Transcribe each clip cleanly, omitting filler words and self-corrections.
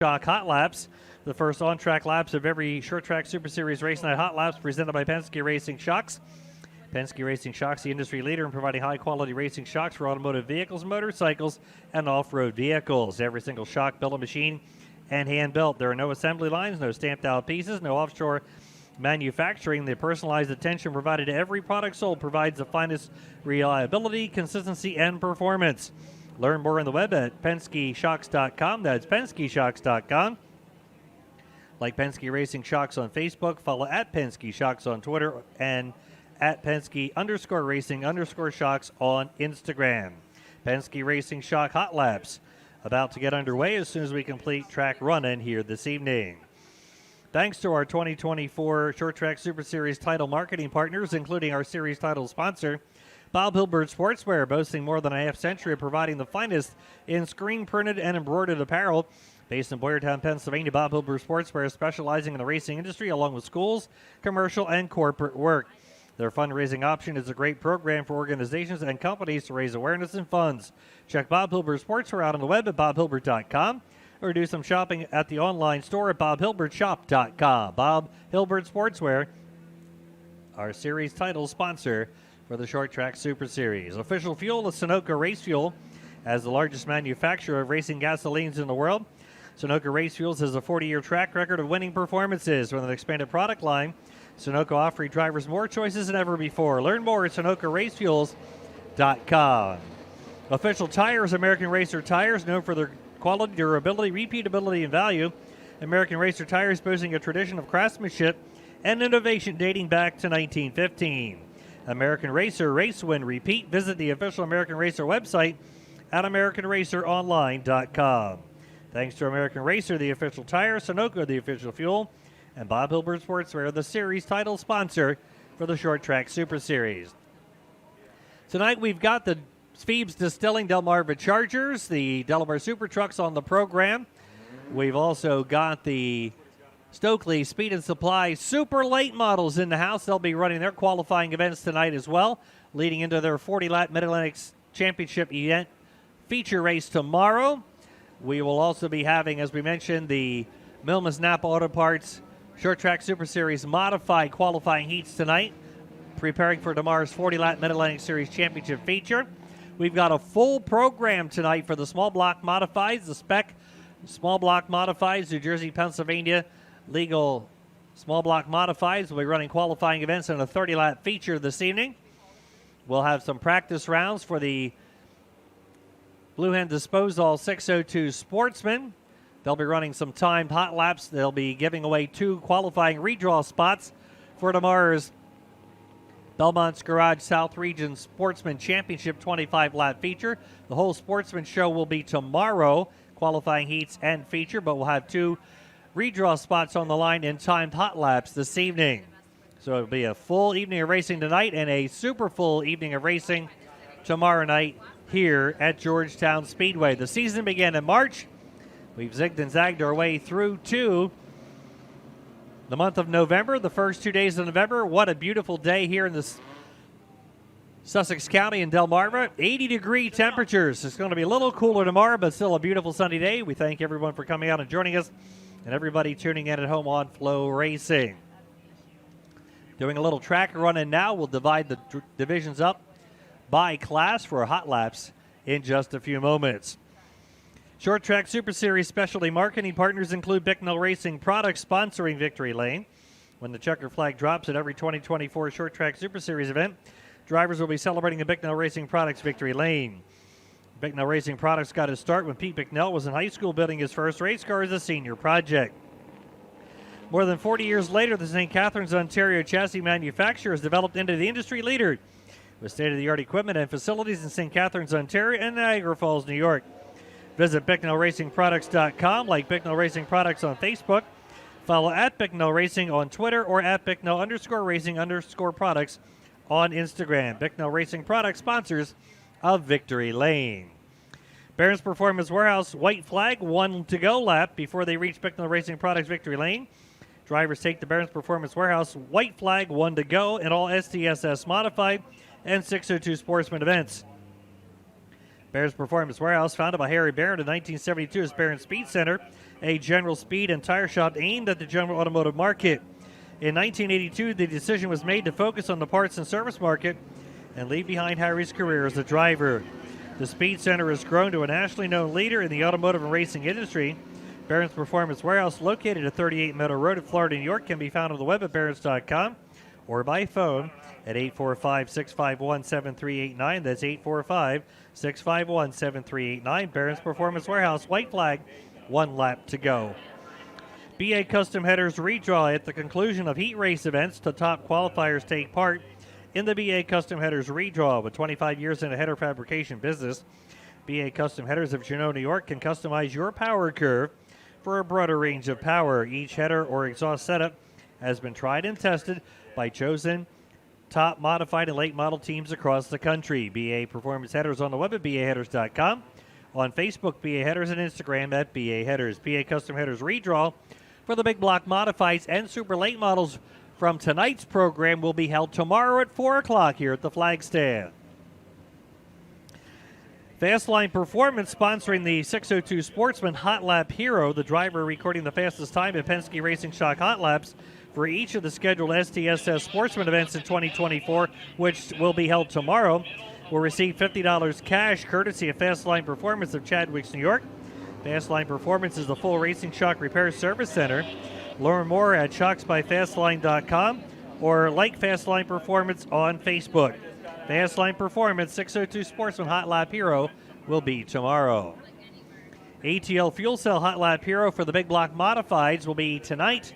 Shock Hot Laps, the first on-track laps of every Short Track Super Series Race Night Hot Laps presented by Penske Racing Shocks. Penske Racing Shocks, the industry leader in providing high-quality racing shocks for automotive vehicles, motorcycles, and off-road vehicles. Every single shock built a machine and hand-built. There are no assembly lines, no stamped-out pieces, no offshore manufacturing. The personalized attention provided to every product sold provides the finest reliability, consistency, and performance. Learn more on the web at PenskeShocks.com. That's PenskeShocks.com. Like Penske Racing Shocks on Facebook, follow at Penske Shocks on Twitter, and at Penske_Racing_Shocks on Instagram. Penske Racing Shock Hot Laps about to get underway as soon as we complete track run-in here this evening. Thanks to our 2024 Short Track Super Series title marketing partners, including our series title sponsor, Bob Hilbert Sportswear, boasting more than a half-century of providing the finest in screen-printed and embroidered apparel. Based in Boyertown, Pennsylvania, Bob Hilbert Sportswear specializing in the racing industry along with schools, commercial, and corporate work. Their fundraising option is a great program for organizations and companies to raise awareness and funds. Check Bob Hilbert Sportswear out on the web at bobhilbert.com or do some shopping at the online store at bobhilbertshop.com. Bob Hilbert Sportswear, our series title sponsor for the Short Track Super Series. Official fuel is Sunoco Race Fuel. As the largest manufacturer of racing gasolines in the world, Sunoco Race Fuels has a 40-year track record of winning performances. With an expanded product line, Sunoco offering drivers more choices than ever before. Learn more at SunocoRaceFuels.com. Official Tires, American Racer Tires, known for their quality, durability, repeatability, and value. American Racer Tires boasting a tradition of craftsmanship and innovation dating back to 1915. American Racer, race, win, repeat. Visit the official American Racer website at AmericanRacerOnline.com. Thanks to American Racer, the official tire, Sunoco, the official fuel, and Bob Hilbert Sportswear, the series title sponsor for the Short Track Super Series. Tonight we've got the Phoebes Distilling Delmarva Chargers, the Delaware Super Trucks on the program. We've also got the Stokely Speed and Supply Super Late Models in the house. They'll be running their qualifying events tonight as well, leading into their 40-lap Mid-Atlantic Championship event feature race tomorrow. We will also be having, as we mentioned, the Milmas Napa Auto Parts Short Track Super Series modified qualifying heats tonight, preparing for tomorrow's 40-lap Mid-Atlantic Series Championship feature. We've got a full program tonight for the small block modifieds, the spec small block modifieds, New Jersey, Pennsylvania legal small block modifieds. We'll be running qualifying events in a 30-lap feature this evening. We'll have some practice rounds for the Blue Hen Disposal 602 Sportsman. They'll be running some timed hot laps. They'll be giving away 2 qualifying redraw spots for tomorrow's Belmont's Garage South Region Sportsman Championship 25-lap feature. The whole Sportsman show will be tomorrow, qualifying heats and feature, but we'll have 2 redraw spots on the line in timed hot laps this evening. So it'll be a full evening of racing tonight and a super full evening of racing tomorrow night here at Georgetown Speedway. The season began in March. We've zigged and zagged our way through to the month of November, the first 2 days of November. What a beautiful day here in this Sussex County in Delmarva. 80-degree temperatures. It's going to be a little cooler tomorrow, but still a beautiful sunny day. We thank everyone for coming out and joining us, and everybody tuning in at home on FloRacing. Doing a little track run-in now. We'll divide the divisions up by class for hot laps in just a few moments. Short Track Super Series specialty marketing partners include Bicknell Racing Products sponsoring Victory Lane. When the checker flag drops at every 2024 Short Track Super Series event, drivers will be celebrating the Bicknell Racing Products Victory Lane. Bicknell Racing Products got his start when Pete Bicknell was in high school building his first race car as a senior project. More than 40 years later, the St. Catharines, Ontario chassis manufacturer has developed into the industry leader with state-of-the-art equipment and facilities in St. Catharines, Ontario and Niagara Falls, New York. Visit BicknellRacingProducts.com, like Bicknell Racing Products on Facebook. Follow at Bicknell Racing on Twitter or at Bicknell_Racing_Products on Instagram. Bicknell Racing Products sponsors of Victory Lane. Barron's Performance Warehouse white flag, 1 to go lap before they reach Bicknell Racing Products Victory Lane. Drivers take the Barron's Performance Warehouse white flag, 1 to go in all STSS modified and 602 Sportsman events. Barron's Performance Warehouse, founded by Harry Barron in 1972 as Barron Speed Center, a general speed and tire shop aimed at the general automotive market. In 1982, the decision was made to focus on the parts and service market and leave behind Harry's career as a driver. The Speed Center has grown to a nationally known leader in the automotive and racing industry. Barron's Performance Warehouse, located at 38 Meadow Road in Florida, New York, can be found on the web at barrons.com or by phone at 845-651-7389. That's 845-651-7389. Barron's Performance Warehouse, white flag, 1 lap to go. BA Custom Headers redraw at the conclusion of heat race events. The top qualifiers take part in the BA Custom Headers redraw. With 25 years in the header fabrication business, BA Custom Headers of Juneau, New York can customize your power curve for a broader range of power. Each header or exhaust setup has been tried and tested by chosen top modified and late model teams across the country. BA Performance Headers on the web at baheaders.com, on Facebook, BA Headers, and Instagram at BA Headers. BA Custom Headers redraw for the big block modifieds and super late models from tonight's program will be held tomorrow at 4 o'clock here at the flag stand. Fastline Performance sponsoring the 602 Sportsman Hot Lap Hero, the driver recording the fastest time at Penske Racing Shock Hot Laps for each of the scheduled STSS Sportsman events in 2024, which will be held tomorrow, will receive $50 cash courtesy of Fastline Performance of Chadwicks, New York. Fastline Performance is the full racing shock repair service center. Learn more at shocksbyfastline.com or like Fastline Performance on Facebook. Fastline Performance 602 Sportsman Hot Lap Hero will be tomorrow. ATL Fuel Cell Hot Lap Hero for the big block modifieds will be tonight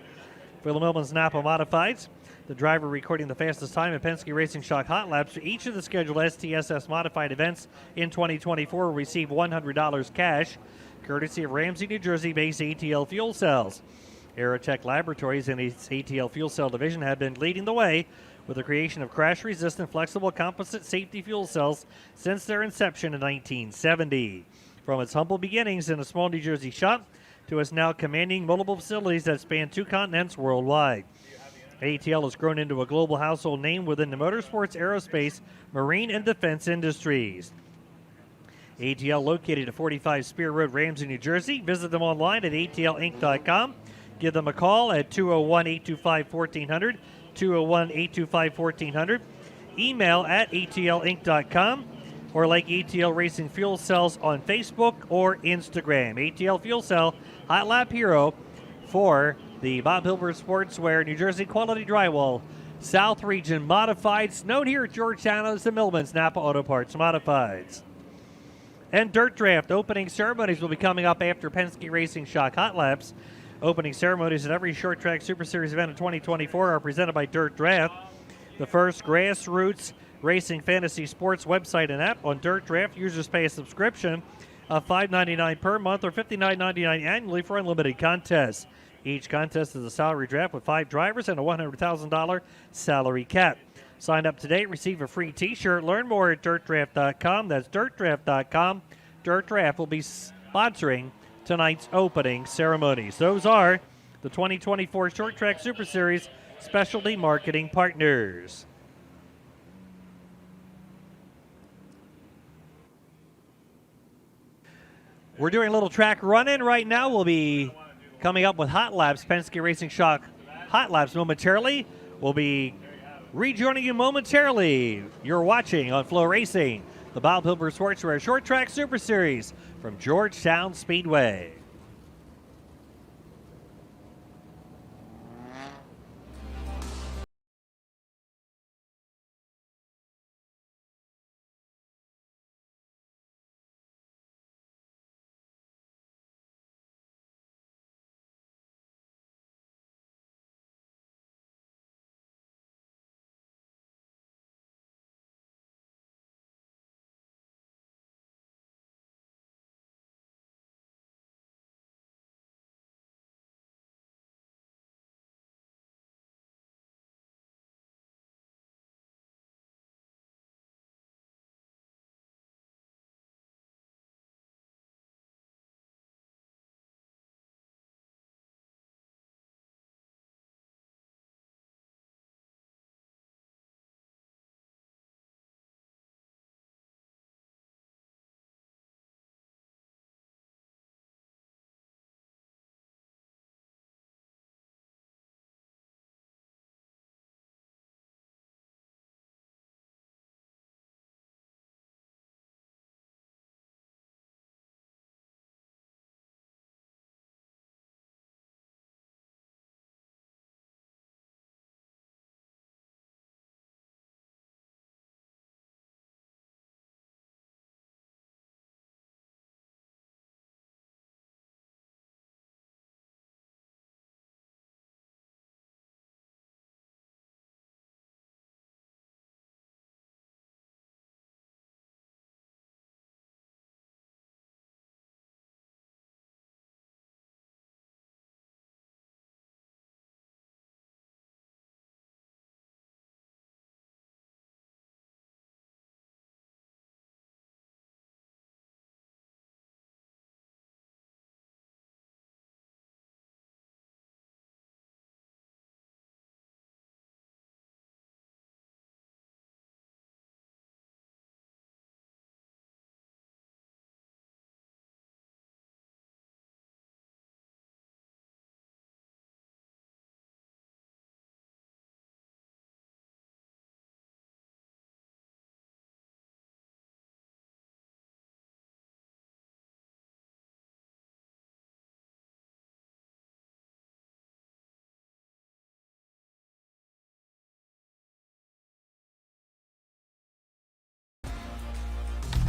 for the Millman's Napa Modifieds. The driver recording the fastest time at Penske Racing Shock Hot Laps for each of the scheduled STSS modified events in 2024 will receive $100 cash, courtesy of Ramsey, New Jersey-based ATL Fuel Cells. Aerotech Laboratories and its ATL Fuel Cell division have been leading the way with the creation of crash-resistant flexible composite safety fuel cells since their inception in 1970. From its humble beginnings in a small New Jersey shop to its now commanding multiple facilities that span 2 continents worldwide, ATL has grown into a global household name within the motorsports, aerospace, marine, and defense industries. ATL located at 45 Spear Road, Ramsey, New Jersey. Visit them online at atlinc.com. Give them a call at 201-825-1400, 201-825-1400. Email at atlinc.com or like ATL Racing Fuel Cells on Facebook or Instagram. ATL Fuel Cell Hot Lap Hero for the Bob Hilbert Sportswear New Jersey Quality Drywall South Region Modifieds, known here at Georgetown as the Millman's Napa Auto Parts Modifieds. And Dirt Draft opening ceremonies will be coming up after Penske Racing Shock Hot Laps. Opening ceremonies at every Short Track Super Series event in 2024 are presented by Dirt Draft, the first grassroots racing fantasy sports website and app. On Dirt Draft, users pay a subscription of $5.99 per month or $59.99 annually for unlimited contests. Each contest is a salary draft with 5 drivers and a $100,000 salary cap. Sign up today, receive a free t-shirt. Learn more at dirtdraft.com. That's dirtdraft.com. Dirt Draft will be sponsoring tonight's opening ceremonies. Those are the 2024 Short Track Super Series specialty marketing partners. We're doing a little track run-in right now. We'll be coming up with Hot Laps, Penske Racing Shock Hot Laps momentarily. We'll be rejoining you momentarily. You're watching on FloRacing, the Bob Hilbert Sportswear Short Track Super Series from Georgetown Speedway.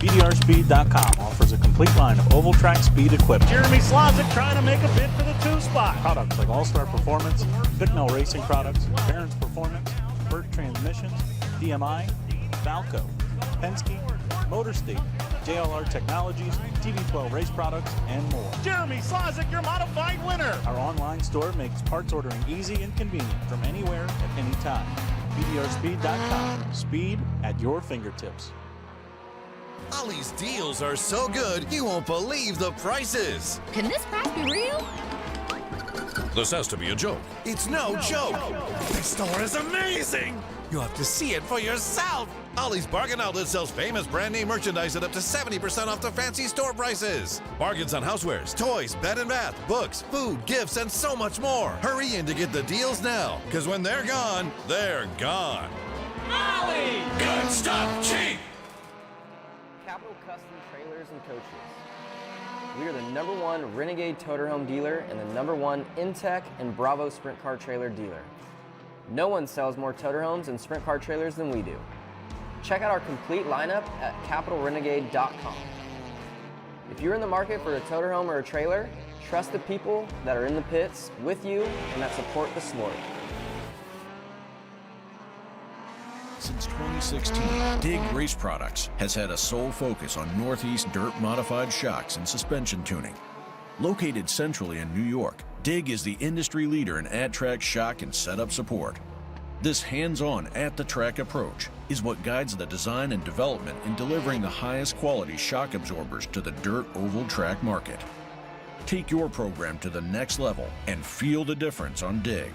BDRspeed.com offers a complete line of oval track speed equipment. Jeremy Slazik trying to make a bid for the 2 spot. Products like All-Star Performance, Bicknell Racing Products, Barron's Performance, Burt Transmissions, DMI, Valco, Penske, MotorState, JLR Technologies, TV12 Race Products, and more. Jeremy Slazik, your modified winner. Our online store makes parts ordering easy and convenient from anywhere at any time. BDRspeed.com. Speed at your fingertips. Ollie's deals are so good, you won't believe the prices. Can this price be real? This has to be a joke. It's no joke. This store is amazing. You have to see it for yourself. Ollie's Bargain Outlet sells famous brand name merchandise at up to 70% off the fancy store prices. Bargains on housewares, toys, bed and bath, books, food, gifts, and so much more. Hurry in to get the deals now, because when they're gone, they're gone. Ollie! Good stuff, cheap. Capital Custom Trailers and Coaches. We are the #1 Renegade Toterhome dealer and the #1 Intech and Bravo Sprint Car Trailer dealer. No one sells more Toterhomes and Sprint Car Trailers than we do. Check out our complete lineup at capitalrenegade.com. If you're in the market for a Toterhome or a trailer, trust the people that are in the pits with you and that support the sport. Since 2016, Dig Race Products has had a sole focus on Northeast dirt modified shocks and suspension tuning. Located centrally in New York, Dig is the industry leader in at-track shock and setup support. This hands-on, at-the-track approach is what guides the design and development in delivering the highest quality shock absorbers to the dirt oval track market. Take your program to the next level and feel the difference on Dig.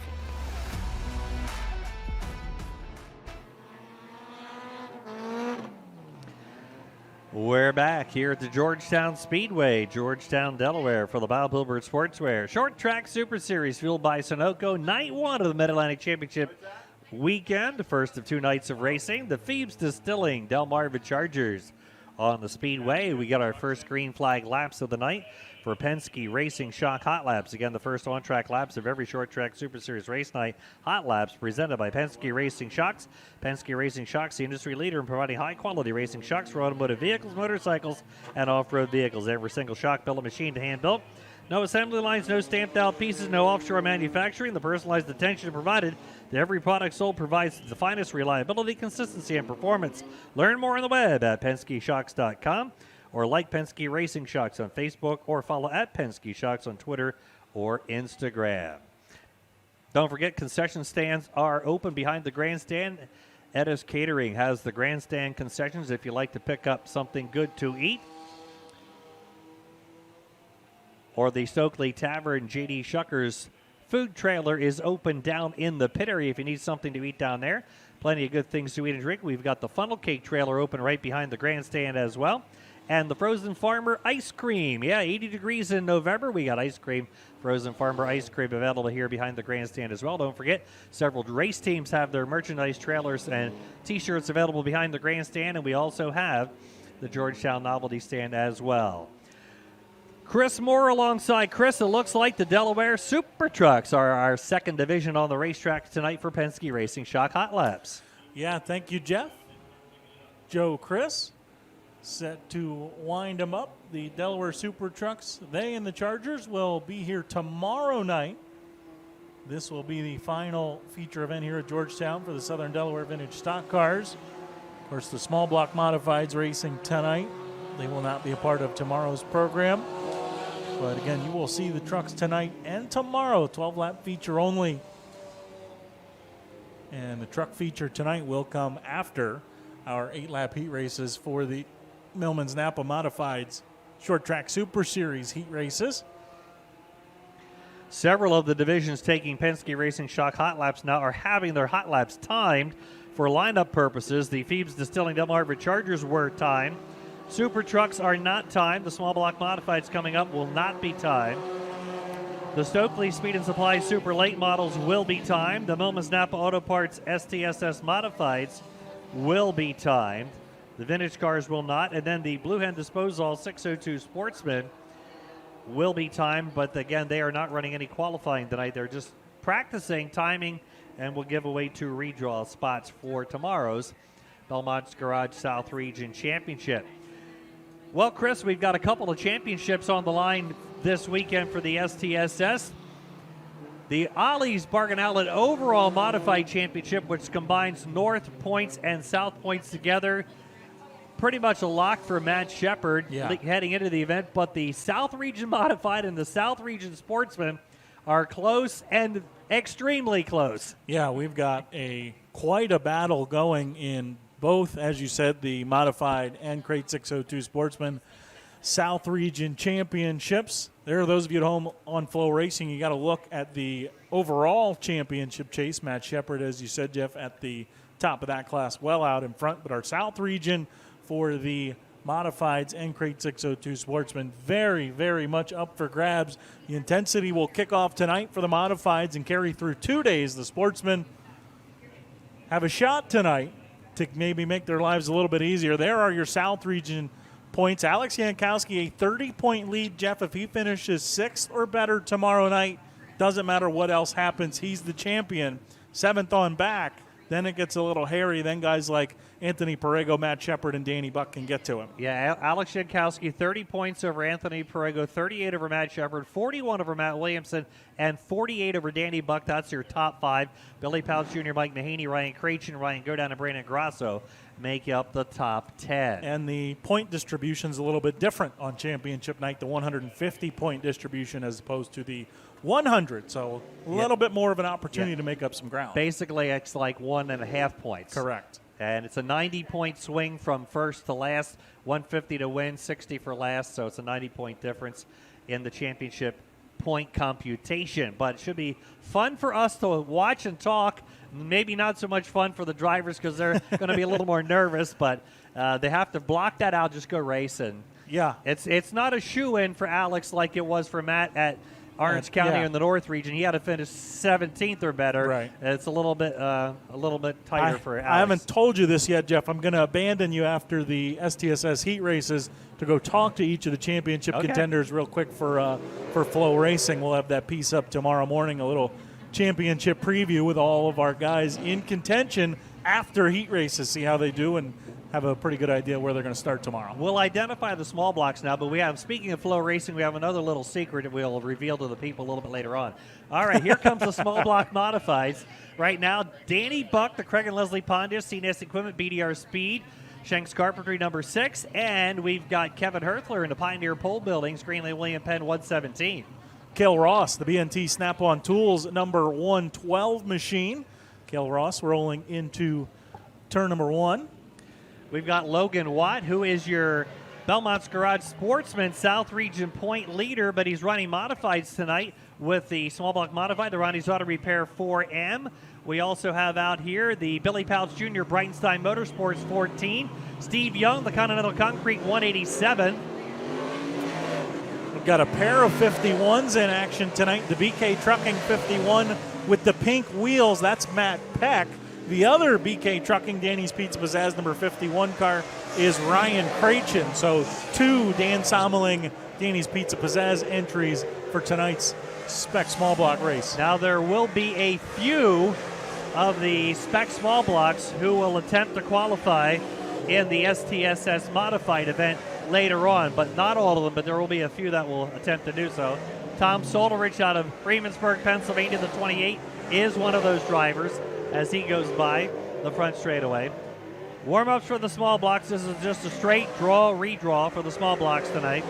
We're back here at the Georgetown Speedway, Georgetown, Delaware, for the Bob Hilbert Sportswear Short Track Super Series, fueled by Sunoco. Night 1 of the Mid-Atlantic Championship weekend, the first of 2 nights of racing. The Phoebes Distilling Delmarva Chargers on the Speedway. We got our first green flag laps of the night for Penske Racing Shock Hot Laps. Again, the first on-track laps of every Short Track Super Series race night. Hot Laps presented by Penske Racing Shocks. Penske Racing Shocks, the industry leader in providing high-quality racing shocks for automotive vehicles, motorcycles, and off-road vehicles. Every single shock built, machine to hand-built. No assembly lines, no stamped-out pieces, no offshore manufacturing. The personalized attention provided to every product sold provides the finest reliability, consistency, and performance. Learn more on the web at PenskeShocks.com. or like Penske Racing Shocks on Facebook, or follow at Penske Shocks on Twitter or Instagram. Don't forget, concession stands are open behind the grandstand. Edda's Catering has the grandstand concessions if you like to pick up something good to eat. Or the Stokely Tavern J.D. Shucker's food trailer is open down in the pit area if you need something to eat down there. Plenty of good things to eat and drink. We've got the funnel cake trailer open right behind the grandstand as well. And the Frozen Farmer ice cream. Yeah, 80 degrees in November. We got ice cream, Frozen Farmer ice cream available here behind the grandstand as well. Don't forget, several race teams have their merchandise trailers and T-shirts available behind the grandstand. And we also have the Georgetown Novelty Stand as well. Chris Moore alongside Chris. It looks like the Delaware Super Trucks are our second division on the racetrack tonight for Penske Racing Shock Hot Laps. Yeah, thank you, Jeff. Joe, Chris. Set to wind them up. The Delaware Super Trucks, they and the Chargers will be here tomorrow night. This will be the final feature event here at Georgetown for the Southern Delaware Vintage Stock Cars. Of course, the small block modifieds racing tonight. They will not be a part of tomorrow's program. But again, you will see the trucks tonight and tomorrow, 12-lap feature only. And the truck feature tonight will come after our 8-lap heat races for the Millman's Napa Modifieds Short Track Super Series heat races. Several of the divisions taking Penske Racing Shock Hot Laps now are having their hot laps timed for lineup purposes. The Phoebes Distilling Delmarva Chargers were timed. Super Trucks are not timed. The small block modifieds coming up will not be timed. The Stokely Speed and Supply Super Late models will be timed. The Millman's Napa Auto Parts STSS Modifieds will be timed. The vintage cars will not. And then the Blue Hen Disposal 602 Sportsman will be timed. But again, they are not running any qualifying tonight. They're just practicing timing and will give away 2 redraw spots for tomorrow's Belmont's Garage South Region Championship. Well, Chris, we've got a couple of championships on the line this weekend for the STSS. The Ollie's Bargain Outlet Overall Modified Championship, which combines North points and South points together. Pretty much a lock for Matt Shepard heading into the event, but the South Region Modified and the South Region Sportsman are close and extremely close. Yeah, we've got quite a battle going in both, as you said, the Modified and Crate 602 Sportsman South Region Championships. There are those of you at home on FloRacing. You got to look at the overall championship chase. Matt Shepard, as you said, Jeff, at the top of that class, well out in front. But our South Region for the Modifieds and Crate 602 Sportsmen, very, very much up for grabs. The intensity will kick off tonight for the Modifieds and carry through 2 days. The Sportsmen have a shot tonight to maybe make their lives a little bit easier. There are your South Region points. Alex Yankowski, a 30-point lead. Jeff, if he finishes 6th or better tomorrow night, doesn't matter what else happens, he's the champion. 7th on back, then it gets a little hairy. Then guys like Anthony Perego, Matt Shepard, and Danny Buck can get to him. Yeah, Alex Yankowski, 30 points over Anthony Perego, 38 over Matt Shepard, 41 over Matt Williamson, and 48 over Danny Buck. That's your top 5. Billy Pouch Jr., Mike Mahaney, Ryan Krachin, Ryan Godown, and Brandon Grasso make up the top 10. And the point distribution is a little bit different on championship night, the 150-point distribution as opposed to the 100. So a little bit more of an opportunity to make up some ground. Basically, it's like 1.5 points. Correct. And it's a 90-point swing from first to last, 150 to win, 60 for last. So it's a 90-point difference in the championship point computation. But it should be fun for us to watch and talk. Maybe not so much fun for the drivers because they're going to be a little more nervous, but they have to block that out, just go race. And yeah, it's not a shoe-in for Alex like it was for Matt at Orange County in the North region. He had to finish 17th or better. Right. It's a little bit tighter for Alex. I haven't told you this yet, Jeff. I'm going to abandon you after the STSS heat races to go talk to each of the championship contenders real quick for FloRacing. We'll have that piece up tomorrow morning, a little championship preview with all of our guys in contention after heat races, see how they do, and have a pretty good idea where they're going to start tomorrow. We'll identify the small blocks now, but speaking of FloRacing, we have another little secret that we'll reveal to the people a little bit later on. All right, here comes the small block modifieds. Right now, Danny Buck, the Craig and Leslie Pondius, CNS Equipment, BDR Speed, Shanks Carpentry, number 6, and we've got Kevin Herthler in the Pioneer Pole Buildings, Greenlee William Penn, 117. Cale Ross, the BNT Snap-on Tools, number 112 machine. Cale Ross rolling into turn number 1. We've got Logan Watt, who is your Belmont's Garage Sportsman South Region point leader, but he's running modifieds tonight with the small block modified, the Ronnie's Auto Repair 4M. We also have out here the Billy Pouch Jr. Brightenstein Motorsports 14. Steve Young, the Continental Concrete 187. We've got a pair of 51s in action tonight. The BK Trucking 51 with the pink wheels. That's Matt Peck. The other BK Trucking Danny's Pizza Pizzazz number 51 car is Ryan Krachin. So 2 Dan Sommeling Danny's Pizza Pizzazz entries for tonight's Spec Small Block race. Now there will be a few of the Spec Small Blocks who will attempt to qualify in the STSS Modified event later on, but not all of them, but there will be a few that will attempt to do so. Tom Solderich out of Freemansburg, Pennsylvania, the 28, is one of those drivers as he goes by the front straightaway. Warm-ups for the small blocks. This is just a straight draw, redraw for the small blocks tonight.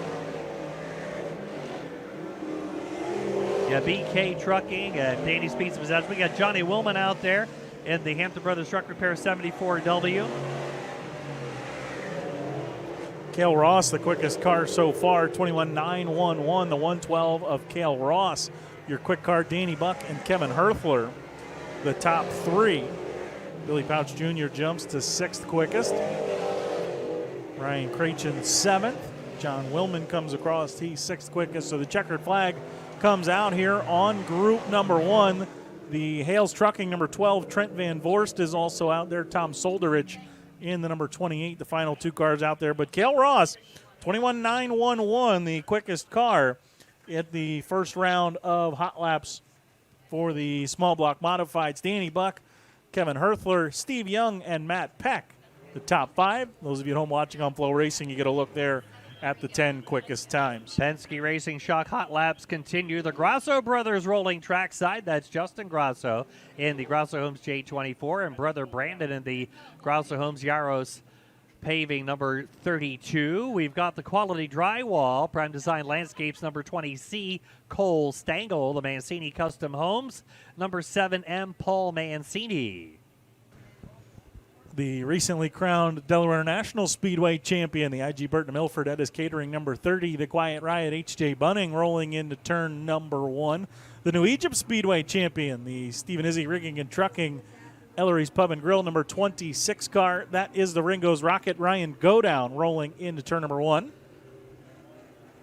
Yeah, BK Trucking and Danny's Pizza Pizzazz. We got Johnny Willman out there in the Hampton Brothers Truck Repair 74W. Cale Ross, the quickest car so far, 21.911, the 112 of Cale Ross. Your quick car, Danny Buck and Kevin Herthler, the top 3. Billy Pouch Jr. jumps to 6th quickest. Ryan Krachin 7th. John Willman comes across, he's 6th quickest. So the checkered flag comes out here on group number 1. The Hales Trucking number 12, Trent Van Vorst, is also out there. Tom Solderich in the number 28, the final 2 cars out there. But Cale Ross, 21.911, the quickest car at the first round of hot laps for the small block modifieds. Danny Buck, Kevin Herthler, Steve Young, and Matt Peck, the top 5. Those of you at home watching on FloRacing, you get a look there at the 10 quickest times. Penske Racing Shock Hot Laps continue. The Grasso brothers rolling trackside. That's Justin Grasso in the Grasso Homes J24 and brother Brandon in the Grasso Homes Yaros Paving number 32. We've got the Quality Drywall, Prime Design Landscapes number 20C, Cole Stengel, the Mancini Custom Homes, number 7M, Paul Mancini. The recently crowned Delaware National Speedway champion, the IG Burton Milford Edis Catering number 30, the Quiet Riot H.J. Bunning rolling into turn number 1. The New Egypt Speedway champion, the Stephen Izzy Rigging and Trucking Ellery's Pub and Grill number 26 car. That is the Ringo's Rocket Ryan Godown rolling into turn number 1.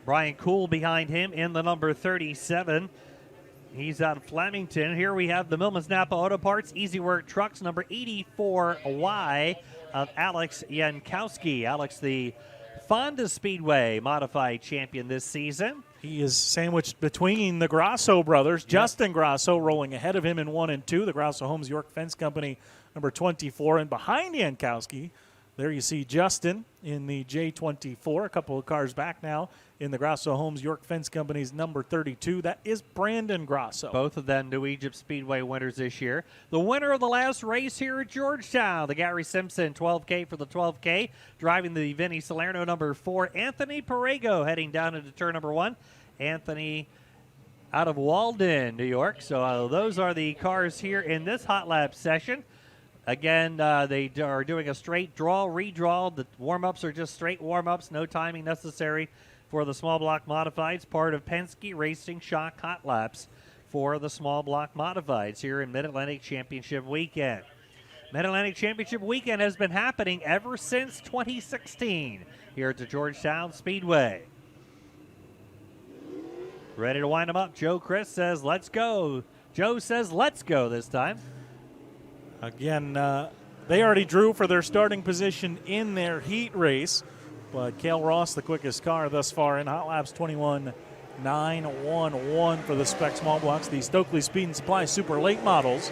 Brian Kuhl behind him in the number 37. He's out of Flemington. Here we have the Millman's Napa Auto Parts Easy Work Trucks number 84Y of Alex Yankowski. Alex, the Fonda Speedway modified champion this season. He is sandwiched between the Grasso brothers. Yep. Justin Grasso rolling ahead of him in 1 and 2. The Grasso Homes York Fence Company, number 24. And behind Yankowski, there you see Justin in the J24. A couple of cars back now in the Grasso Homes York Fence Company's number 32. That is Brandon Grasso. Both of them New Egypt Speedway winners this year. The winner of the last race here at Georgetown, the Gary Simpson 12K for the 12K. Driving the Vinny Salerno number 4, Anthony Perego heading down into turn number 1. Anthony out of Walden, New York. So those are the cars here in this hot lap session. Again, they are doing a straight draw, redraw. The warm-ups are just straight warm-ups, no timing necessary for the small block modifieds, part of Penske Racing Shock Hot Laps for the small block modifieds here in Mid-Atlantic Championship Weekend. Mid-Atlantic Championship Weekend has been happening ever since 2016 here at the Georgetown Speedway. Ready to wind them up. Joe Chris says, let's go. Joe says, let's go this time. Again, they already drew for their starting position in their heat race, but Cale Ross, the quickest car thus far in Hot Laps 21.911 for the spec small blocks. The Stokely Speed and Supply Super Late models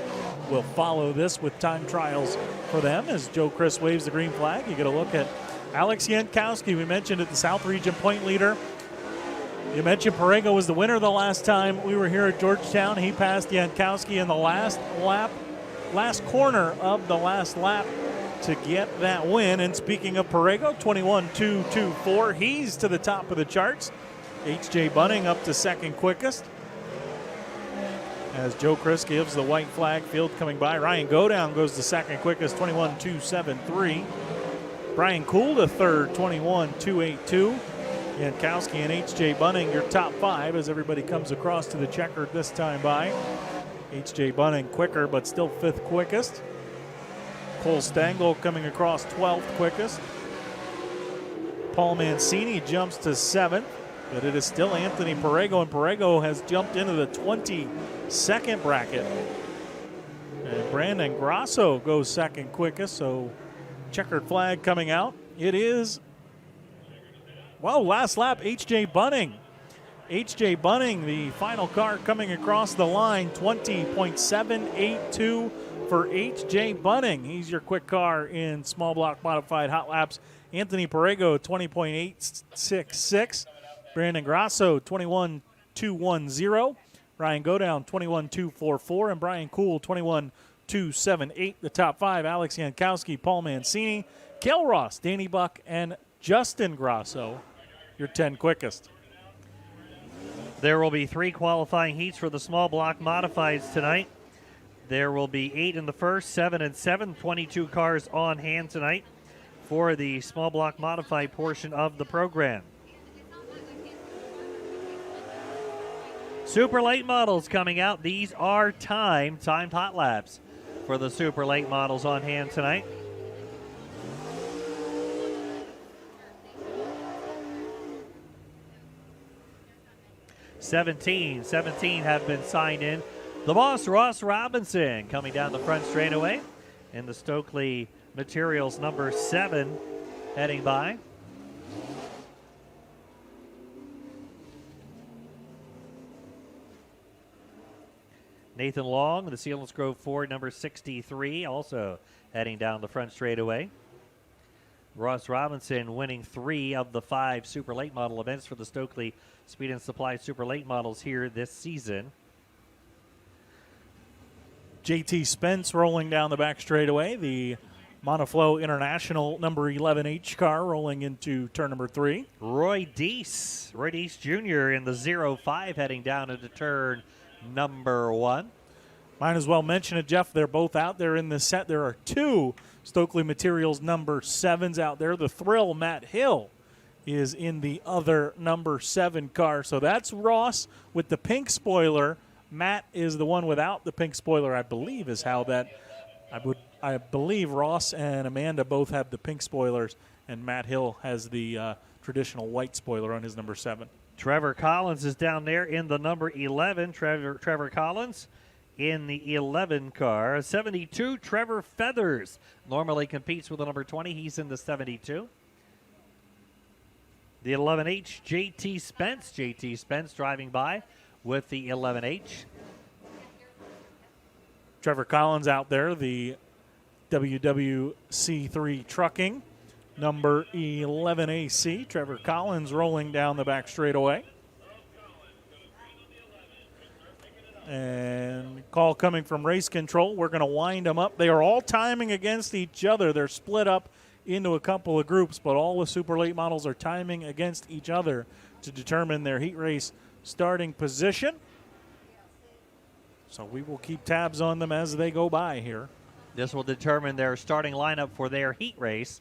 will follow this with time trials for them as Joe Chris waves the green flag. You get a look at Alex Yankowski. We mentioned it, the South Region point leader. You mentioned Perego was the winner the last time we were here at Georgetown. He passed Yankowski in the last corner of the last lap to get that win. And speaking of Perego, 21.224, he's to the top of the charts. H.J. Bunning up to second quickest as Joe Chris gives the white flag. Field coming by. Ryan Godown goes to second quickest, 21.273. Brian Kuhl to third, 21.282. Yankowski and H.J. Bunning, your top 5 as everybody comes across to the checkered this time by. H.J. Bunning quicker, but still 5th quickest. Cole Stengel coming across 12th quickest. Paul Mancini jumps to 7th, but it is still Anthony Perego, and Perego has jumped into the 22nd bracket. And Brandon Grasso goes second quickest, so checkered flag coming out. It is, well, last lap, H.J. Bunning. H.J. Bunning, the final car coming across the line, 20.782 for H.J. Bunning. He's your quick car in small block modified hot laps. Anthony Perego, 20.866. Brandon Grasso, 21.210. Ryan Godown, 21.244. And Brian Kuhl, 21.278. The top 5, Alex Yankowski, Paul Mancini, Cale Ross, Danny Buck, and Justin Grasso, your 10 quickest. There will be 3 qualifying heats for the small block modifieds tonight. There will be 8 in the first, 7 and 7, 22 cars on hand tonight for the small block modified portion of the program. Super late models coming out. These are timed hot laps for the super late models on hand tonight. Seventeen have been signed in. The boss, Ross Robinson, coming down the front straightaway in the Stokely Materials number 7 heading by. Nathan Long, the Sealands Grove Ford number 63, also heading down the front straightaway. Ross Robinson winning 3 of the 5 super late model events for the Stokely Speed and Supply super late models here this season. JT Spence rolling down the back straightaway. The Monoflow International number 11H car rolling into turn number 3. Roy Deese Jr. in the 05 heading down into turn number 1. Might as well mention it, Jeff. They're both out there in the set. There are 2 Stokely Materials number 7s out there. The Thrill, Matt Hill, is in the other number 7 car. So that's Ross with the pink spoiler. Matt is the one without the pink spoiler, I believe, is how that. I believe Ross and Amanda both have the pink spoilers, and Matt Hill has the traditional white spoiler on his number 7. Trevor Collins is down there in the number 11. Trevor Collins in the 11 car. 72, Trevor Feathers normally competes with the number 20. He's in the 72. The 11H, JT Spence. JT Spence driving by with the 11H. Trevor Collins out there, the WWC3 Trucking, number 11AC. Trevor Collins rolling down the back straightaway. And call coming from race control. We're going to wind them up. They are all timing against each other. They're split up into a couple of groups, but all the super late models are timing against each other to determine their heat race starting position. So we will keep tabs on them as they go by here. This will determine their starting lineup for their heat race.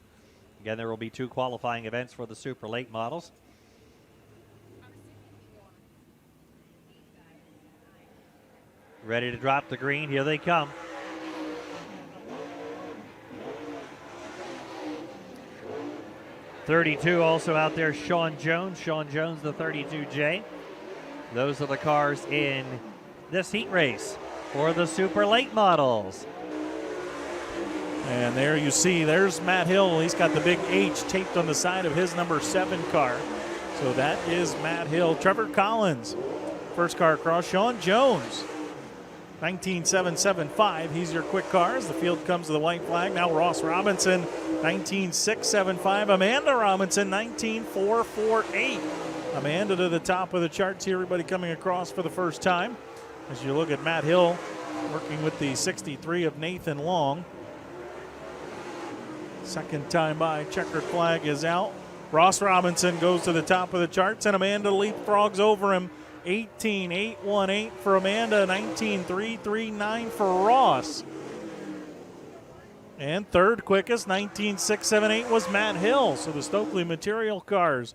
Again, there will be 2 qualifying events for the super late models. Ready to drop the green. Here they come. '32 also out there, Sean Jones. Sean Jones, the 32J. Those are the cars in this heat race for the super late models. And there you see, there's Matt Hill. He's got the big H taped on the side of his number 7 car. So that is Matt Hill. Trevor Collins, first car across. Sean Jones, 19775. He's your quick car as the field comes to the white flag. Now Ross Robinson, 19675. Amanda Robinson, 19448. Amanda to the top of the charts here. Everybody coming across for the first time. As you look at Matt Hill working with the 63 of Nathan Long. Second time by, checkered flag is out. Ross Robinson goes to the top of the charts, and Amanda leapfrogs over him. 18.818 for Amanda, 19.339 for Ross. And third quickest, 19.678 was Matt Hill. So the Stokely Material cars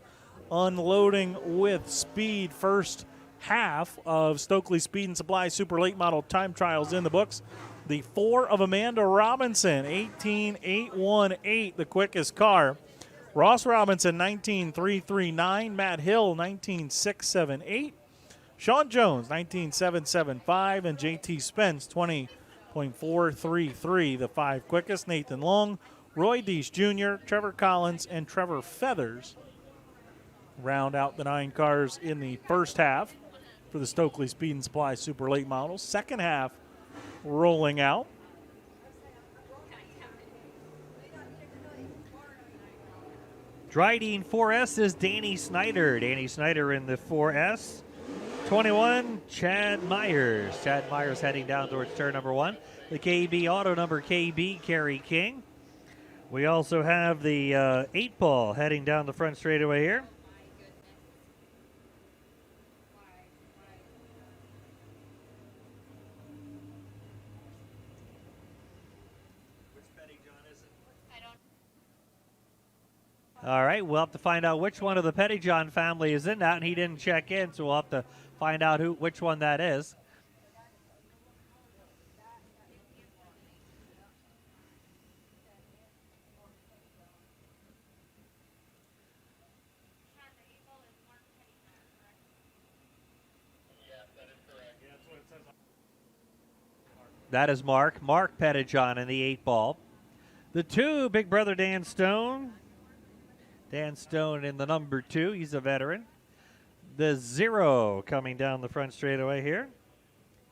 unloading with speed. First half of Stokely Speed and Supply Super Late Model time trials in the books. The 4 of Amanda Robinson, 18.818, the quickest car. Ross Robinson, 19.339. Matt Hill, 19.678. Sean Jones, 19.775. And JT Spence, 20.433, the 5 quickest. Nathan Long, Roy Deese Jr., Trevor Collins, and Trevor Feathers round out the 9 cars in the first half for the Stokely Speed and Supply Super Late Models. Second half rolling out. Dryden 4S is Danny Snyder. Danny Snyder in the 4S. 21, Chad Myers. Chad Myers heading down towards turn number 1. The KB Auto number KB, Kerry King. We also have the 8-ball heading down the front straightaway here. All right, we'll have to find out which one of the Pettyjohn family is in that, and he didn't check in, so we'll have to find out which one that is. That is Mark Pettyjohn in the 8-ball. The 2, Big Brother Dan Stone. Dan Stone in the number 2. He's a veteran. The 0 coming down the front straightaway here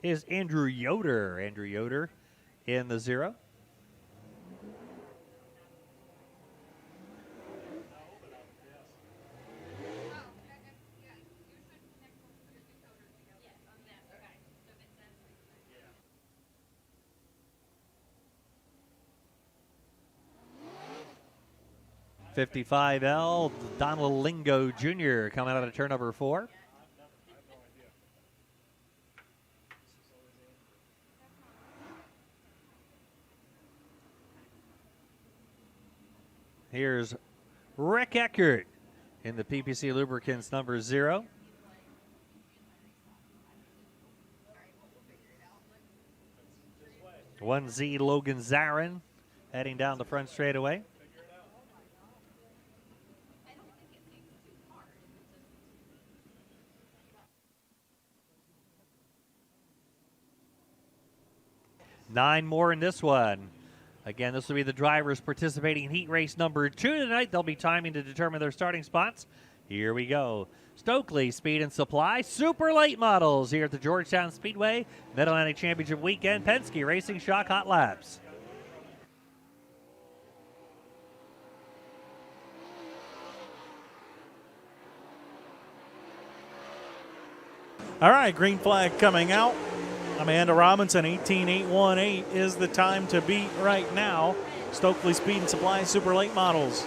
is Andrew Yoder. Andrew Yoder in the 0. 55L, Donald Lingo Jr. coming out of turn number 4. Here's Rick Eckert in the PPC Lubricants number 0. One Z Logan Zarin heading down the front straightaway. Nine more in this one. Again, this will be the drivers participating in heat race number 2 tonight. They'll be timing to determine their starting spots. Here we go. Stokely Speed and Supply Super Late Models here at the Georgetown Speedway Mid-Atlantic Championship Weekend. Penske Racing Shock Hot Laps. All right, green flag coming out. Amanda Robinson, 18.818 is the time to beat right now. Stokely Speed and Supply Super Late Models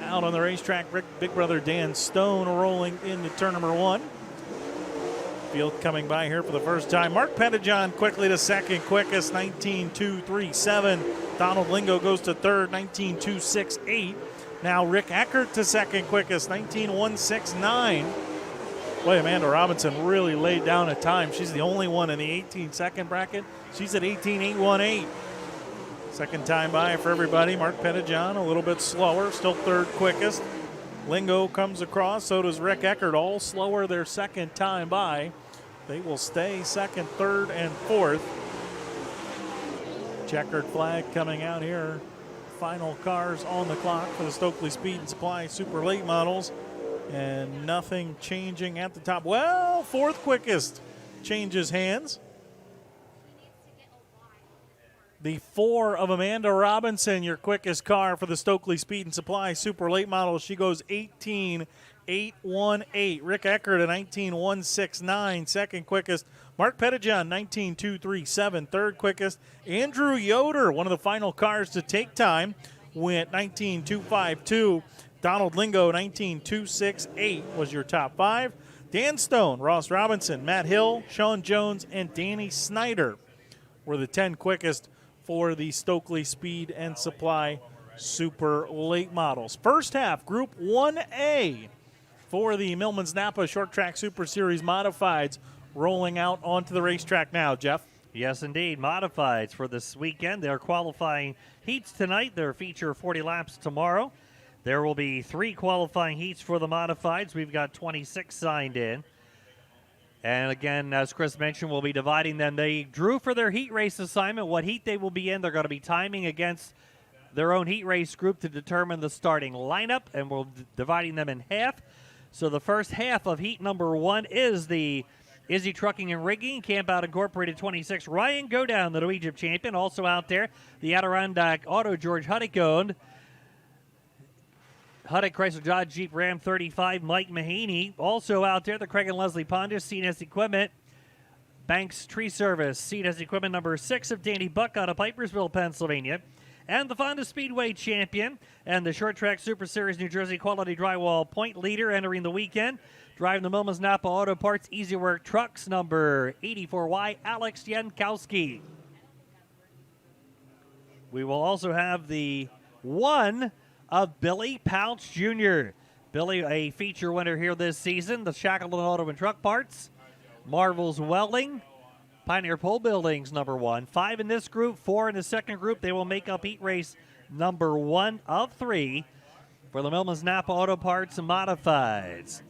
out on the racetrack. Big brother Dan Stone rolling into turn number 1. Field coming by here for the first time. Mark Pettijohn quickly to second quickest, 19.237. Donald Lingo goes to third, 19.268. Now Rick Eckert to second quickest, 19.169. Boy, Amanda Robinson really laid down a time. She's the only one in the 18-second bracket. She's at 18.818. Second time by for everybody. Mark Pettijohn a little bit slower, still third quickest. Lingo comes across, so does Rick Eckert, all slower their second time by. They will stay second, third, and fourth. Checkered flag coming out here. Final cars on the clock for the Stokely Speed and Supply Super Late Models. And nothing changing at the top. Well, fourth quickest changes hands. The 4 of Amanda Robinson, your quickest car for the Stokely Speed and Supply Super Late Model. She goes 18.818. Rick Eckert at 19.169, second quickest. Mark Pettijohn, 19.237, third quickest. Andrew Yoder, one of the final cars to take time, went 19.252. Donald Lingo, 19.268 was your top 5. Dan Stone, Ross Robinson, Matt Hill, Sean Jones, and Danny Snyder were the 10 quickest for the Stokely Speed and Supply Super Late Models. First half, Group 1A for the Millman's Napa Short Track Super Series Modifieds rolling out onto the racetrack now, Jeff. Yes, indeed. Modifieds for this weekend. They're qualifying heats tonight. Their feature 40 laps tomorrow. There will be 3 qualifying heats for the modifieds. We've got 26 signed in. And again, as Chris mentioned, we'll be dividing them. They drew for their heat race assignment what heat they will be in. They're going to be timing against their own heat race group to determine the starting lineup, and we're dividing them in half. So the first half of heat number 1 is the Izzy Trucking and Rigging, Camp Out Incorporated 26, Ryan Godown, the Norwegian champion. Also out there, the Adirondack Auto George Huddick owned. Huddick Chrysler Dodge Jeep Ram 35, Mike Mahaney. Also out there, the Craig and Leslie Pondus, CNS Equipment. Banks Tree Service, CNS Equipment number 6 of Danny Buck out of Pipersville, Pennsylvania. And the Fonda Speedway champion and the Short Track Super Series New Jersey Quality Drywall point leader entering the weekend. Driving the Millman's Napa Auto Parts Easy Work Trucks number 84Y, Alex Jankowski. We will also have the 1 of Billy Pouch Jr. Billy, a feature winner here this season. The Shackleton Auto and Truck Parts, Marvel's Welding, Pioneer Pole Buildings, number 1. 5 in this group, 4 in the second group. They will make up heat race number 1 of 3 for the Millman's Napa Auto Parts and Modifieds.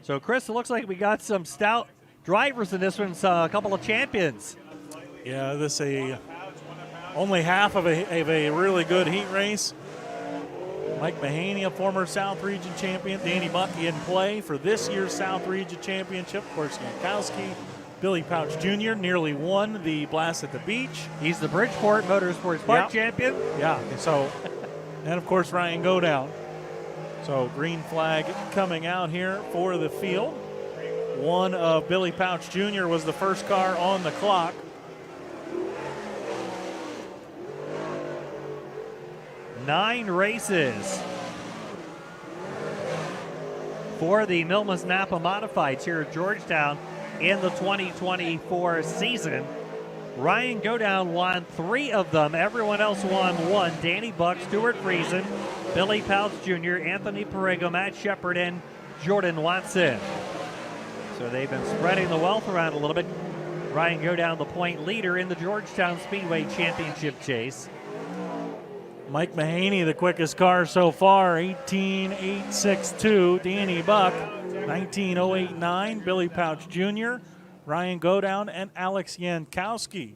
So, Chris, it looks like we got some stout drivers in this one, a couple of champions. Yeah, this only half of a really good heat race. Mike Mahaney, a former South Region champion. Danny Bucky in play for this year's South Region Championship. Of course, Jankowski. Billy Pouch Jr. nearly won the Blast at the Beach. He's the Bridgeport Motorsports Park champion. Yeah, so, and of course, Ryan Godown. So, green flag coming out here for the field. 1 of Billy Pouch Jr. was the first car on the clock. Nine races. for the Millman's Napa Modifieds here at Georgetown in the 2024 season. Ryan Godown won 3 of them. Everyone else won 1. Danny Buck, Stuart Friesen, Billy Pouch Jr., Anthony Perego, Matt Shepard, and Jordan Watson. So they've been spreading the wealth around a little bit. Ryan Godown, the point leader in the Georgetown Speedway Championship chase. Mike Mahaney, the quickest car so far, 18.862. Danny Buck, 19.089. Billy Pouch Jr., Ryan Godown, and Alex Yankowski,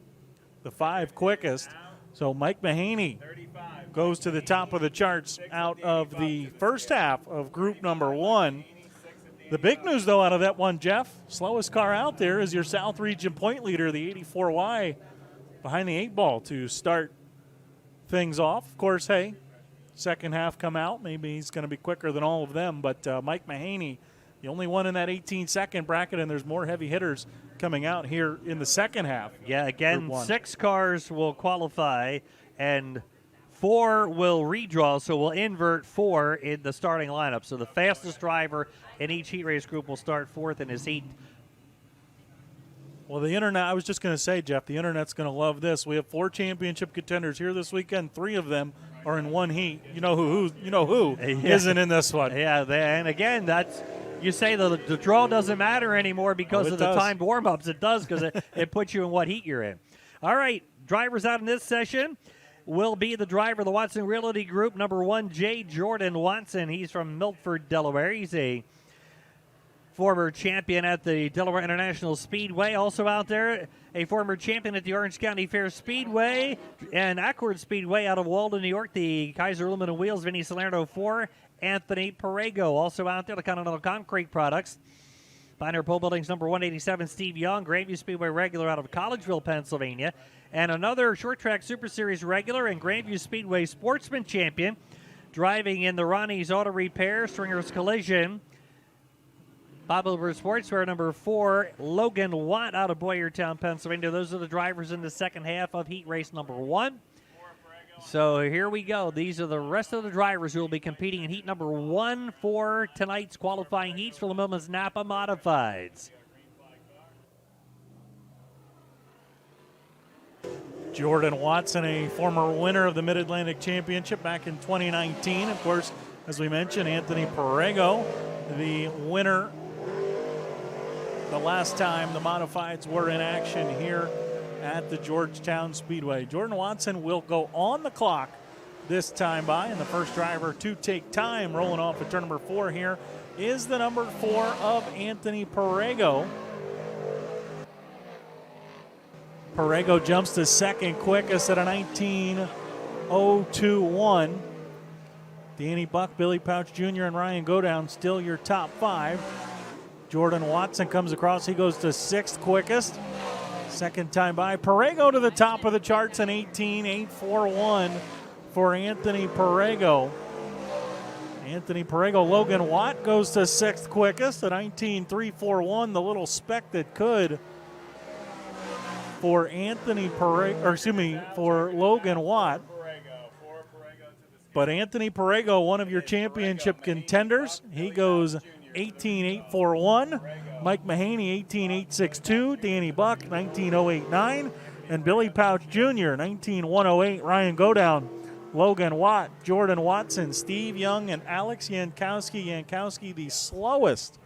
the 5 quickest. So Mike Mahaney goes to the top of the charts out of the first half of group number 1. The big news, though, out of that one, Jeff, slowest car out there is your South Region point leader, the 84Y, behind the 8 ball to start things off. Of course, hey, second half come out. Maybe he's going to be quicker than all of them, but Mike Mahaney, the only one in that 18-second bracket, and there's more heavy hitters coming out here in the second half. Yeah, again, 6 cars will qualify, and 4 will redraw, so we'll invert 4 in the starting lineup. So the fastest driver in each heat race group will start 4th in his heat. Well, the internet, I was just going to say, Jeff, the internet's going to love this. We have 4 championship contenders here this weekend. 3 of them are in one heat. You know who isn't in this one. Yeah, and again, that's, you say the draw doesn't matter anymore because of the timed warm-ups. It does, because it puts you in what heat you're in. All right, drivers out in this session will be the driver of the Watson Realty Group, number 1, J. Jordan Watson. He's from Milford, Delaware. He's a former champion at the Delaware International Speedway. Also out there, a former champion at the Orange County Fair Speedway and Accord Speedway out of Walden, New York. The Kaiser Aluminum Wheels, Vinny Salerno 4, Anthony Perego. Also out there, the Continental Concrete Products. Pioneer Pole Buildings number 187, Steve Young, Grandview Speedway regular out of Collegeville, Pennsylvania. And another Short Track Super Series regular and Grandview Speedway Sportsman champion, driving in the Ronnie's Auto Repair, Stringer's Collision. Bob Wilbur Sportswear number 4, Logan Watt out of Boyertown, Pennsylvania. Those are the drivers in the second half of heat race number 1. So here we go. These are the rest of the drivers who will be competing in heat number 1 for tonight's qualifying heats for the Millman's Napa Modifieds. Jordan Watson, a former winner of the Mid-Atlantic Championship back in 2019. Of course, as we mentioned, Anthony Perego, the winner the last time the Modifieds were in action here at the Georgetown Speedway. Jordan Watson will go on the clock this time by, and the first driver to take time rolling off at turn number 4 here is the number 4 of Anthony Perego. Perego jumps to second quickest at a 19.021. Danny Buck, Billy Pouch Jr., and Ryan Godown still your top 5. Jordan Watson comes across. He goes to 6th quickest. Second time by. Perego to the top of the charts, an 18.841 for Anthony Perego. Anthony Perego. Logan Watt goes to 6th quickest, a 19.341, the little speck that could for Anthony Perego, or excuse me, for Logan Watt. But Anthony Perego, one of your championship contenders, he goes 18.841. Mike Mahaney, 18.862. Danny Buck, 19.089. And Billy Pouch Jr., 19.108. Ryan Godown, Logan Watt, Jordan Watson, Steve Young, and Alex Yankowski. Yankowski, the slowest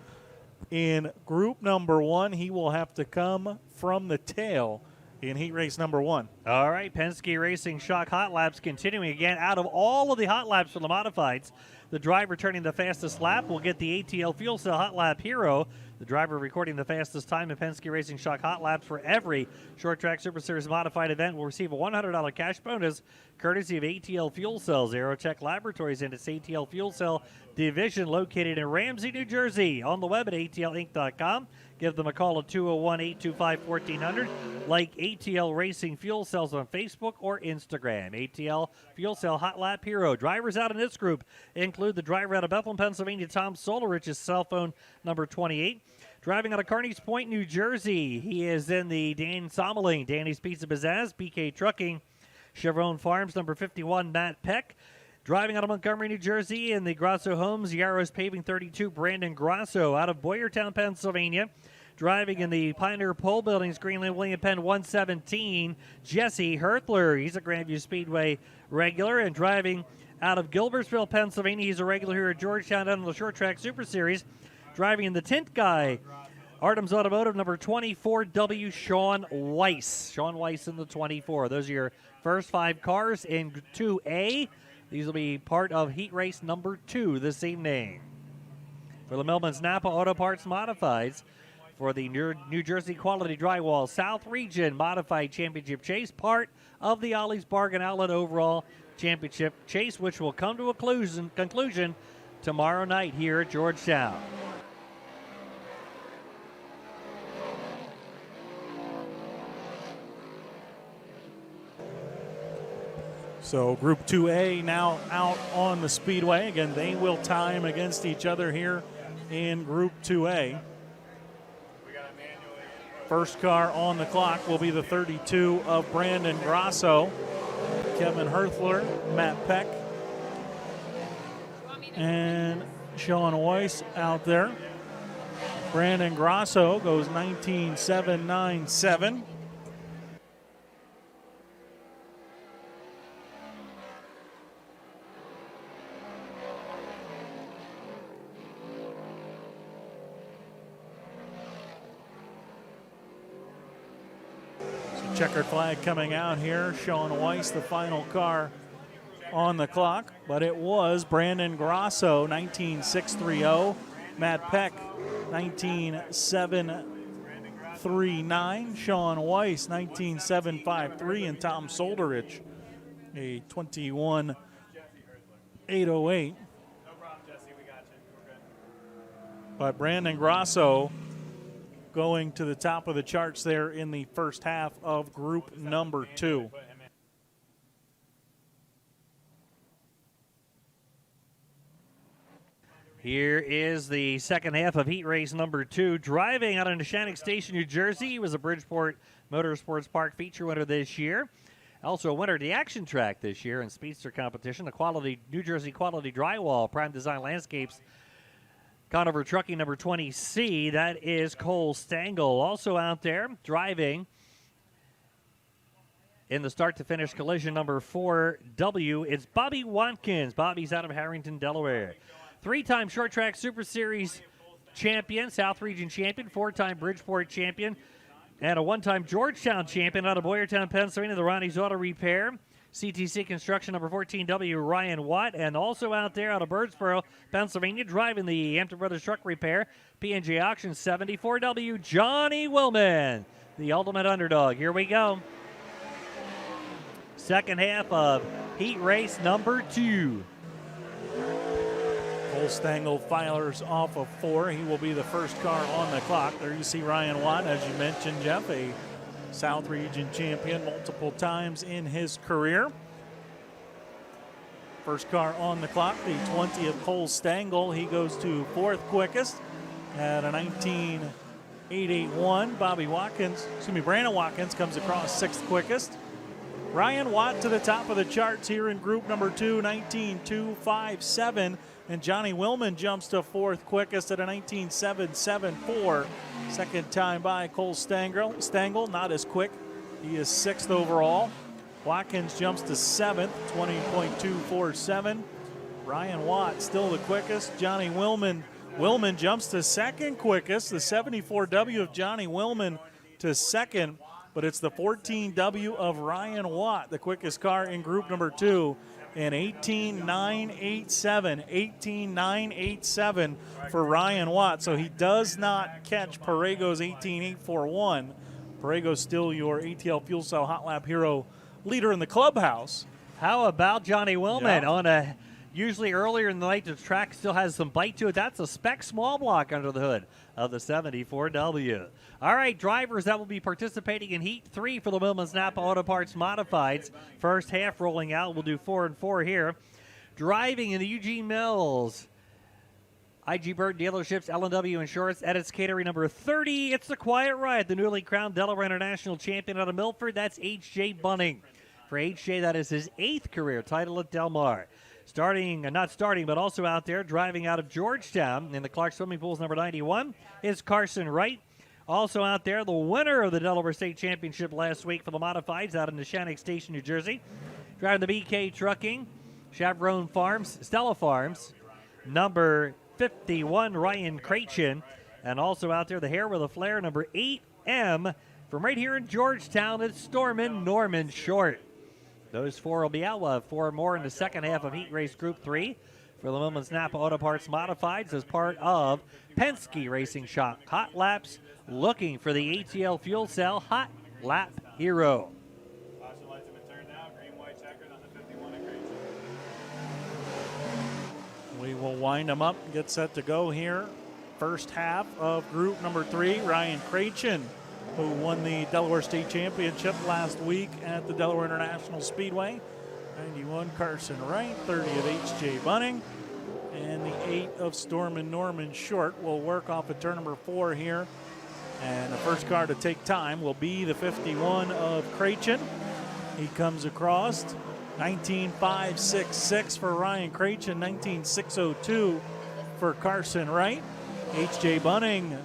in group number 1. He will have to come from the tail in heat race number 1. All right, Penske Racing Shock Hot Laps continuing again. Out of all of the hot laps for the Modifieds, the driver turning the fastest lap will get the ATL Fuel Cell Hot Lap Hero. The driver recording the fastest time in Penske Racing Shock Hot Laps for every Short Track Super Series Modified event will receive a $100 cash bonus courtesy of ATL Fuel Cells. Aerotech Laboratories and its ATL Fuel Cell division located in Ramsey, New Jersey. On the web at atlinc.com. Give them a call at 201-825-1400. Like ATL Racing Fuel Cells on Facebook or Instagram. ATL Fuel Cell Hot Lap Hero. Drivers out in this group include the driver out of Bethlehem, Pennsylvania, Tom Solerich's cell phone number 28. Driving out of Carneys Point, New Jersey, he is in the Dan Sommerling, Danny's Pizza Pizzazz, BK Trucking, Chevron Farms number 51, Matt Peck. Driving out of Montgomery, New Jersey in the Grosso Homes Yaros Paving 32, Brandon Grosso. Out of Boyertown, Pennsylvania, driving in the Pioneer Pole Buildings Greenland William Penn 117, Jesse Hertler. He's a Grandview Speedway regular. And driving out of Gilbertsville, Pennsylvania, he's a regular here at Georgetown on the Short Track Super Series. Driving in the Tint Guy, Artem's Automotive, number 24W, Sean Weiss. Sean Weiss in the 24. Those are your first 5 cars in 2A. These will be part of heat race number 2 this evening. For the Millman's Napa Auto Parts Modifieds, for the New Jersey Quality Drywall South Region Modified Championship Chase, part of the Ollie's Bargain Outlet Overall Championship Chase, which will come to a conclusion tomorrow night here at Georgetown. So Group 2A now out on the speedway. Again, they will time against each other here in Group 2A. First car on the clock will be the 32 of Brandon Grosso, Kevin Herthler, Matt Peck, and Sean Weiss out there. Brandon Grosso goes 19.797. Checkered flag coming out here. Sean Weiss, the final car on the clock, but it was Brandon Grosso, 19.630. Matt Peck, 19.739. Sean Weiss, 19.753, and Tom Solderich, a 21.808. But Brandon Grosso going to the top of the charts there in the first half of group number 2. Here is the second half of heat race number 2. Driving out of Neshannock Station, New Jersey. He was a Bridgeport Motorsports Park feature winner this year. Also a winner at the Action Track this year in Speedster competition. A New Jersey Quality Drywall Prime Design Landscapes Conover Trucking number 20C, that is Cole Stengel. Also out there driving in the start-to-finish collision number 4W, it's Bobby Watkins. Bobby's out of Harrington, Delaware. 3-time Short Track Super Series champion, South Region champion, 4-time Bridgeport champion, and a 1-time Georgetown champion out of Boyertown, Pennsylvania, the Ronnie's Auto Repair. CTC Construction number 14W, Ryan Watt. And also out there out of Birdsboro, Pennsylvania, driving the Hampton Brothers Truck Repair, P&J Auction 74W, Johnny Willman, the ultimate underdog. Here we go. Second half of heat race number 2. Cole Stengel fires off of 4. He will be the first car on the clock. There you see Ryan Watt, as you mentioned, Jeff, a South Region champion multiple times in his career. First car on the clock, the 20 of Cole Stengel. He goes to 4th quickest at a 19.881. Brandon Watkins comes across 6th quickest. Ryan Watt to the top of the charts here in group number 2, 19.257. And Johnny Willman jumps to 4th quickest at a 19.774. Second time by Cole Stengel, not as quick. He is 6th overall. Watkins jumps to 7th, 20.247. Ryan Watt still the quickest. Johnny Willman jumps to 2nd quickest. The 74W of Johnny Willman to 2nd, but it's the 14W of Ryan Watt, the quickest car in group number 2. And 18.987 for Ryan Watt. So he does not catch Parego's 18.841. Parego's still your ATL Fuel Cell Hot Lap Hero leader in the clubhouse. How about Johnny Willman on a usually earlier in the night? The track still has some bite to it. That's a spec small block under the hood of the 74W. All right, drivers that will be participating in Heat 3 for the Millman's Napa Auto Parts Modifieds. First half rolling out. We'll do 4 and 4 here. Driving in the Eugene Mills IG Bird Dealerships L&W Insurance Edits Catering number 30. It's the Quiet Riot, the newly crowned Delaware International Champion out of Milford. That's H.J. Bunning. For H.J., that is his 8th career title at Del Mar. not starting, but also out there driving out of Georgetown in the Clark Swimming Pools, number 91, is Carson Wright. Also out there, the winner of the Delaware State Championship last week for the Modifieds out in Neshannock Station, New Jersey. Driving the BK Trucking, Chaperone Farms, Stella Farms, number 51, Ryan Krachin. And also out there, the Hair with a Flare, number 8M. From right here in Georgetown, it's Stormin Norman Short. Those four will be out. We'll have four more in the second half of Heat Race Group 3 for the Women's Napa Auto Parts Modifieds as part of Penske Racing Shock Hot Laps, looking for the ATL Fuel Cell Hot Lap Hero. Caution lights have been turned now. Green, white checkered on the 51 and green. We will wind them up and get set to go here. First half of group number 3, Ryan Krachin, who won the Delaware State Championship last week at the Delaware International Speedway. 91, Carson Wright. 30 of H.J. Bunning. And the 8 of Stormin Norman Short will work off of turn number 4 here. And the first car to take time will be the 51 of Krachin. He comes across 19.566 for Ryan Krachin, 19.602 for Carson Wright. H.J. Bunning,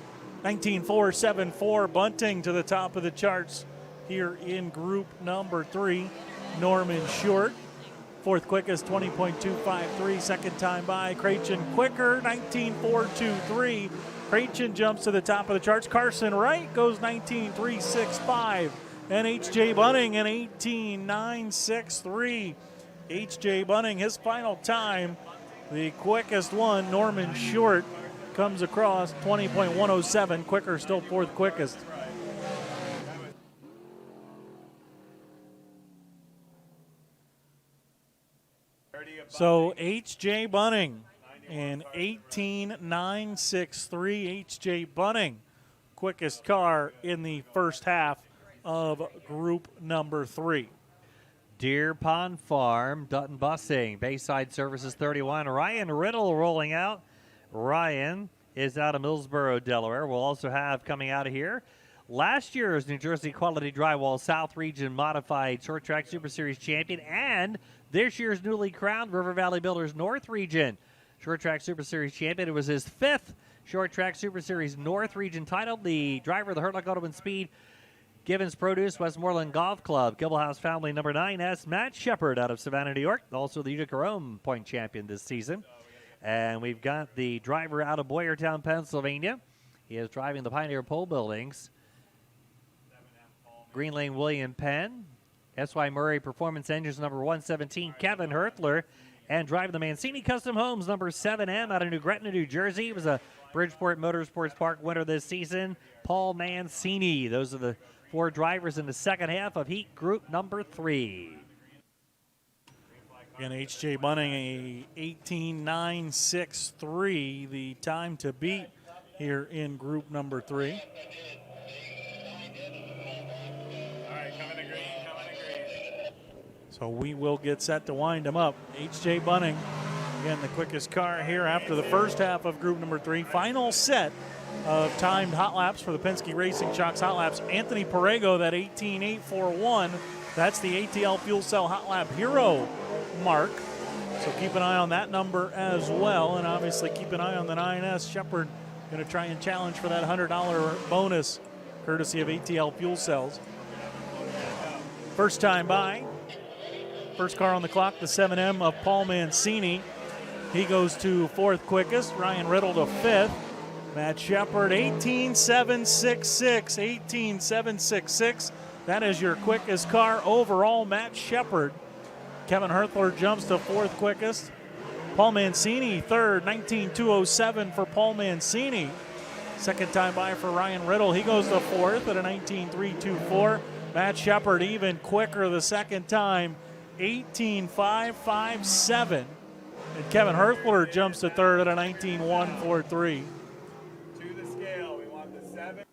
19.474, bunting to the top of the charts here in group number 3. Norman Short, fourth quickest, 20.253, second time by. Krachin quicker, 19.423. Krachin jumps to the top of the charts. Carson Wright goes 19.365. And H.J. Bunning in 18.963. H.J. Bunning, his final time, the quickest one. Norman Short comes across 20.107, quicker, still fourth quickest. So H.J. Bunning in 18.963. H.J. Bunning, quickest car in the first half of group number 3. Deer Pond Farm, Dutton Busing, Bayside Services 31. Ryan Riddle rolling out. Ryan is out of Millsboro, Delaware. We'll also have coming out of here last year's New Jersey Quality Drywall South Region Modified Short Track Super Series champion and this year's newly crowned River Valley Builders North Region Short Track Super Series champion. It was his 5th Short Track Super Series North Region title. The driver of the Hurtlock Auto and Speed Givens Produce Westmoreland Golf Club, Gibblehouse Family number 9S, Matt Shepard out of Savannah, New York, also the Utica Rome point champion this season. And we've got the driver out of Boyertown, Pennsylvania. He is driving the Pioneer Pole Buildings. Green Lane William Penn, S.Y. Murray Performance Engines number 117, Kevin Hertler, and driving the Mancini Custom Homes number 7M out of New Gretna, New Jersey. He was a Bridgeport Motorsports Park winner this season, Paul Mancini. Those are the 4 drivers in the second half of heat group number 3. Again, H.J. Bunning, a 18.963, the time to beat here in group number 3. All right, coming to green, coming to green. So we will get set to wind them up. H.J. Bunning, again, the quickest car here after the first half of group number 3. Final set of timed hot laps for the Penske Racing Shocks Hot Laps. Anthony Perego, that 18.841. That's the ATL Fuel Cell Hot Lap Hero mark. So keep an eye on that number as well. And obviously keep an eye on the 9S. Shepard going to try and challenge for that $100 bonus courtesy of ATL Fuel Cells. First time by. First car on the clock, the 7M of Paul Mancini. He goes to fourth quickest. Ryan Riddle to fifth. Matt Shepard, 18.766. 18.766. That is your quickest car overall, Matt Shepard. Kevin Hertler jumps to fourth quickest. Paul Mancini, third, 19.207 for Paul Mancini. Second time by for Ryan Riddle. He goes to fourth at a 19.324. Matt Shepard even quicker the second time, 18.557. And Kevin Hertler jumps to third at a 19.143. To the scale, we want the 7.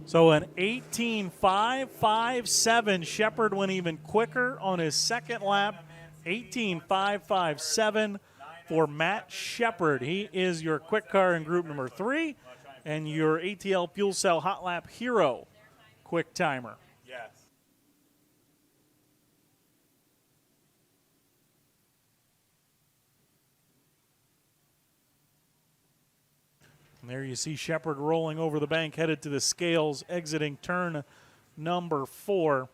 So an 18.557. Shepard went even quicker on his second lap. 18.557 for Matt Shepard. He is your quick car in group number 3. and your ATL Fuel Cell Hot Lap Hero quick timer. Yes. And there you see Shepard rolling over the bank, headed to the scales, exiting turn number 4.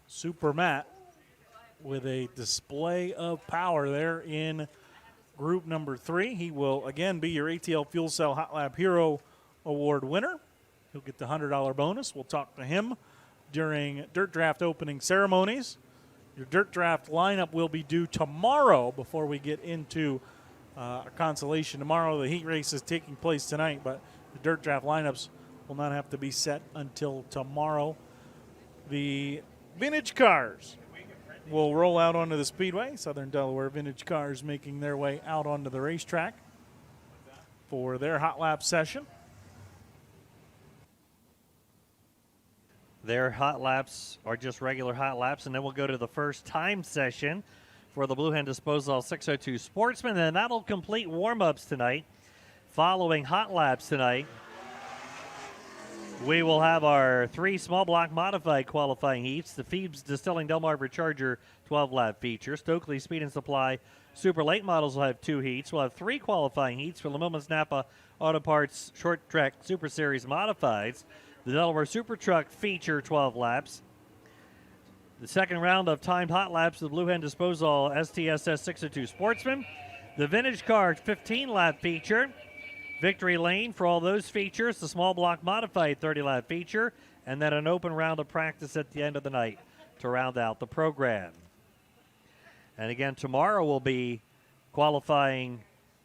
Super Matt with a display of power there in group number 3. He will again be your ATL Fuel Cell Hot Lap Hero Award winner. He'll get the $100 bonus. We'll talk to him during Dirt Draft opening ceremonies. Your Dirt Draft lineup will be due tomorrow before we get into a consolation tomorrow. The heat race is taking place tonight, but the Dirt Draft lineups will not have to be set until tomorrow. The vintage cars will roll out onto the speedway. Southern Delaware vintage cars making their way out onto the racetrack for their hot lap session. Their hot laps are just regular hot laps, and then we'll go to the first time session for the Blue Hen Disposal 602 Sportsman, and that'll complete warm-ups tonight. Following hot laps tonight, we will have our 3 small block modified qualifying heats. The Phoebes Distilling Delmarva Charger 12-lap feature. Stokely Speed and Supply Super Late models will have 2 heats. We'll have 3 qualifying heats for the Millman's Napa Auto Parts Short Track Super Series Modifieds. The Delaware Super Truck feature 12 laps. The second round of timed hot laps of the Blue Hen Disposal STSS 602 Sportsman. The Vintage Car 15-lap feature. Victory Lane for all those features. The small block modified 30-lap feature. And then an open round of practice at the end of the night to round out the program. And again, tomorrow will be qualifying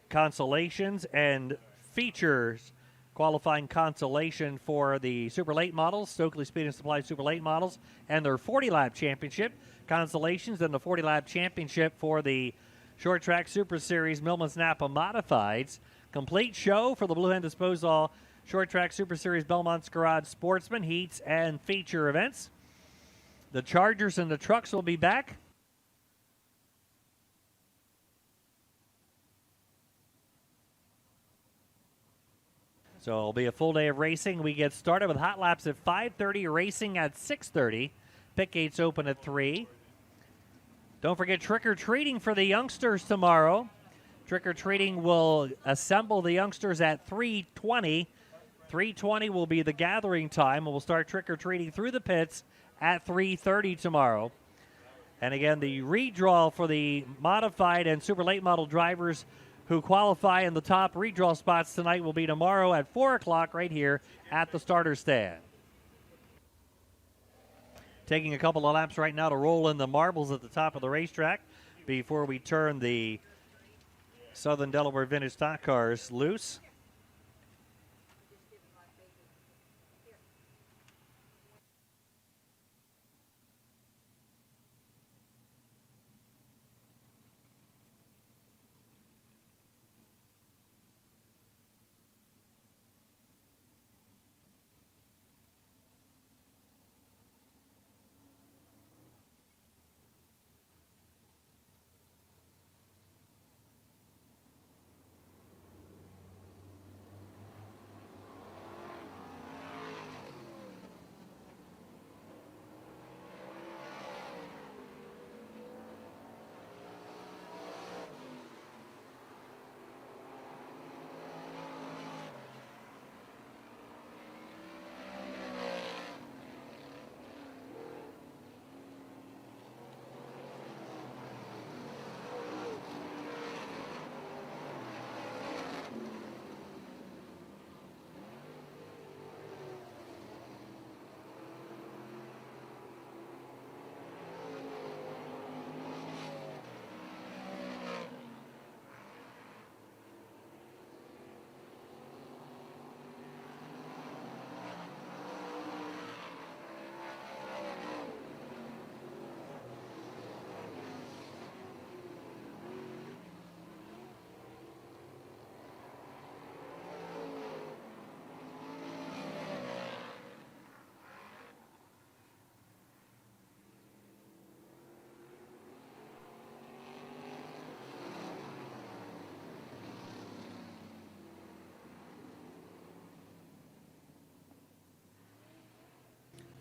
consolations and features. Qualifying consolation for the Super Late models, Stokely Speed and Supply Super Late models, and their 40-lap championship. Consolations and the 40-lap championship for the Short Track Super Series Millman's Napa Modifieds. Complete show for the Blue Hen Disposal Short Track Super Series Belmont's Garage Sportsman Heats and feature events. The Chargers and the trucks will be back. So it'll be a full day of racing. We get started with hot laps at 5:30, racing at 6:30. Pit gates open at 3. Don't forget trick-or-treating for the youngsters tomorrow. Trick-or-treating will assemble the youngsters at 3:20. 3:20 will be the gathering time, and we'll start trick-or-treating through the pits at 3:30 tomorrow. And again, the redraw for the modified and super late model drivers who qualify in the top redraw spots tonight will be tomorrow at 4 o'clock right here at the starter stand. Taking a couple of laps right now to roll in the marbles at the top of the racetrack before we turn the Southern Delaware Vintage Stock Cars loose.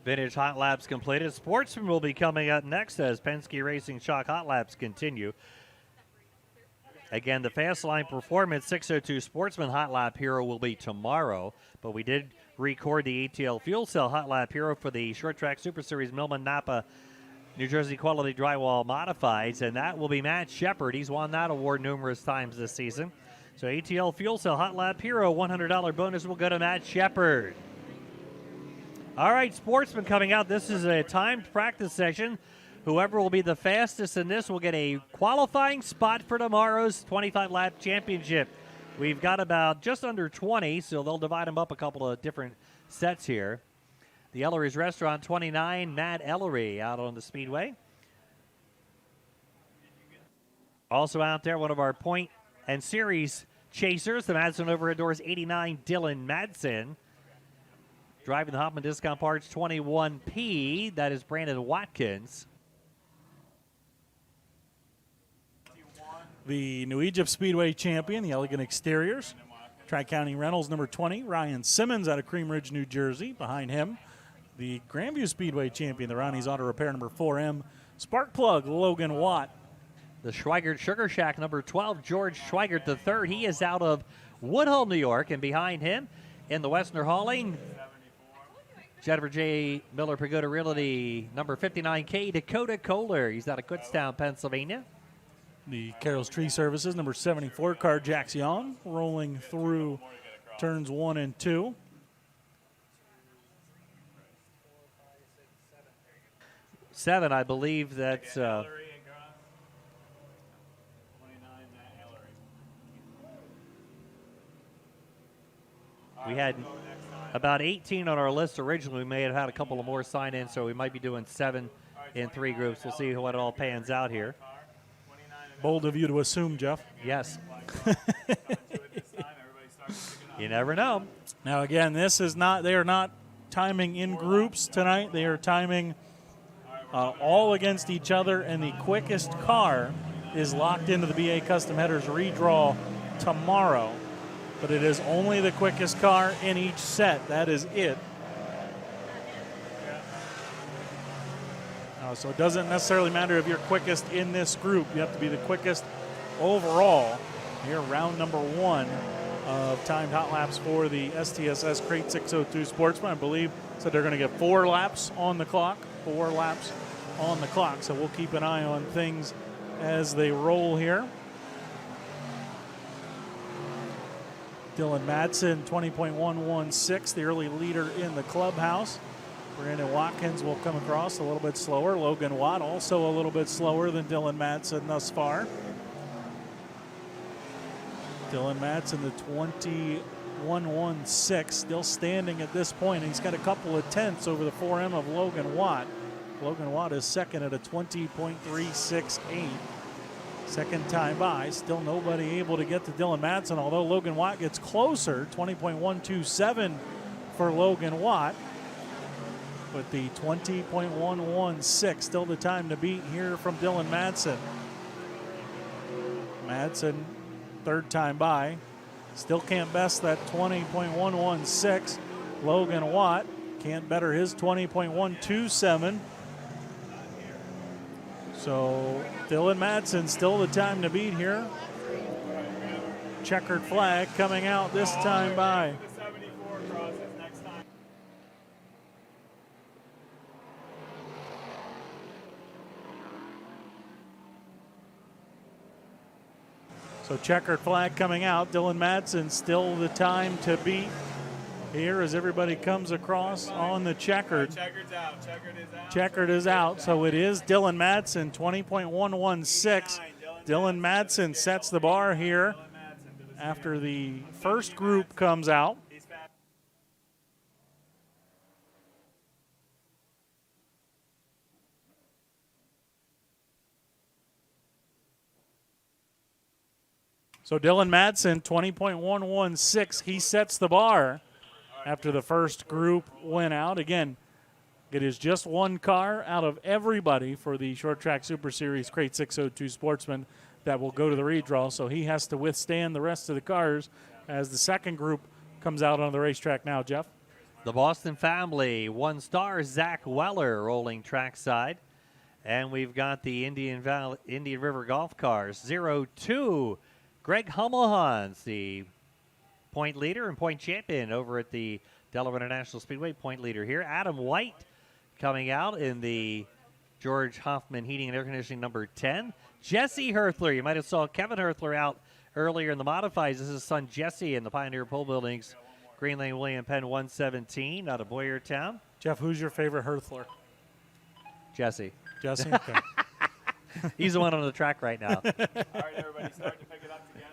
Vintage Hot Laps completed. Sportsman will be coming up next as Penske Racing Shock Hot Laps continue. Again, the Fast Line Performance 602 Sportsman Hot Lap Hero will be tomorrow, but we did record the ATL Fuel Cell Hot Lap Hero for the Short Track Super Series Millman Napa New Jersey Quality Drywall Modifieds, and that will be Matt Shepard. He's won that award numerous times this season. So ATL Fuel Cell Hot Lap Hero, $100 bonus will go to Matt Shepard. All right, Sportsman coming out. This is a timed practice session. Whoever will be the fastest in this will get a qualifying spot for tomorrow's 25-lap championship. We've got about just under 20, so they'll divide them up a couple of different sets here. The Ellery's Restaurant 29, Matt Ellery out on the Speedway. Also out there, one of our point and series chasers, the Madsen Overhead Doors 89, Dylan Madsen. Driving the Hoffman Discount Parts 21P, that is Brandon Watkins. The New Egypt Speedway champion, the Elegant Exteriors. Tri-County Reynolds number 20, Ryan Simmons out of Cream Ridge, New Jersey. Behind him, the Grandview Speedway champion, the Ronnie's Auto Repair number 4M, Sparkplug, Logan Watt. The Schweigert Sugar Shack number 12, George Schweigert III. He is out of Woodhull, New York. And behind him, in the Westner Hauling, Jennifer J. Miller Pagoda Realty number 59K, Dakota Kohler. He's out of Kutztown, Pennsylvania. The Carroll's Tree Services number 74, Car Jackson, rolling through turns 1 and 2. Seven, I believe that's we had about 18 on our list originally. We may have had a couple of more sign in, so we might be doing 7 in 3 groups. We'll see what it all pans out here. Bold of you to assume, Jeff. Yes. You never know. Now again, this is not, they are not timing in groups tonight. They are timing all against each other, and the quickest car is locked into the BA Custom Headers redraw tomorrow. But it is only the quickest car in each set. That is it. So it doesn't necessarily matter if you're quickest in this group. You have to be the quickest overall. Here, round number 1 of timed hot laps for the STSS Crate 602 Sportsman. I believe so they're going to get 4 laps on the clock. 4 laps on the clock. So we'll keep an eye on things as they roll here. Dylan Madsen, 20.116, the early leader in the clubhouse. Brandon Watkins will come across a little bit slower. Logan Watt also a little bit slower than Dylan Madsen thus far. Dylan Madsen, the 21.16, still standing at this point. He's got a couple of tenths over the 4M of Logan Watt. Logan Watt is second at a 20.368. Second time by, still nobody able to get to Dylan Madsen, although Logan Watt gets closer, 20.127 for Logan Watt. But the 20.116, still the time to beat here from Dylan Madsen. Madsen, third time by, still can't best that 20.116. Logan Watt can't better his 20.127. So Dylan Madsen still the time to beat here. Checkered flag coming out this time by. So checkered flag coming out. Dylan Madsen still the time to beat here as everybody comes across on the checkered. Checkered's out. Checkered is out. So it is Dylan Madsen, 20.116. Dylan Madsen sets the bar here after the first group comes out. So Dylan Madsen, 20.116, he sets the bar after the first group went out. Again, it is just one car out of everybody for the Short Track Super Series Crate 602 Sportsman that will go to the redraw, so he has to withstand the rest of the cars as the second group comes out on the racetrack now, Jeff. The Boston family, 1 star, Zach Weller rolling trackside. And we've got the Indian River Golf Cars, 0-2. Greg Hummelhans, the point leader and point champion over at the Delaware International Speedway, point leader here. Adam White coming out in the George Hoffman Heating and Air Conditioning number 10. Jesse Herthler, you might have saw Kevin Herthler out earlier in the modifies. This is his son Jesse in the Pioneer Pole Buildings, Green Lane William Penn 117 out of Boyertown. Jeff, who's your favorite Herthler? Jesse. Jesse? Okay. He's the one on the track right now. All right, everybody, start to pick it up together.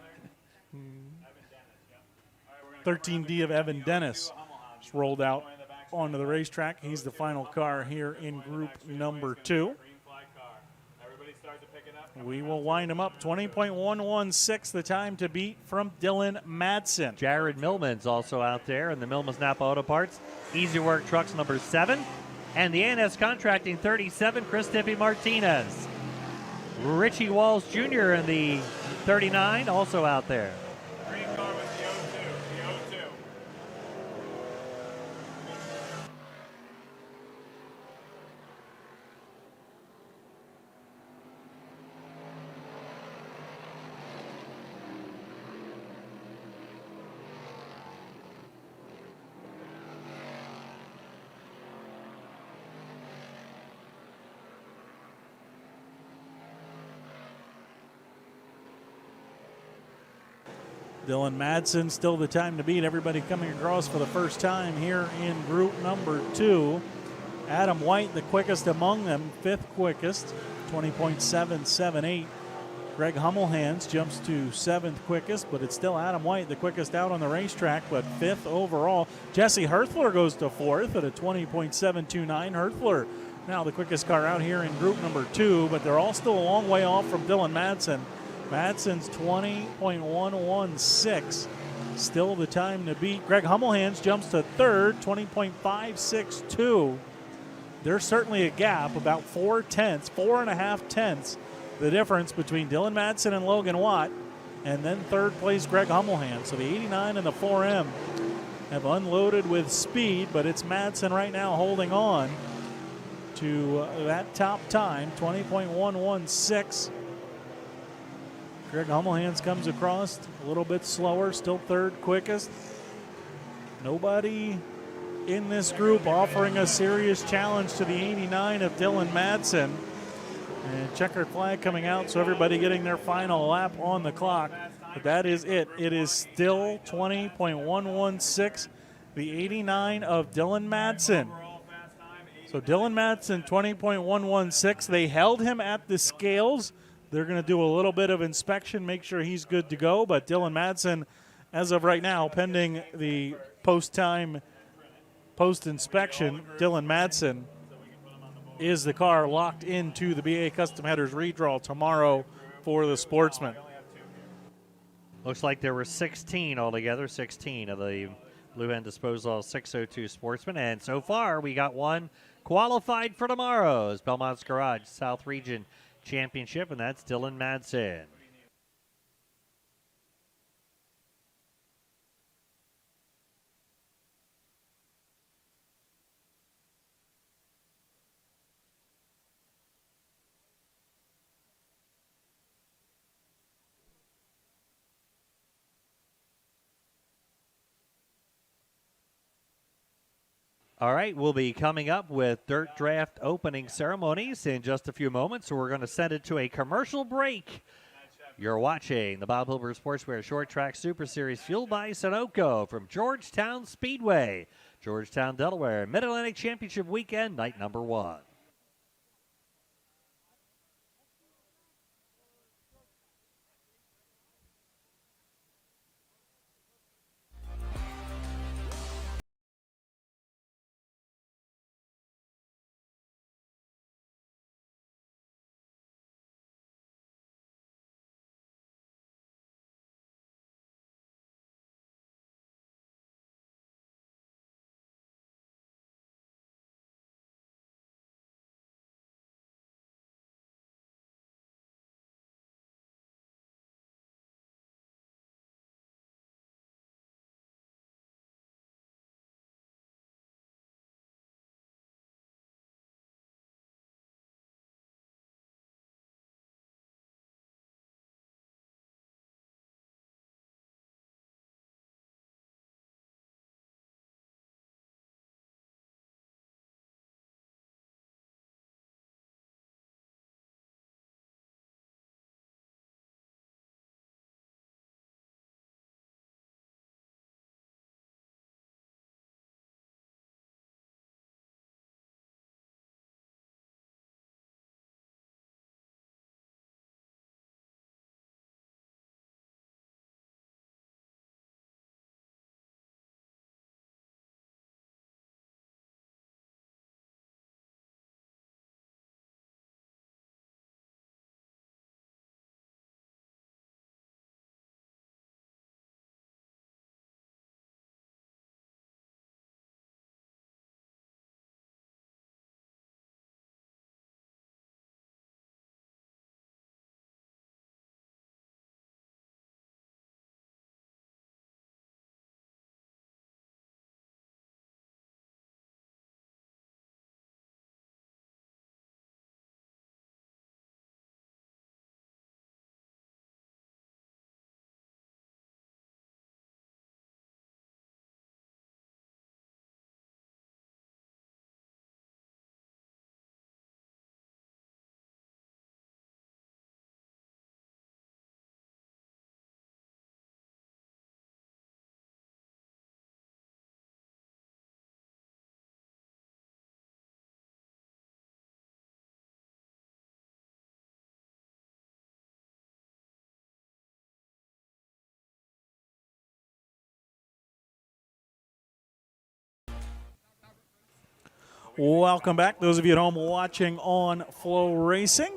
Evan Dennis, yep. All right, we're gonna 13D of Evan Dennis just rolled out onto the racetrack. He's the final car here in group number 2. green flag car. Everybody start to pick it up. We will wind him up. 20.116, the time to beat from Dylan Madsen. Jared Millman's also out there in the Millman's Napa Auto Parts. Easy Work Trucks number 7. And the ANS Contracting 37, Chris Tippy Martinez. Richie Walls Jr. in the 39, also out there. Green car was the 02. Dylan Madsen, still the time to beat. Everybody coming across for the first time here in group number 2. Adam White, the quickest among them, 5th quickest, 20.778. Greg Hummelhans jumps to 7th quickest, but it's still Adam White, the quickest out on the racetrack, but 5th overall. Jesse Herthler goes to 4th at a 20.729. Herthler now the quickest car out here in group number 2, but they're all still a long way off from Dylan Madsen. Madsen's 20.116, still the time to beat. Greg Hummelhans jumps to 3rd, 20.562. There's certainly a gap, about 4.5 tenths, the difference between Dylan Madsen and Logan Watt, and then 3rd place Greg Hummelhans. So the 89 and the 4M have unloaded with speed, but it's Madsen right now holding on to that top time, 20.116. Greg Hummelhans comes across a little bit slower, still 3rd quickest. Nobody in this group offering a serious challenge to the 89 of Dylan Madsen. And checkered flag coming out, so everybody getting their final lap on the clock. But that is it. It is still 20.116, the 89 of Dylan Madsen. So Dylan Madsen, 20.116. They held him at the scales. They're going to do a little bit of inspection, make sure he's good to go. But Dylan Madsen, as of right now, pending the post-inspection, Dylan Madsen is the car locked into the BA Custom Headers redraw tomorrow for the Sportsman. Looks like there were 16 altogether, 16 of the Blue Hen Disposal 602 Sportsmen. And so far, we got one qualified for tomorrow's Belmont's Garage South Region Championship, and that's Dylan Madsen. All right, we'll be coming up with Dirt Draft opening ceremonies in just a few moments, so we're going to send it to a commercial break. You're watching the Bob Hilbert Sportswear Short Track Super Series fueled by Sunoco from Georgetown Speedway, Georgetown, Delaware, Mid-Atlantic Championship Weekend, night number 1. Welcome back, those of you at home watching on FloRacing.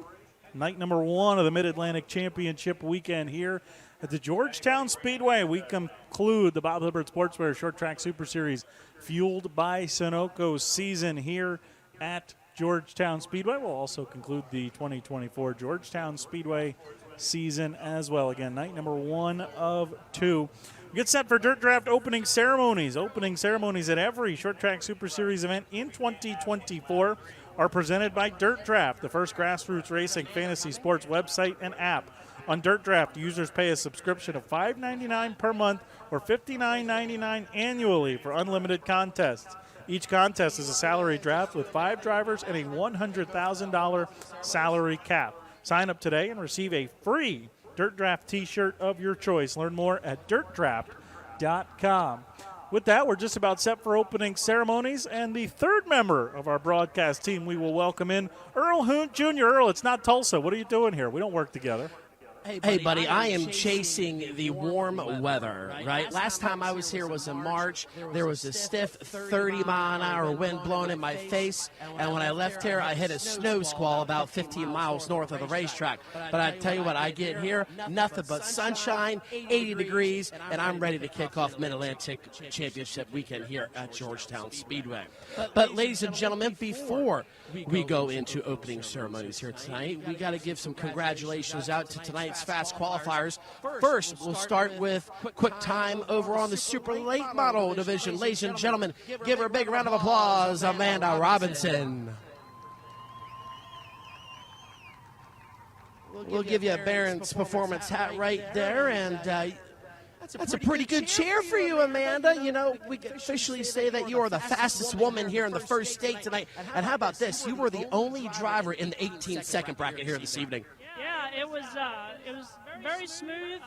Night number 1 of the Mid-Atlantic Championship weekend here at the Georgetown Speedway. We conclude the Bob Hilbert Sportswear Short Track Super Series fueled by Sunoco season here at Georgetown Speedway. We'll also conclude the 2024 Georgetown Speedway season as well. Again, night number 1 of 2. We get set for Dirt Draft opening ceremonies. Opening ceremonies at every Short Track Super Series event in 2024 are presented by Dirt Draft, the first grassroots racing fantasy sports website and app. On Dirt Draft, users pay a subscription of $5.99 per month or $59.99 annually for unlimited contests. Each contest is a salary draft with 5 drivers and a $100,000 salary cap. Sign up today and receive a free Dirt Draft t-shirt of your choice. Learn more at dirtdraft.com. With that, we're just about set for opening ceremonies, and the third member of our broadcast team we will welcome in, Earl Hoont Jr. Earl, it's not Tulsa. What are you doing here? We don't work together. Hey, buddy, I am chasing the warm weather, right? Last time I was here was in March. There was a stiff 30-mile-an-hour wind blowing in my face, and when I left here, I hit a snow squall about 15 miles north of the racetrack. But I tell you what, I get here, nothing but sunshine, 80 degrees, and I'm ready to kick off Mid-Atlantic Championship weekend here at Georgetown Speedway. But ladies and gentlemen, before we go into opening ceremonies here tonight, we got to give some congratulations out to tonight's fast qualifiers. First, we'll start with quick time over on the super late model division. Ladies and gentlemen, give her a big round of applause, Amanda Robinson. We'll give you a Barron's Performance hat right there, and that's a pretty good cheer for you, Amanda. You know, we can officially say that you are the fastest woman here in the first state tonight. And how about this? You were the only driver in the 18-second bracket here this evening. Yeah, it was very smooth,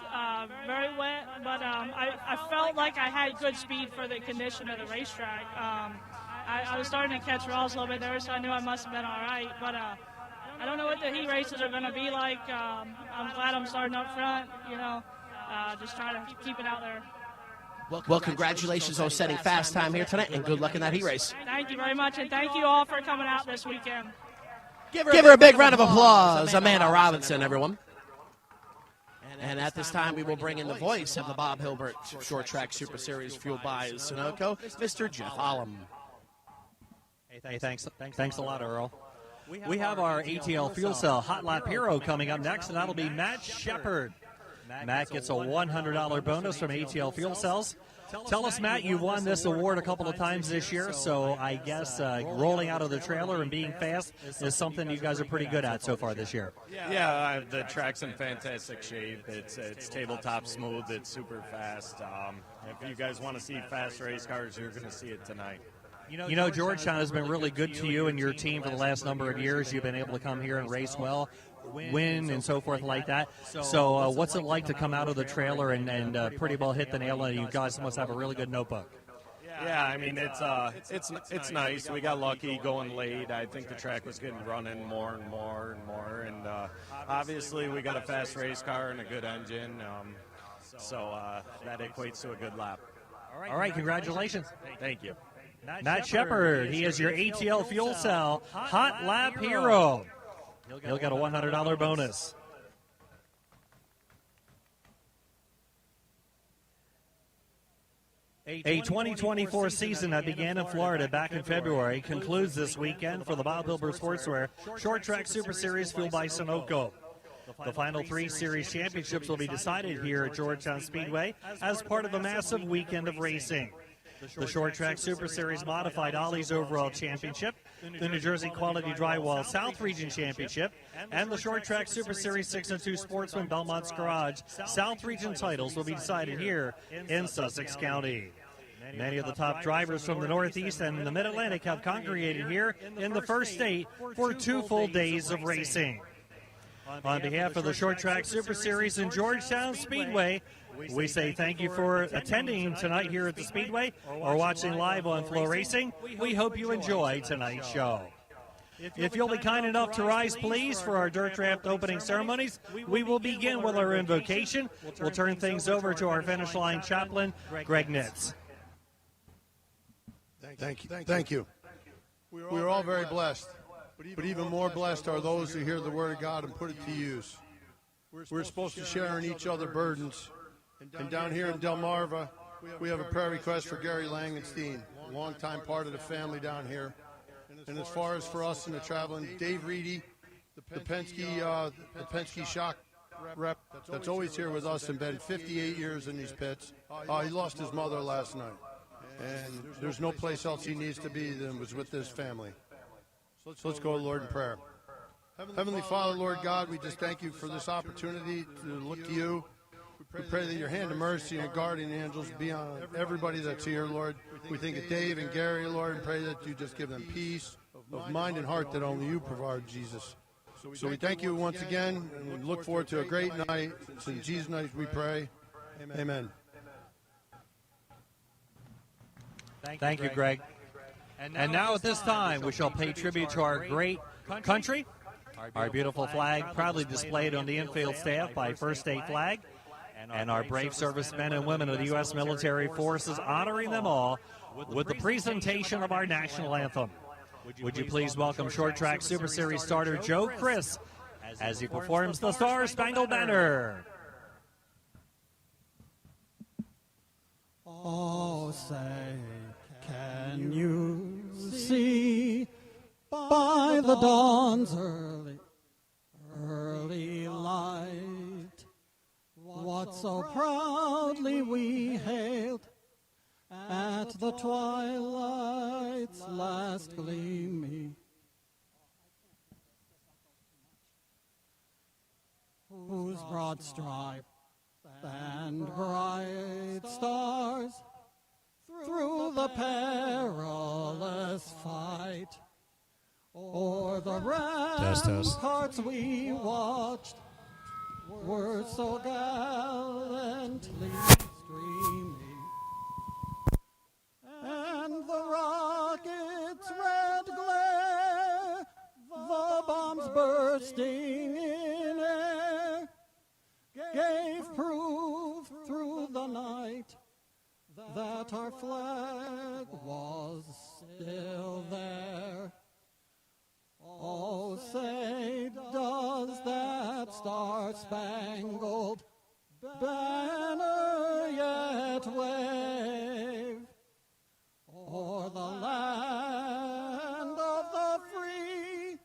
very wet, but I felt like I had good speed for the condition of the racetrack. I was starting to catch rolls a little bit there, so I knew I must have been all right. But I don't know what the heat races are going to be like. I'm glad I'm starting up front, you know. Just trying to keep it out there. Well, congratulations on setting fast time here tonight, and good luck in that heat race. Thank you very much, and thank you all for coming out this weekend. Give her a big round of applause, Amanda Robinson, everyone. And at this time, we will bring in the voice of the Bob Hilbert Short Track Super Series fueled by Sunoco, Mr. Jeff Ollum. Hey, thanks a lot, Earl. We have our ATL Fuel Cell Hot Lap Hero coming up next, and that'll be Matt Shepard. Matt gets a $100 bonus from ATL Fuel Cells. Tell us, Matt, you won this award a couple of times this year, so I guess rolling out of the trailer and being fast is something you guys are pretty good at so far this year. Yeah, the track's in fantastic shape. It's tabletop smooth. It's super fast. If you guys want to see fast race cars, you're going to see it tonight. You know, Georgetown has been really good to you and your team for the last number of years. You've been able to come here and race well, win, and so forth like that. So what's it like to come out of the trailer and pretty well hit the nail? And you guys must have a really good notebook. Yeah, I mean, it's nice. We got lucky going late. I think the track was getting running more and more and more. And obviously we got a fast race car and a good engine. So that equates to a good lap. All right, congratulations. Thank you. Matt Shepard, he is your ATL Fuel Cell Hot Lap Hero. He'll get a $100 bonus. A 2024 season that began in Florida back in February concludes this weekend for the Bob Hilbert Sportswear Short Track Super Series fueled by Sunoco. The final 3 series championships will be decided here at Georgetown Speedway as part of a massive weekend of racing. The Short Track Super Series Modified Ollie's Overall Championship, the New Jersey Quality Drywall South Region Championship, and the Short Track Super Series 602 Sportsman Belmont's Garage South Region titles will be decided here in Sussex County. Many of the top drivers from the Northeast and the Mid-Atlantic have congregated here in the first state for 2 full days of racing. On behalf of the Short Track Super Series and Georgetown Speedway, we say thank you for attending tonight here at the Speedway or watching live on FloRacing. We hope you enjoy tonight's show. If you'll be kind enough to rise, please, for our Dirt Draft opening ceremonies, we will begin with our invocation. We'll turn things over to our finish line chaplain, Greg Nitz. Thank you. We are all very blessed, but even more blessed are those who hear the Word of God and put it to use. We're supposed to share in each other's burdens. And down here in Delmarva, we have a prayer request for Gary Langenstein, a longtime part of the family down here. And as far as for us in the traveling, Dave Reedy, the Penske Shock rep that's always here with us and been 58 years in these pits. He lost his mother last night. And there's no place else he needs to be than was with this family. So let's go to the Lord in prayer. Heavenly Father, Lord God, we just thank you for this opportunity to look to you. We pray that your hand of mercy and guardian angels be on everybody that's here, Lord. We think of Dave and Gary, Lord, and pray that you just give them peace of mind and heart that only you provide, Jesus. So we thank you once again, and we look forward to a great night. It's in Jesus' name we pray. Amen. Thank you, Greg. And now at this time, we shall pay tribute to our great country. Our beautiful flag, proudly displayed on the infield staff by First State Flag, and our brave servicemen and women of the U.S. military forces, honoring them all with the presentation of our national anthem. Would you please welcome Short Track Super Series starter Joe Chris as he performs the Star Spangled Banner. Oh, say, can you see by the dawn's early light what so proudly we hailed at the twilight's last gleaming, whose broad stripe and bright stars through the perilous fight o'er the ramparts we watched were so gallantly streaming, and the rocket's red glare, the bombs bursting in air, gave proof through the night that our flag was still there. Oh, say, does that star-spangled banner yet wave o'er the land of the free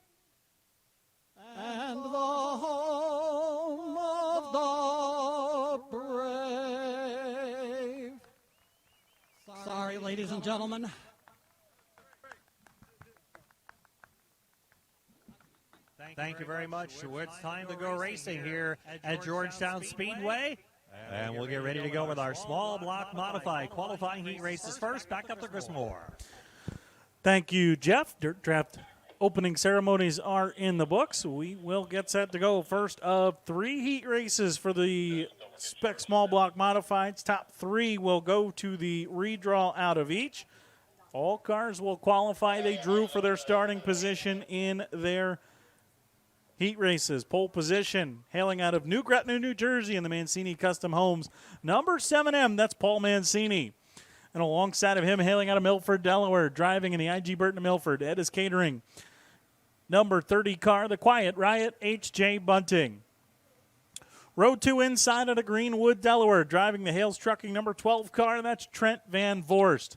and the home of the brave? Sorry, ladies and gentlemen. Thank you very much. It's time to go racing here at Georgetown Speedway. And we'll get ready to go with our small block modified qualifying heat races first. Back up to Chris Moore. Thank you, Jeff. Dirt Draft opening ceremonies are in the books. We will get set to go. First of 3 heat races for the Spec Small Block Modifieds. Top 3 will go to the redraw out of each. All cars will qualify. They drew for their starting position in their heat races. Pole position, hailing out of New Gretna, New Jersey in the Mancini Custom Homes. Number 7M, that's Paul Mancini. And alongside of him, hailing out of Milford, Delaware, driving in the IG Burton of Milford, Ed is Catering. Number 30 car, the Quiet Riot, H.J. Bunting. Row 2 inside of the Greenwood, Delaware, driving the Hales Trucking number 12 car, that's Trent Van Vorst.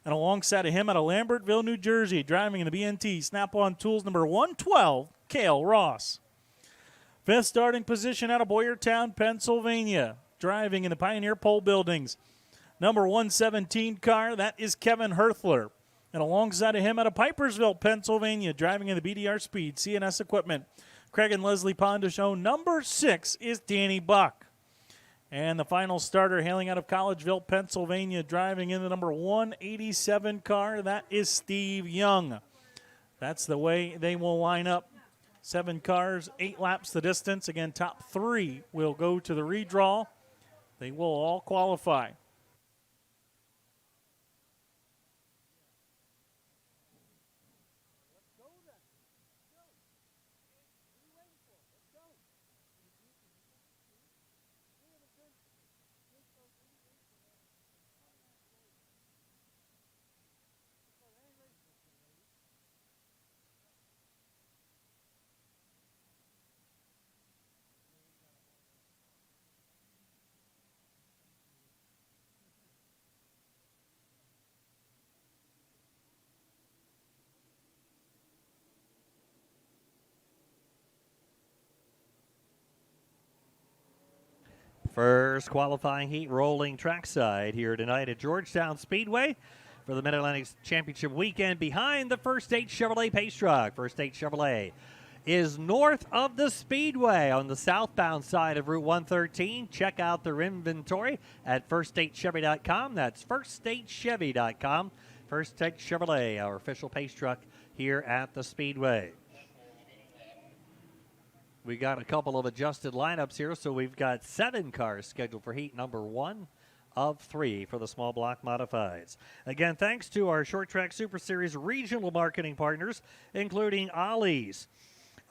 And alongside of him out of Lambertville, New Jersey, driving in the BNT Snap-on Tools number 112, Cale Ross. 5th starting position out of Boyertown, Pennsylvania, driving in the Pioneer Pole Buildings. Number 117 car, that is Kevin Herthler. And alongside of him out of Pipersville, Pennsylvania, driving in the BDR Speed, CNS Equipment, Craig and Leslie Pondachon. Number 6 is Danny Buck. And the final starter hailing out of Collegeville, Pennsylvania, driving in the number 187 car, that is Steve Young. That's the way they will line up. 7 cars, 8 laps the distance. Again, top 3 will go to the redraw. They will all qualify. First qualifying heat rolling trackside here tonight at Georgetown Speedway for the Mid-Atlantic Championship weekend behind the First State Chevrolet Pace Truck. First State Chevrolet is north of the Speedway on the southbound side of Route 113. Check out their inventory at firststatechevy.com. That's firststatechevy.com. First State Chevrolet, our official pace truck here at the Speedway. We got a couple of adjusted lineups here, so we've got 7 cars scheduled for heat number 1 of 3 for the small block modifieds. Again, thanks to our Short Track Super Series regional marketing partners, including Ollie's.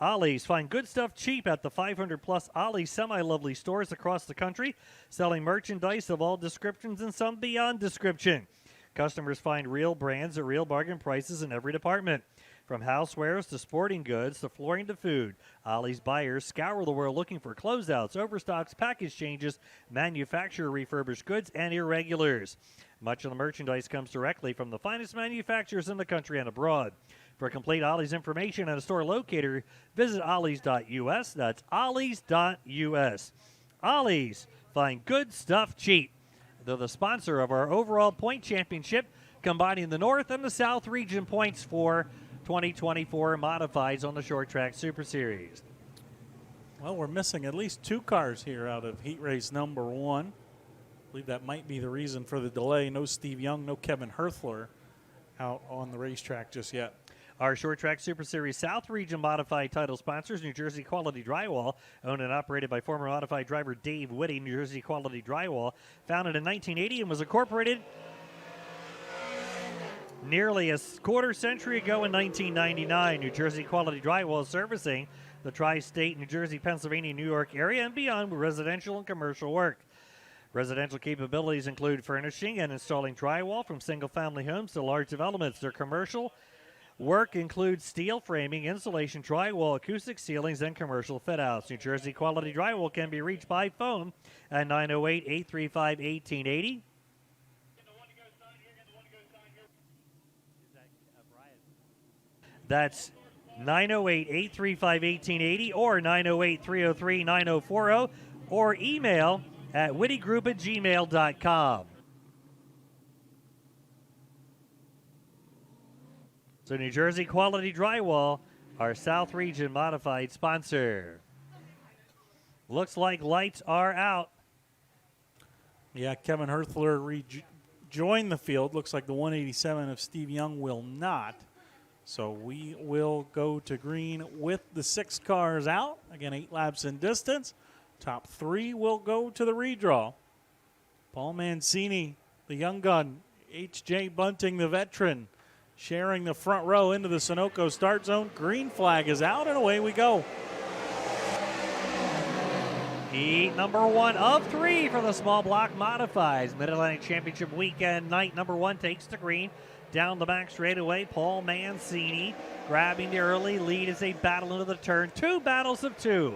Ollie's, find good stuff cheap at the 500-plus Ollie's semi-lovely stores across the country, selling merchandise of all descriptions and some beyond description. Customers find real brands at real bargain prices in every department. From housewares to sporting goods to flooring to food, Ollie's buyers scour the world looking for closeouts, overstocks, package changes, manufacturer refurbished goods, and irregulars. Much of the merchandise comes directly from the finest manufacturers in the country and abroad. For complete Ollie's information and a store locator, visit ollies.us. That's ollies.us. Ollie's, find good stuff cheap. They're the sponsor of our overall point championship, combining the North and the South region points for 2024 modifieds on the Short Track Super Series. Well, we're missing at least 2 cars here out of heat race number 1. I believe that might be the reason for the delay. No Steve Young, no Kevin Herthler out on the racetrack just yet. Our Short Track Super Series South Region Modified title sponsors, New Jersey Quality Drywall, owned and operated by former modified driver Dave Whitty. New Jersey Quality Drywall, founded in 1980 and was incorporated nearly a quarter century ago in 1999. New Jersey Quality Drywall servicing the tri-state New Jersey, Pennsylvania, New York area and beyond with residential and commercial work. Residential capabilities include furnishing and installing drywall from single-family homes to large developments. Their commercial work includes steel framing, insulation, drywall, acoustic ceilings, and commercial fit-outs. New Jersey Quality Drywall can be reached by phone at 908-835-1880. That's 908-835-1880 or 908-303-9040 or email at whittygroup@gmail.com. So New Jersey Quality Drywall, our South Region Modified sponsor. Looks like lights are out. Yeah, Kevin Herthler rejoined the field. Looks like the 187 of Steve Young will not. So we will go to green with the 6 cars out. Again, 8 laps in distance. Top 3 will go to the redraw. Paul Mancini, the young gun. H.J. Bunting, the veteran, sharing the front row into the Sunoco start zone. Green flag is out, and away we go. Heat number 1 of 3 for the small block modifieds. Mid-Atlantic Championship weekend night number 1 takes the green. Down the back straightaway, Paul Mancini grabbing the early lead as they battle into the turn. 2 battles of 2.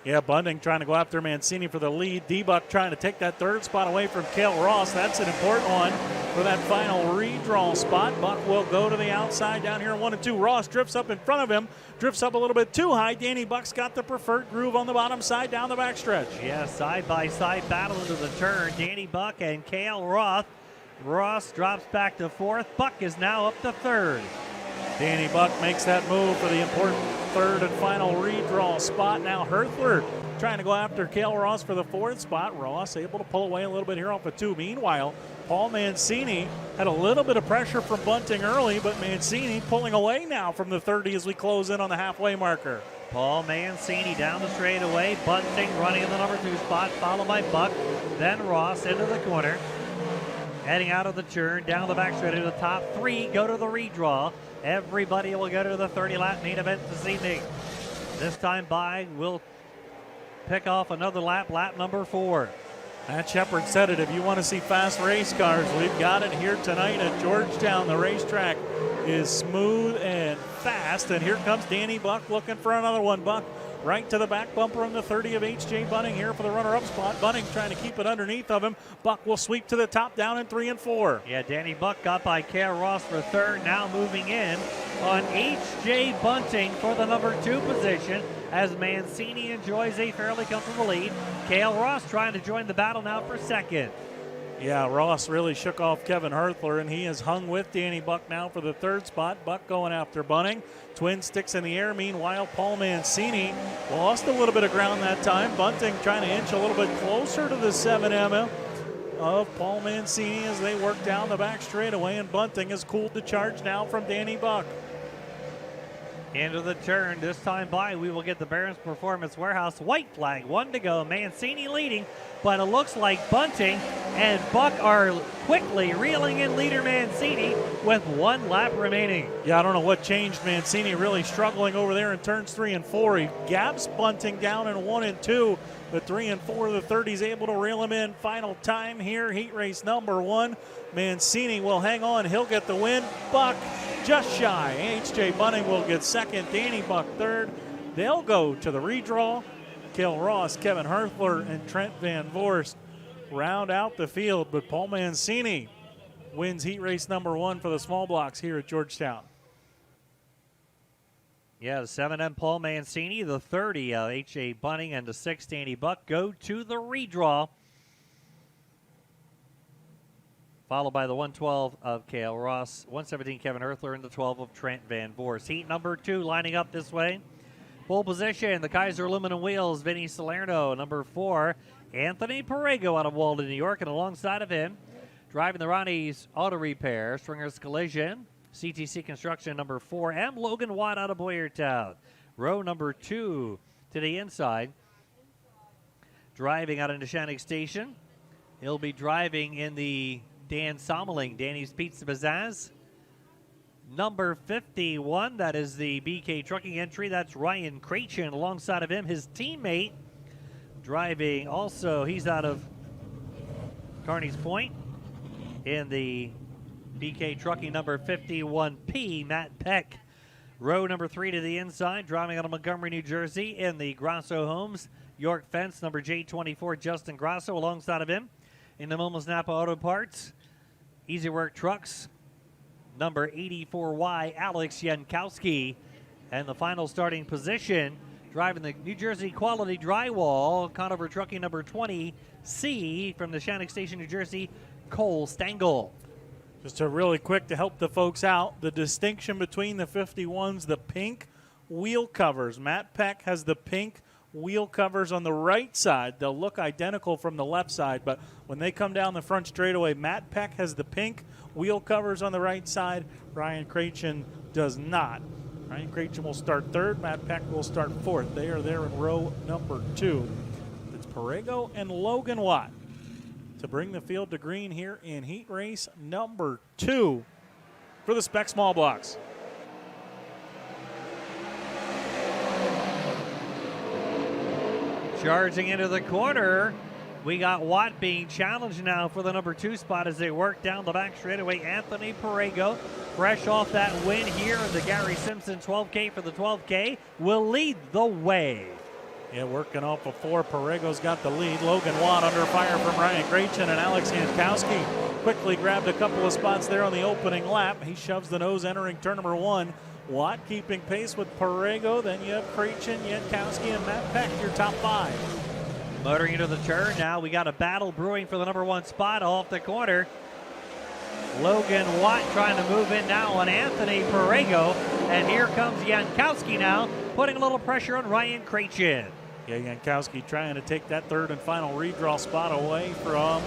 Yeah, Bunting trying to go after Mancini for the lead. D-Buck trying to take that 3rd spot away from Cale Ross. That's an important one for that final redraw spot. Buck will go to the outside down here in 1 and 2. Ross drifts up in front of him, drifts up a little bit too high. Danny Buck's got the preferred groove on the bottom side down the backstretch. Yeah, side-by-side battle into the turn. Danny Buck and Cale Ross. Ross drops back to 4th. Buck is now up to 3rd. Danny Buck makes that move for the important 3rd and final redraw spot. Now Herthler trying to go after Cale Ross for the 4th spot. Ross able to pull away a little bit here off of 2. Meanwhile, Paul Mancini had a little bit of pressure from Bunting early, but Mancini pulling away now from the 30 as we close in on the halfway marker. Paul Mancini down the straightaway. Bunting running in the number 2 spot, followed by Buck. Then Ross into the corner. Heading out of the turn, down the backstretch to the top 3, go to the redraw. Everybody will go to the 30-lap main event this evening. This time by will pick off another lap number 4. Matt Shepard said it, if you want to see fast race cars, we've got it here tonight at Georgetown. The racetrack is smooth and fast, and here comes Danny Buck looking for another one. Buck right to the back bumper on the 30 of H.J. Bunting here for the runner-up spot. Bunting trying to keep it underneath of him. Buck will sweep to the top down in 3 and 4. Yeah, Danny Buck got by Cale Ross for 3rd. Now moving in on H.J. Bunting for the number 2 position. as Mancini enjoys a fairly comfortable lead. Cale Ross trying to join the battle now for second. Yeah, Ross really shook off Kevin Herthler, and he has hung with Danny Buck now for the third spot. Buck going after Bunting. Twin sticks in the air. Meanwhile, Paul Mancini lost a little bit of ground that time. Bunting trying to inch a little bit closer to the 7M of Paul Mancini as they work down the back straightaway, and Bunting has cooled the charge now from Danny Buck. Into the turn, this time by, we will get the Barron's Performance Warehouse white flag. 1 to go. Mancini leading, but it looks like Bunting and Buck are quickly reeling in leader Mancini with 1 lap remaining. Yeah, I don't know what changed. Mancini really struggling over there in turns 3 and 4. He gaps Bunting down in 1 and 2, but 3 and 4 of the 30's able to reel him in. Final time here, heat race number 1. Mancini will hang on. He'll get the win. Buck just shy. H.J. Bunting will get second. Danny Buck third. They'll go to the redraw. Cale Ross, Kevin Herthler, and Trent Van Voorst round out the field, but Paul Mancini wins heat race number 1 for the small blocks here at Georgetown. Yeah, the 7M Paul Mancini, the 30 H.J. Bunting, and the 6 Danny Buck go to the redraw, followed by the 112 of Cale Ross, 117 Kevin Herthler, and the 12 of Trent Van Voorst. Heat number 2 lining up this way. Pole position, the Kaiser Aluminum Wheels, Vinny Salerno. Number 4, Anthony Perego out of Walden, New York, and alongside of him, driving the Ronnie's Auto Repair, Stringer's Collision, CTC Construction, number 4, and Logan Watt out of Boyertown. Row number 2 to the inside, driving out into Shannick Station. He'll be driving in the Dan Sommeling, Danny's Pizza Pizzazz. Number 51, that is the BK Trucking entry. That's Ryan Krachin. Alongside of him, his teammate, driving also, he's out of Carney's Point in the BK Trucking number 51P, Matt Peck. Row number 3 to the inside, driving out of Montgomery, New Jersey in the Grasso Homes York Fence, number J24, Justin Grasso. Alongside of him in the Momus Napa Auto Parts, Easy Work Trucks, number 84Y, Alex Yankowski. And the final starting position, driving the New Jersey Quality Drywall, Conover Trucking number 20C from the Shannick Station, New Jersey, Cole Stengel. Just really quick to help the folks out, the distinction between the 51s, the pink wheel covers. Matt Peck has the pink wheel covers on the right side. They'll look identical from the left side, but when they come down the front straightaway, Matt Peck has the pink wheel covers on the right side. Ryan Krachin does not. Ryan Krachin will start third. Matt Peck will start fourth. They are there in row number 2. It's Perego and Logan Watt to bring the field to green here in heat race number 2 for the Spec Small Blocks. Charging into the corner, we got Watt being challenged now for the number 2 spot as they work down the back straightaway. Anthony Perego, fresh off that win here in the Gary Simpson 12K for the 12K, will lead the way. Yeah, working off of 4. Perego's got the lead. Logan Watt under fire from Ryan Krachin, and Alex Yankowski quickly grabbed a couple of spots there on the opening lap. He shoves the nose entering turn number 1. Watt keeping pace with Perego. Then you have Krachin, Yankowski, and Matt Peck, your top 5. Motoring into the turn now. We got a battle brewing for the number 1 spot off the corner. Logan Watt trying to move in now on Anthony Perego. And here comes Yankowski now, putting a little pressure on Ryan Krachin. Yeah, Yankowski trying to take that third and final redraw spot away from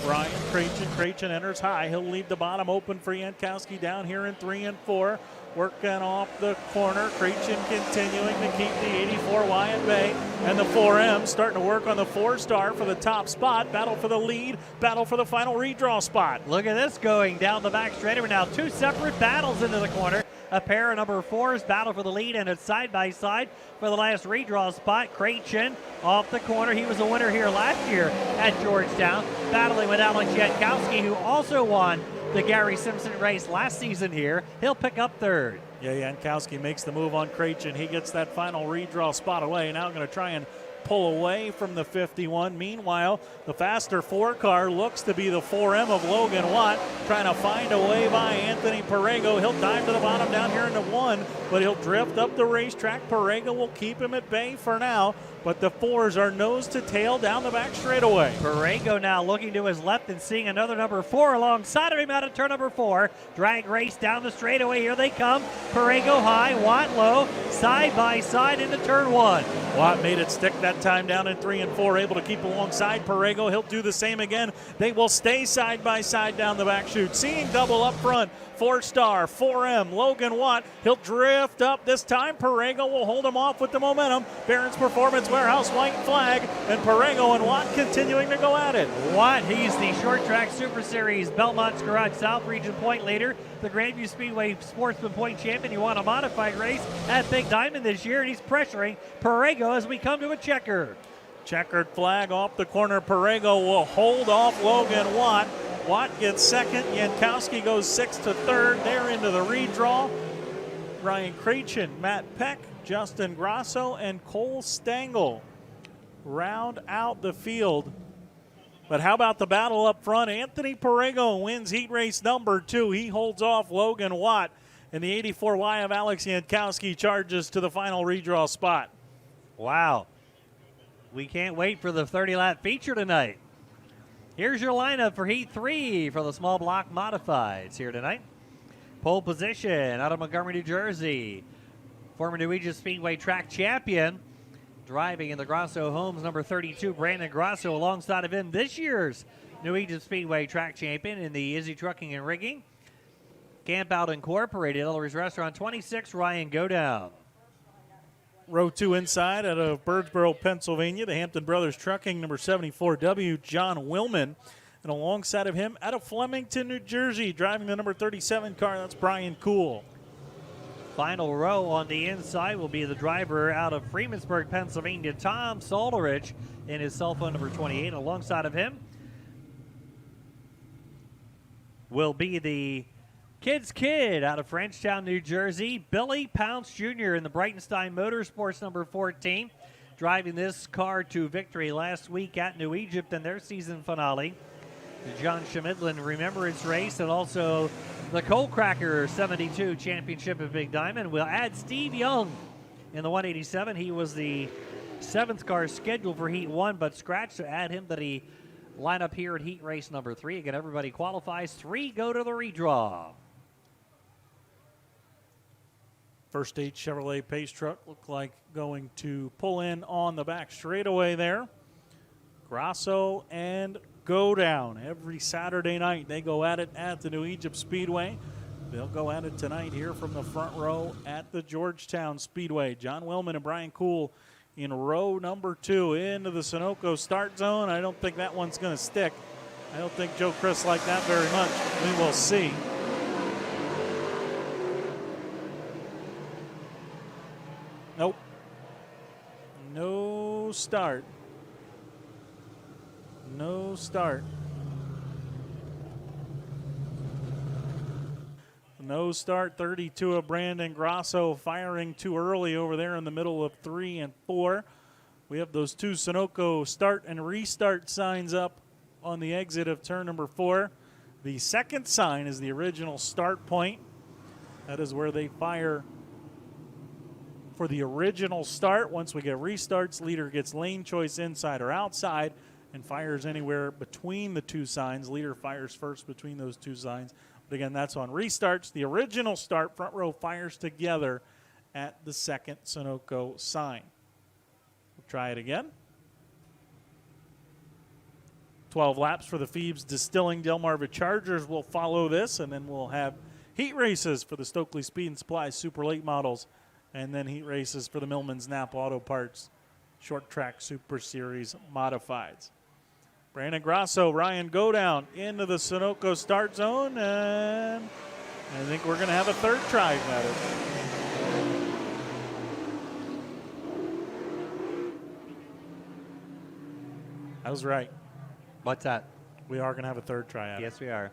Ryan Krachin. Krachin enters high. He'll leave the bottom open for Yankowski down here in 3 and 4. Working off the corner. Krachin continuing to keep the 84Y at bay. And the 4M starting to work on the 4-star for the top spot. Battle for the lead. Battle for the final redraw spot. Look at this going down the back straightaway now. 2 separate battles into the corner. A pair of number 4s battle for the lead, and it's side by side for the last redraw spot. Krachin off the corner. He was a winner here last year at Georgetown, battling with Alex Yankowski, who also won the Gary Simpson race last season here. He'll pick up third. Yeah, Yankowski makes the move on Krachin. He gets that final redraw spot away. Now going to try and pull away from the 51. Meanwhile, the faster 4 car looks to be the 4M of Logan Watt, trying to find a way by Anthony Perego. He'll dive to the bottom down here into 1, but he'll drift up the racetrack. Perego will keep him at bay for now, but the 4s are nose to tail down the back straightaway. Perego now looking to his left and seeing another number 4 alongside of him out of turn number 4. Drag race down the straightaway. Here they come. Perego high, Watt low, side by side into turn 1. Watt made it stick that time down in 3 and 4, able to keep alongside Perego. He'll do the same again. They will stay side by side down the back chute. Seeing double up front, 4-star, 4M, Logan Watt. He'll drift up this time. Perego will hold him off with the momentum. Barron's Performance Warehouse, white flag, and Perego and Watt continuing to go at it. Watt, he's the Short Track Super Series Belmont's Garage South Region point leader, the Grandview Speedway Sportsman Point champion. You want a modified race at Big Diamond this year, and he's pressuring Perego as we come to a checker. Checkered flag off the corner. Perego will hold off Logan Watt. Watt gets second. Yankowski goes 6th to 3rd. They're into the redraw. Ryan Krachin, Matt Peck, Justin Grasso, and Cole Stengel round out the field. But how about the battle up front? Anthony Perego wins heat race number 2. He holds off Logan Watt, and the 84Y of Alex Yankowski charges to the final redraw spot. Wow. We can't wait for the 30-lap feature tonight. Here's your lineup for Heat 3 for the small block modifieds here tonight. Pole position out of Montgomery, New Jersey. Former New Egypt Speedway track champion. Driving in the Grasso Homes, number 32, Brandon Grasso, alongside of him, this year's New Egypt Speedway track champion in the Izzy Trucking and Rigging. Camp Out Incorporated, Ellery's Restaurant, 26, Ryan Godown. Row 2 inside out of Birdsboro, Pennsylvania, the Hampton Brothers Trucking, number 74W, John Willman. And alongside of him, out of Flemington, New Jersey, driving the number 37 car, that's Brian Cool. Final row on the inside will be the driver out of Freemansburg, Pennsylvania, Tom Salderich, in his cell phone number 28. Alongside of him will be the Kid's Kid out of Frenchtown, New Jersey, Billy Pounce Jr. in the Brightenstein Motorsports number 14, driving this car to victory last week at New Egypt in their season finale. The John Schmidlin Remembrance Race, and also the Coal Cracker 72 Championship at Big Diamond. We'll add Steve Young in the 187. He was the 7th car scheduled for Heat 1, but scratched to add him to the lineup here at Heat Race number 3. Again, everybody qualifies. 3 go to the redraw. First stage Chevrolet Pace truck looked like going to pull in on the back straightaway there. Grasso and Godown. Every Saturday night they go at it at the New Egypt Speedway. They'll go at it tonight here from the front row at the Georgetown Speedway. John Willman and Brian Cool in row number 2 into the Sunoco start zone. I don't think that one's going to stick. I don't think Joe Chris liked that very much. We will see. Nope. No start. No start. No start, 32 of Brandon Grasso, firing too early over there in the middle of 3 and 4. We have those 2 Sunoco start and restart signs up on the exit of turn number 4. The second sign is the original start point. That is where they fire for the original start. Once we get restarts, leader gets lane choice inside or outside and fires anywhere between the 2 signs. Leader fires first between those 2 signs. But again, that's on restarts. The original start, front row fires together at the second Sunoco sign. We'll try it again. 12 laps for the Phoebes Distilling Delmarva Chargers will follow this, and then we'll have heat races for the Stokely Speed and Supply Super Late models, and then heat races for the Millman's Napa Auto Parts Short Track Super Series Modifieds. Brandon Grasso, Ryan Godown into the Sunoco start zone, and I think we're going to have a third try at it. I was right. What's that? We are going to have a third try at it. Yes, we are.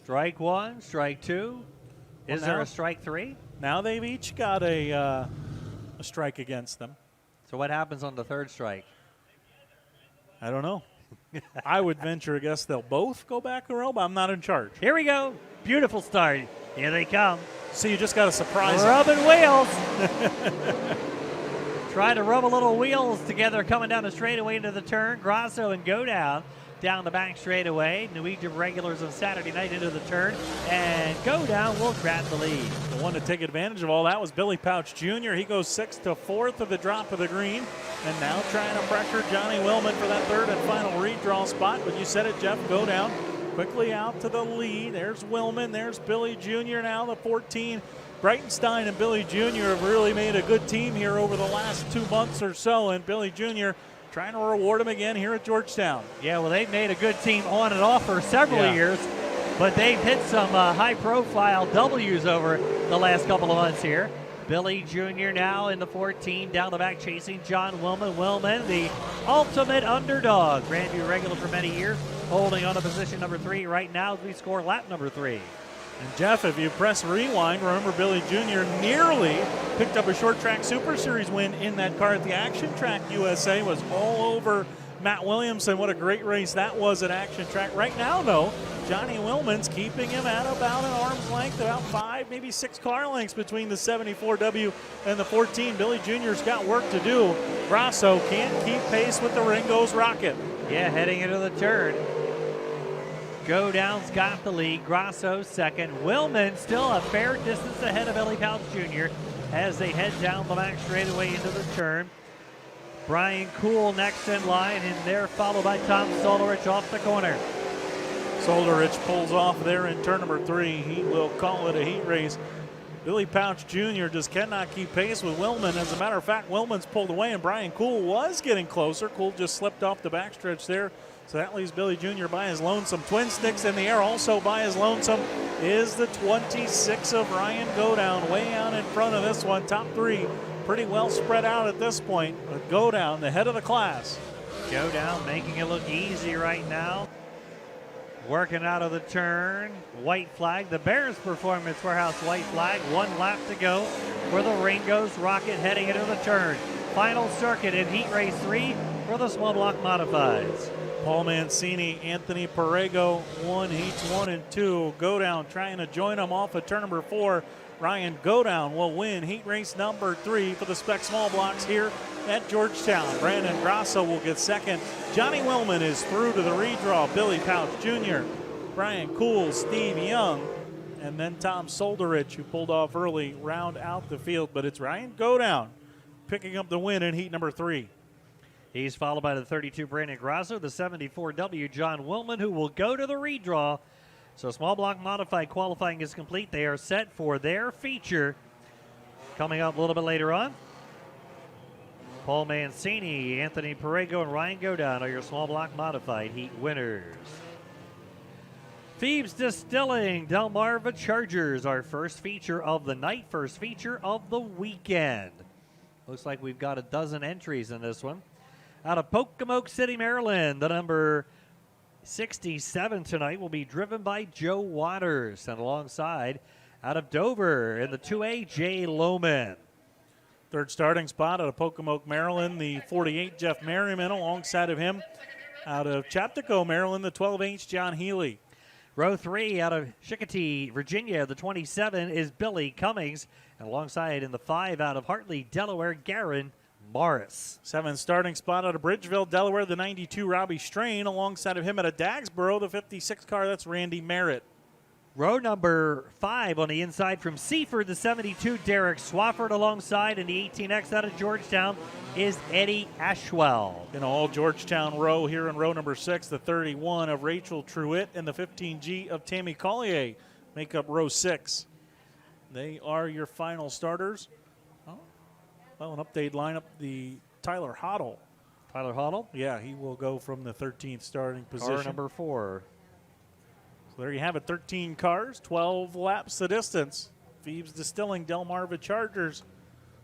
Strike 1, strike 2. Is there a strike 3? Now they've each got a a strike against them. So what happens on the third strike? I don't know. I would venture a guess they'll both go back a row, but I'm not in charge. Here we go. Beautiful start. Here they come. So you just got to surprise them. Rubbing wheels. Try to rub a little wheels together coming down the straightaway into the turn. Grasso and Go down the back straightaway. New Egypt regulars on Saturday night into the turn. And Go Down will grab the lead. The one to take advantage of all that was Billy Pouch Jr. He goes 6th to 4th of the drop of the green. And now trying to pressure Johnny Willman for that third and final redraw spot. But you said it, Jeff, Go Down quickly out to the lead. There's Willman. There's Billy Jr. now, the 14. Breitenstein and Billy Jr. have really made a good team here over the last 2 months or so. And Billy Jr. trying to reward him again here at Georgetown. Yeah, well, they've made a good team on and off for several years. But they've hit some high-profile W's over the last couple of months here. Billy Jr. now in the 14, down the back chasing John Willman. Willman, the ultimate underdog. Grandview regular for many years, holding on to position number 3 right now as we score lap number 3. And Jeff, if you press rewind, remember Billy Jr. nearly picked up a short track Super Series win in that car at the Action Track USA. Was all over Matt Williamson. What a great race that was at Action Track. Right now, though, Johnny Willman's keeping him at about an arm's length, about 5, maybe 6 car lengths between the 74W and the 14. Billy Jr.'s got work to do. Grasso can't keep pace with the Ringo's rocket. Yeah, heading into the turn. Go Down's got the lead. Grasso second. Willman still a fair distance ahead of Billy Pouch Jr. as they head down the back straightaway into the turn. Brian Kuhl next in line, and they're followed by Tom Solerich off the corner. Solerich pulls off there in turn number 3. He will call it a heat race. Billy Pouch Jr. just cannot keep pace with Willman. As a matter of fact, Willman's pulled away, and Brian Kuhl was getting closer. Kuhl just slipped off the backstretch there. So that leaves Billy Jr. by his lonesome. Twin sticks in the air. Also by his lonesome is the 26 of Ryan Godown, way out in front of this one. Top 3 pretty well spread out at this point. But Godown, the head of the class. Godown making it look easy right now. Working out of the turn. White flag. The Bears Performance Warehouse white flag. 1 lap to go for the Ringo's Rocket heading into the turn. Final circuit in heat race 3 for the small block modifieds. Paul Mancini, Anthony Perego won heats 1 and 2. Godown trying to join him off of turn number 4. Ryan Godown will win heat race number 3 for the Spec Small Blocks here at Georgetown. Brandon Grasso will get second. Johnny Willman is through to the redraw. Billy Pouch Jr., Brian Kuhl, Steve Young, and then Tom Solerich, who pulled off early, round out the field. But it's Ryan Godown picking up the win in heat number 3. He's followed by the 32 Brandon Grasso, the 74W John Willman, who will go to the redraw. So small block modified qualifying is complete. They are set for their feature coming up a little bit later on. Paul Mancini, Anthony Perego, and Ryan Godown are your small block modified heat winners. Phoebes Distilling, Delmarva Chargers, our first feature of the night, first feature of the weekend. Looks like we've got a dozen entries in this one. Out of Pocomoke City, Maryland, the number 67 tonight will be driven by Joe Waters. And alongside, out of Dover in the 2A, Jay Lohman. Third starting spot out of Pocomoke, Maryland, the 48, Jeff Merriman. Alongside of him, out of Chaptico, Maryland, the 12H, John Healy. Row 3 out of Chicotee, Virginia, the 27 is Billy Cummings. And alongside in the 5 out of Hartley, Delaware, Garen Morris. 7th starting spot out of Bridgeville, Delaware, the 92, Robbie Strain. Alongside of him at a Dagsboro, the 56 car, that's Randy Merritt. Row number 5 on the inside from Seaford, the 72, Derek Swafford. Alongside in the 18X out of Georgetown is Eddie Ashwell. In all Georgetown row here in row number 6, the 31 of Rachel Truitt and the 15G of Tammy Collier make up row 6. They are your final starters. Well, an update lineup, the Tyler Hoddle. Tyler Hoddle? Yeah, he will go from the 13th starting position. Car number 4. So there you have it, 13 cars, 12 laps the distance. Phoebes Distilling, Delmarva Chargers.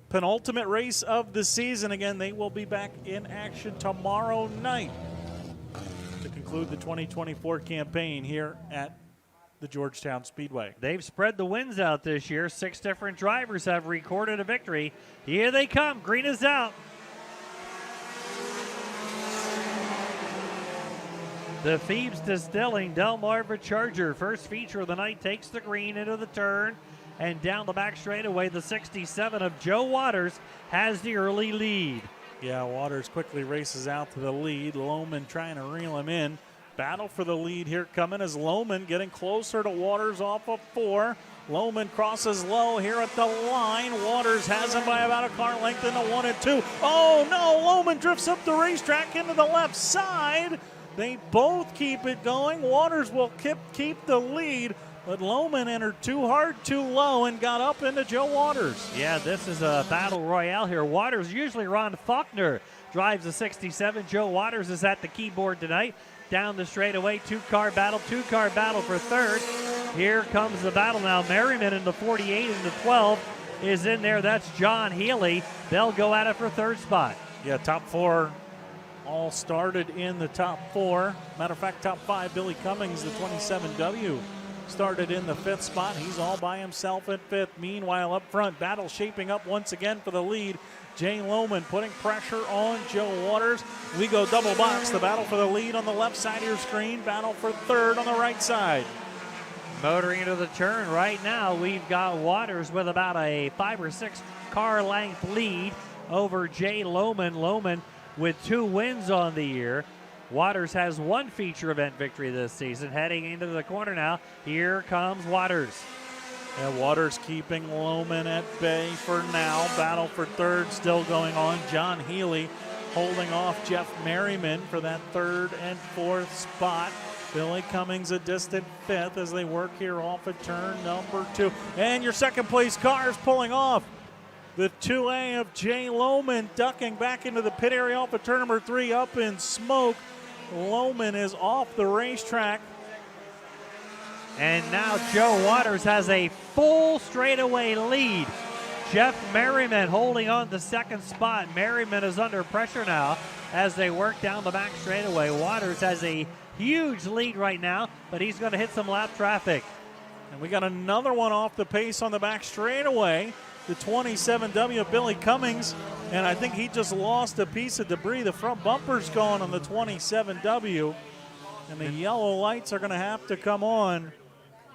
Penultimate race of the season. Again, they will be back in action tomorrow night to conclude the 2024 campaign here at the Georgetown Speedway. They've spread the wins out this year. 6 different drivers have recorded a victory. Here they come. Green is out. The Phoebes Distilling Delmarva Charger, first feature of the night, takes the green into the turn and down the back straightaway. The 67 of Joe Waters has the early lead. Yeah, Waters quickly races out to the lead. Lohman trying to reel him in. Battle for the lead here coming as Lohman getting closer to Waters off of 4. Lohman crosses low here at the line. Waters has him by about a car length into 1 and 2. Oh no, Lohman drifts up the racetrack into the left side. They both keep it going. Waters will keep the lead, but Lohman entered too hard, too low, and got up into Joe Waters. Yeah, this is a battle royale here. Waters, usually Ron Faulkner, drives the 67. Joe Waters is at the keyboard tonight. Down the straightaway, two-car battle for third. Here comes the battle now. Merriman in the 48 and the 12 is in there. That's John Healy. They'll go at it for third spot. Yeah, top 4 all started in the top 4. Matter of fact, top 5, Billy Cummings, the 27W, started in the 5th spot. He's all by himself at 5th. Meanwhile, up front, battle shaping up once again for the lead. Jay Lohman putting pressure on Joe Waters. We go double box. The battle for the lead on the left side of your screen. Battle for third on the right side. Motoring into the turn right now, we've got Waters with about a 5 or 6 car length lead over Jay Lohman. Lohman with 2 wins on the year. Waters has 1 feature event victory this season. Heading into the corner now, here comes Waters. Yeah, Waters keeping Lohman at bay for now. Battle for third still going on. John Healy holding off Jeff Merriman for that 3rd and 4th spot. Billy Cummings a distant 5th as they work here off of turn number 2. And your second place car is pulling off. The 2A of Jay Lohman ducking back into the pit area off of turn number 3, up in smoke. Lohman is off the racetrack. And now Joe Waters has a full straightaway lead. Jeff Merriman holding on the 2nd spot. Merriman is under pressure now as they work down the back straightaway. Waters has a huge lead right now, but he's going to hit some lap traffic. And we got another one off the pace on the back straightaway. The 27W of Billy Cummings, and I think he just lost a piece of debris. The front bumper's gone on the 27W, and the yellow lights are going to have to come on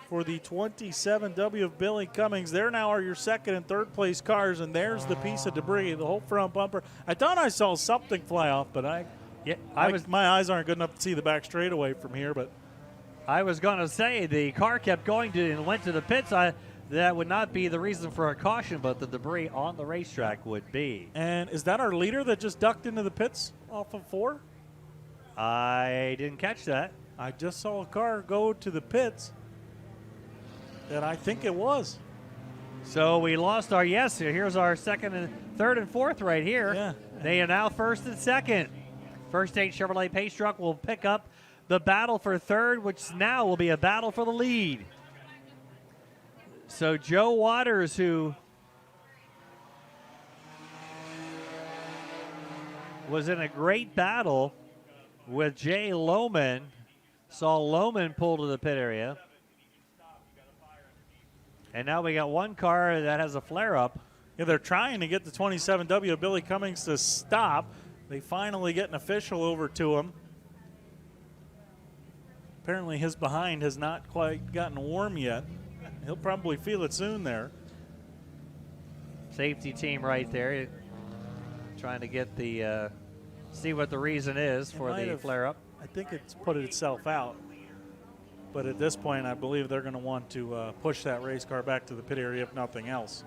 for the 27W of Billy Cummings. There now are your 2nd and 3rd place cars, and there's the piece of debris, the whole front bumper. I thought I saw something fly off, but my eyes aren't good enough to see the back straightaway from here. But I was going to say the car kept going and went to the pits. That would not be the reason for a caution, but the debris on the racetrack would be. And is that our leader that just ducked into the pits off of 4? I didn't catch that. I just saw a car go to the pits, and I think it was. So we lost our yes. Here's our 2nd and 3rd and 4th right here. Yeah. They are now 1st and 2nd. First State Chevrolet Pace Truck will pick up the battle for 3rd, which now will be a battle for the lead. So Joe Waters, who was in a great battle with Jay Lohman, saw Lohman pull to the pit area. And now we got one car that has a flare-up. Yeah, they're trying to get the 27W of Billy Cummings to stop. They finally get an official over to him. Apparently his behind has not quite gotten warm yet. He'll probably feel it soon there. Safety team right there, trying to get the see what the reason is for the flare-up. I think it's put itself out. But at this point, I believe they're going to want to push that race car back to the pit area, if nothing else.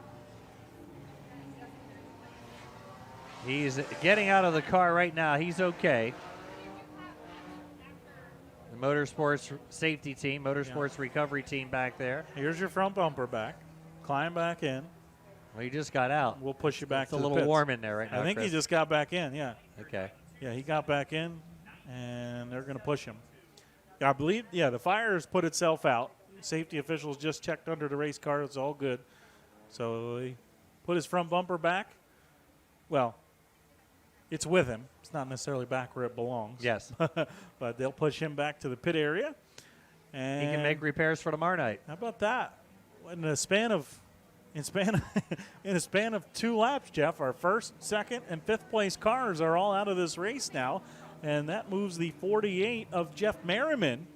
He's getting out of the car right now. He's okay. The Motorsports safety team, Motorsports recovery team back there. Here's your front bumper back. Climb back in. Well, he just got out. We'll push you back it's to a the little pits. warm in there right now, I think Chris. he just got back in, yeah. Okay. Yeah, he got back in, and they're going to push him. I believe, the fire has put itself out. Safety officials just checked under the race car. It's all good. So he put his front bumper back. Well, it's with him. It's not necessarily back where it belongs. Yes. But they'll push him back to the pit area. And he can make repairs for tomorrow night. How about that? In a span of 2 laps, Jeff, our first, second, and fifth place cars are all out of this race now, and that moves the 48 of Jeff Merriman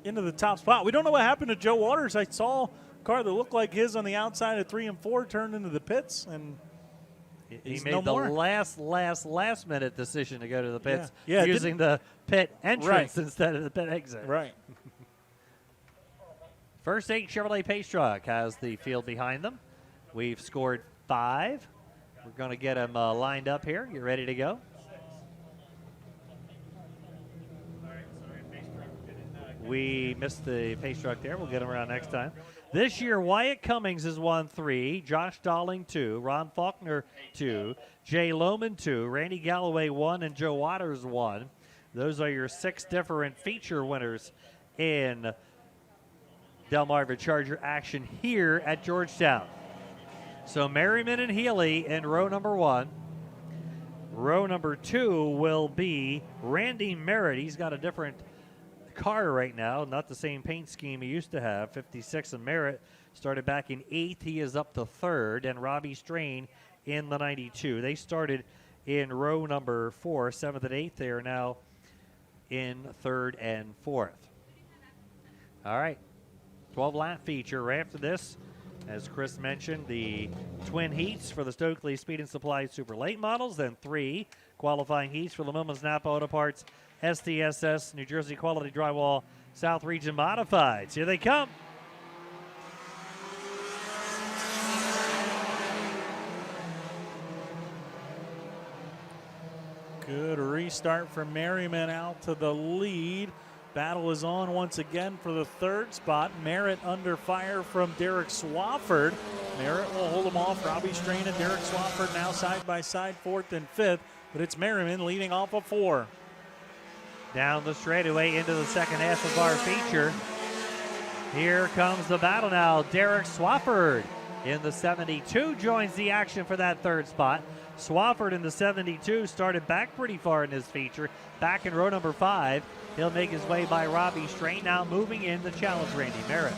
into the top spot. We don't know what happened to Joe Waters. I saw a car that looked like his on the outside of 3 and 4 turned into the pits, and he made the last minute decision to go to the pits Yeah, using the pit entrance Right. instead of the pit exit. Right. First 8 Chevrolet Pace truck has the field behind them. We've scored 5. We're going to get them lined up here. You ready to go? We missed the pace truck there. We'll get them around next time. This year, Wyatt Cummings has won 3, Josh Dalling 2, Ron Faulkner 2, Jay Lohman 2, Randy Galloway 1, and Joe Waters 1. Those are your 6 different feature winners in Delmarva Charger action here at Georgetown. So Merriman and Healy in row number 1. Row number 2 will be Randy Merritt. He's got a different car right now, not the same paint scheme he used to have. 56 and Merritt started back in 8th. He is up to 3rd, and Robbie Strain in the 92. They started in row number 4, 7th and 8th. They are now in 3rd and 4th. All right, 12-lap feature. Right after this, as Chris mentioned, the twin heats for the Stokely Speed and Supply Super Late models, then 3 qualifying heats for the Millman's Napa Auto Parts STSS New Jersey Quality Drywall South Region Modifieds. Here they come. Good restart for Merriman out to the lead. Battle is on once again for the 3rd spot. Merritt under fire from Derek Swafford. Merritt will hold him off. Robbie Strain and Derek Swafford now side by side, 4th and 5th. But it's Merriman leading off of 4. Down the straightaway into the second half of our feature. Here comes the battle now. Derek Swafford in the 72 joins the action for that 3rd spot. Swafford in the 72 started back pretty far in this feature. Back in row number 5. He'll make his way by Robbie Strain, now moving in to challenge Randy Merritt.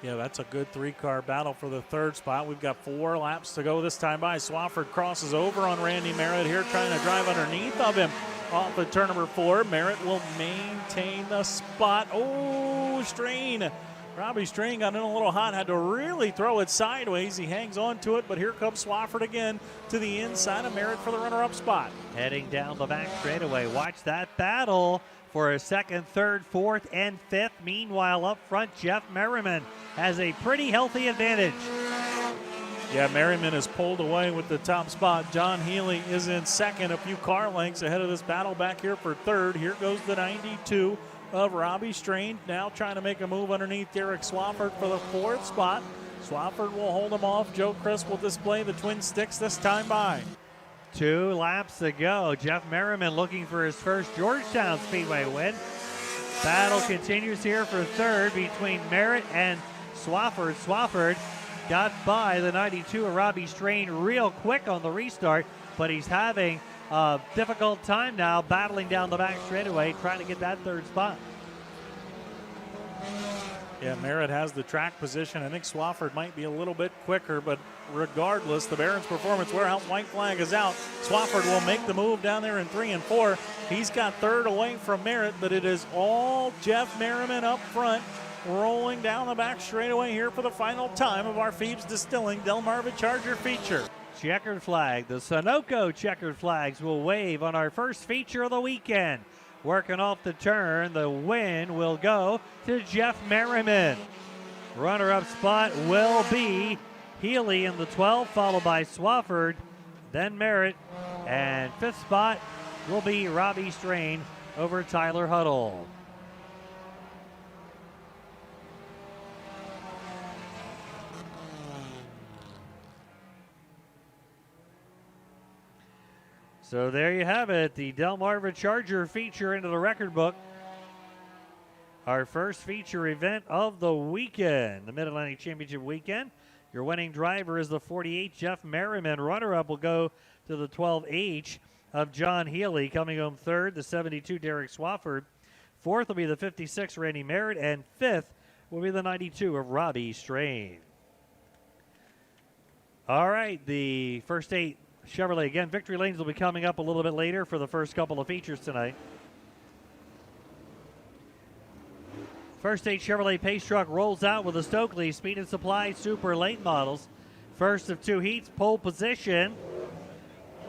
Yeah, that's a good 3-car battle for the 3rd spot. We've got 4 laps to go this time by. Swafford crosses over on Randy Merritt here, trying to drive underneath of him off of turn number 4. Merritt will maintain the spot. Oh, Strain. Robbie Strain got in a little hot, had to really throw it sideways. He hangs on to it, but here comes Swafford again to the inside of Merritt for the runner-up spot. Heading down the back straightaway. Watch that battle for a 2nd, 3rd, 4th, and 5th. Meanwhile, up front, Jeff Merriman has a pretty healthy advantage. Yeah, Merriman is pulled away with the top spot. John Healy is in 2nd, a few car lengths ahead of this battle back here for 3rd. Here goes the 92 of Robbie Strain, now trying to make a move underneath Derek Swafford for the 4th spot. Swafford will hold him off. Joe Chris will display the twin sticks this time by. 2 laps to go. Jeff Merriman looking for his first Georgetown Speedway win. Battle continues here for 3rd between Merritt and Swafford. Swafford got by the 92 of Robbie Strain real quick on the restart, but he's having a difficult time now battling down the back straightaway, trying to get that 3rd spot. Yeah, Merritt has the track position. I think Swafford might be a little bit quicker, but regardless, the Barron's Performance Warehouse white flag is out. Swafford will make the move down there in 3 and 4. He's got 3rd away from Merritt, but it is all Jeff Merriman up front, rolling down the back straightaway here for the final time of our Phoebes Distilling Delmarva Charger feature. Checkered flag. The Sunoco checkered flags will wave on our first feature of the weekend. Working off the turn, the win will go to Jeff Merriman. Runner-up spot will be Healy in the 12, followed by Swafford, then Merritt, and 5th spot will be Robbie Strain over Tyler Huddle. So there you have it, the Delmarva Charger feature into the record book. Our first feature event of the weekend, the Mid-Atlantic Championship weekend. Your winning driver is the 48, Jeff Merriman. Runner-up will go to the 12H of John Healy. Coming home 3rd, the 72, Derek Swafford. Fourth will be the 56, Randy Merritt. And fifth will be the 92 of Robbie Strain. All right, the first 8 Chevrolet. Again, victory lanes will be coming up a little bit later for the first couple of features tonight. First 8 Chevrolet Pace Truck rolls out with the Stokely Speed and Supply Super Late models. First of 2 heats, pole position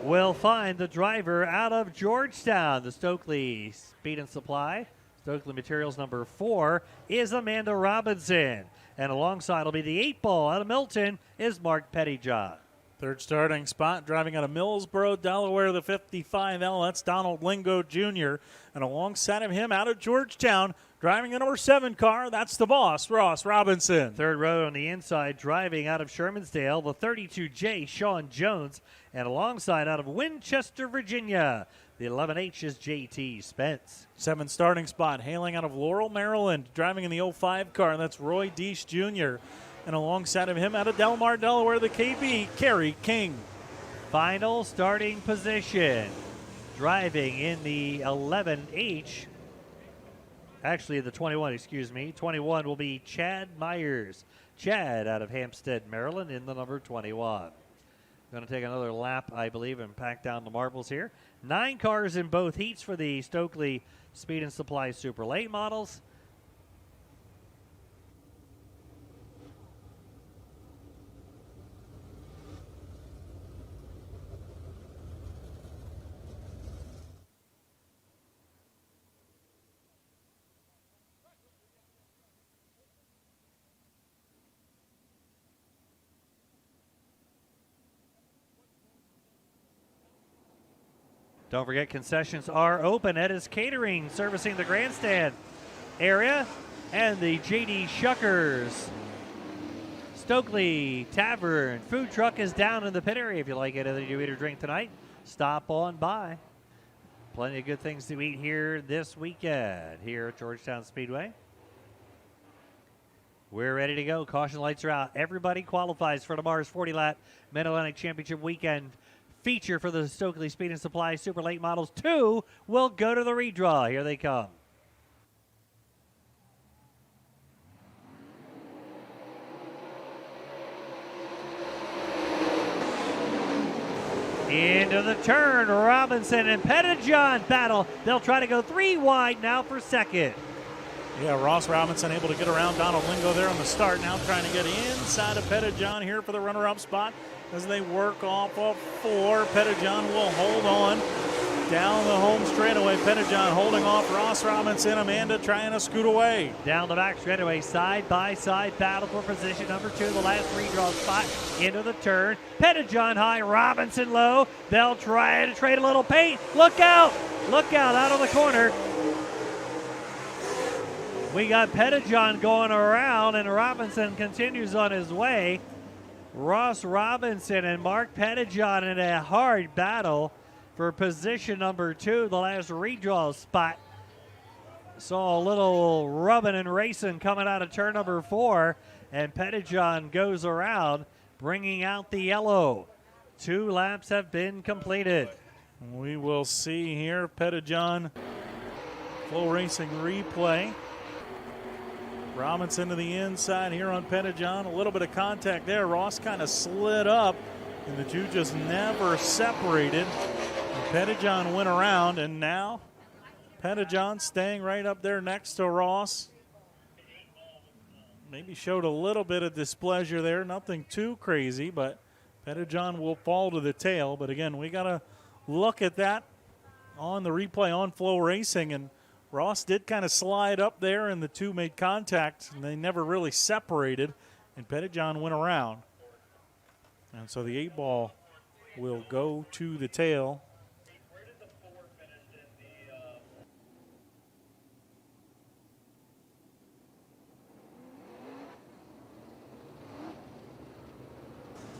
will find the driver out of Georgetown. The Stokely Speed and Supply, Stokely Materials number 4, is Amanda Robinson. And alongside will be the 8-ball out of Milton is Mark Pettyjohn. Third starting spot, driving out of Millsboro, Delaware, the 55L. That's Donald Lingo Jr. And alongside of him, out of Georgetown, driving the number 7 car, that's the boss, Ross Robinson. Third row on the inside, driving out of Shermansdale, the 32J, Sean Jones. And alongside out of Winchester, Virginia, the 11H is JT Spence. 7th starting spot, hailing out of Laurel, Maryland, driving in the 05 car, that's Roy Deesh Jr. And alongside of him, out of Delmar, Delaware, the KB, Kerry King. Final starting position, driving in the 11H. Actually, the 21, 21 will be Chad Myers. Chad out of Hampstead, Maryland, in the number 21. Going to take another lap, I believe, and pack down the marbles here. 9 cars in both heats for the Stokely Speed and Supply Super Late models. Don't forget, concessions are open. Edda's Catering servicing the grandstand area, and the J.D. Shuckers Stokely Tavern food truck is down in the pit area. If you like anything to eat or drink tonight, stop on by. Plenty of good things to eat here this weekend here at Georgetown Speedway. We're ready to go. Caution lights are out. Everybody qualifies for tomorrow's 40-lap Mid-Atlantic Championship weekend feature for the Stokely Speed and Supply Super Late models. 2 will go to the redraw. Here they come. Into the turn, Robinson and Pettyjohn battle. They'll try to go 3 wide now for second. Yeah, Ross Robinson able to get around Donald Lingo there on the start. Now trying to get inside of Pettyjohn here for the runner-up spot. As they work off of 4, Pettyjohn will hold on down the home straightaway. Pettyjohn holding off Ross Robinson. Amanda trying to scoot away. Down the back straightaway, side-by-side battle for position number 2. The last redraw spot into the turn. Pettyjohn high, Robinson low. They'll try to trade a little paint. Look out! Look out of the corner. We got Pettyjohn going around, and Robinson continues on his way. Ross Robinson and Mark Pettyjohn in a hard battle for position number 2, the last redraw spot. Saw a little rubbing and racing coming out of turn number 4, and Pettyjohn goes around, bringing out the yellow. 2 laps have been completed. We will see here Pettyjohn FloRacing replay. Robinson to the inside here on Pettyjohn. A little bit of contact there. Ross kind of slid up, and the 2 just never separated. And Pettyjohn went around, and now Pettyjohn staying right up there next to Ross. Maybe showed a little bit of displeasure there. Nothing too crazy, but Pettyjohn will fall to the tail. But again, we got to look at that on the replay on FloRacing, and Ross did kind of slide up there, and the 2 made contact, and they never really separated, and Pettyjohn went around. And so the 8-ball will go to the tail.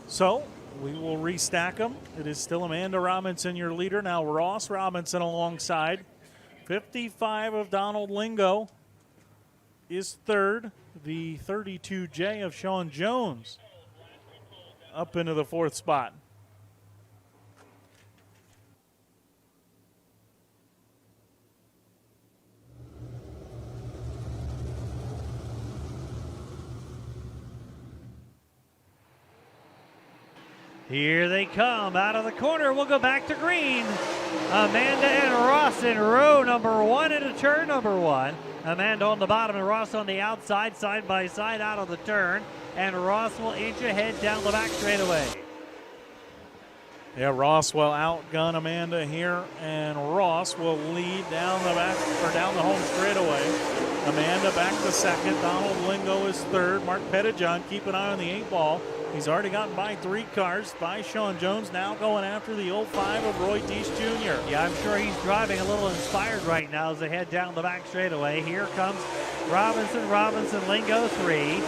So we will restack them. It is still Amanda Robinson, your leader. Now Ross Robinson alongside. 55 of Donald Lingo is third. The 32J of Sean Jones up into the 4th spot. Here they come out of the corner. We'll go back to green. Amanda and Ross in row number 1 into turn number 1. Amanda on the bottom and Ross on the outside, side by side out of the turn. And Ross will inch ahead down the back straightaway. Yeah, Ross will outgun Amanda here, and Ross will lead down the back or down the home straightaway. Amanda back to second. Donald Lingo is third. Mark Pettijohn keep an eye on the 8-ball. He's already gotten by 3 cars by Sean Jones, now going after the 05 of Roy Deese Jr. Yeah, I'm sure he's driving a little inspired right now as they head down the back straightaway. Here comes Robinson, Lingo 3.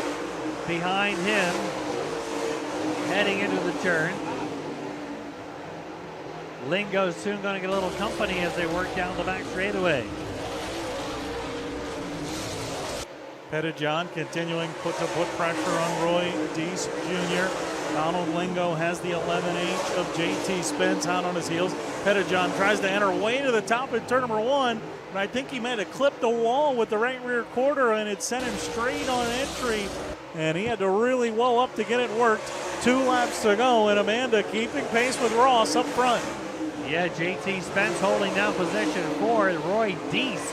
Behind him, heading into the turn. Lingo's soon going to get a little company as they work down the back straightaway. Pettijohn continuing to put pressure on Roy Deese Jr. Donald Lingo has the 11H of JT Spence out on his heels. Pettijohn tries to enter way to the top in turn number 1, but I think he might have clipped the wall with the right rear quarter, and it sent him straight on entry, and he had to really woe up to get it worked. 2 laps to go, and Amanda keeping pace with Ross up front. Yeah, JT Spence holding down position 4. Roy Deese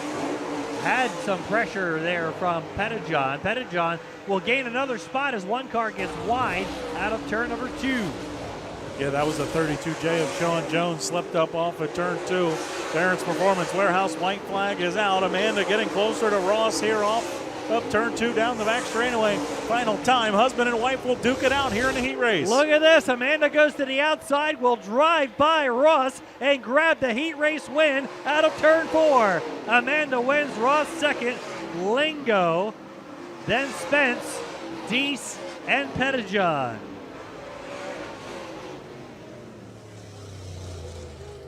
had some pressure there from Pettijohn. Pettijohn will gain another spot as one car gets wide out of turn number 2. Yeah, that was a 32J of Sean Jones, slipped up off of turn 2. Barron's Performance Warehouse white flag is out. Amanda getting closer to Ross here off up turn 2 down the back straightaway. Final time, husband and wife will duke it out here in the heat race. Look at this. Amanda goes to the outside, will drive by Ross and grab the heat race win out of turn 4. Amanda wins, Ross second, Lingo, then Spence, Deese, and Pettijohn.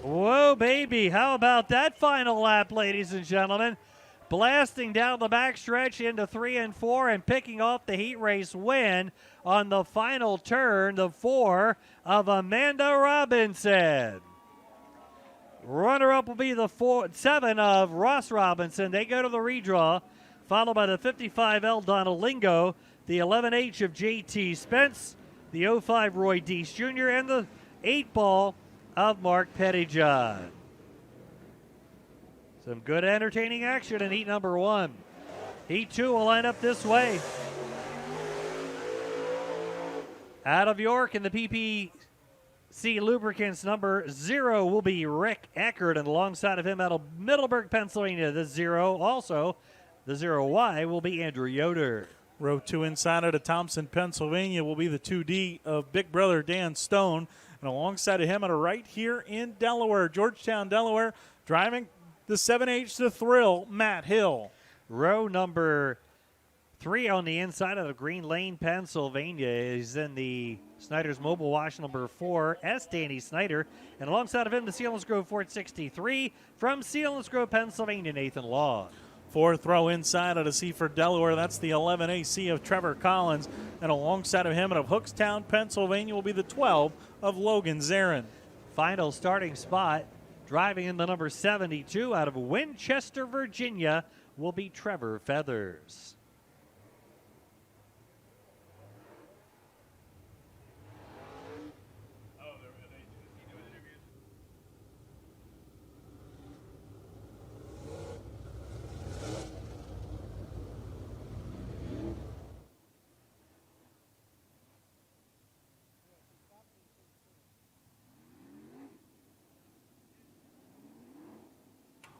Whoa, baby. How about that final lap, ladies and gentlemen? Blasting down the backstretch into 3 and 4 and picking off the heat race win on the final turn, the 4 of Amanda Robinson. Runner-up will be the 7 of Ross Robinson. They go to the redraw, followed by the 55L Donald Lingo, the 11H of JT Spence, the 05 Roy Deese Jr., and the 8-ball of Mark Pettijohn. Some good entertaining action in heat number 1. Heat 2 will line up this way. Out of York in the PPC Lubricants number 0 will be Rick Eckert, and alongside of him out of Middleburg, Pennsylvania, the 0. Also, the 0Y will be Andrew Yoder. Row 2 inside out of Thompson, Pennsylvania will be the 2D of big brother Dan Stone. And alongside of him out of right here in Delaware, Georgetown, Delaware, driving the 7H The Thrill, Matt Hill. Row number 3 on the inside of Green Lane, Pennsylvania is in the Snyder's Mobile Wash number 4, S. Danny Snyder. And alongside of him, the Sealands Grove Ford 63 from Sealands Grove, Pennsylvania, Nathan Long. 4th row inside out of Seaford, Delaware. That's the 11AC of Trevor Collins. And alongside of him out of Hookstown, Pennsylvania will be the 12 of Logan Zarin. Final starting spot, driving in the number 72 out of Winchester, Virginia, will be Trevor Feathers.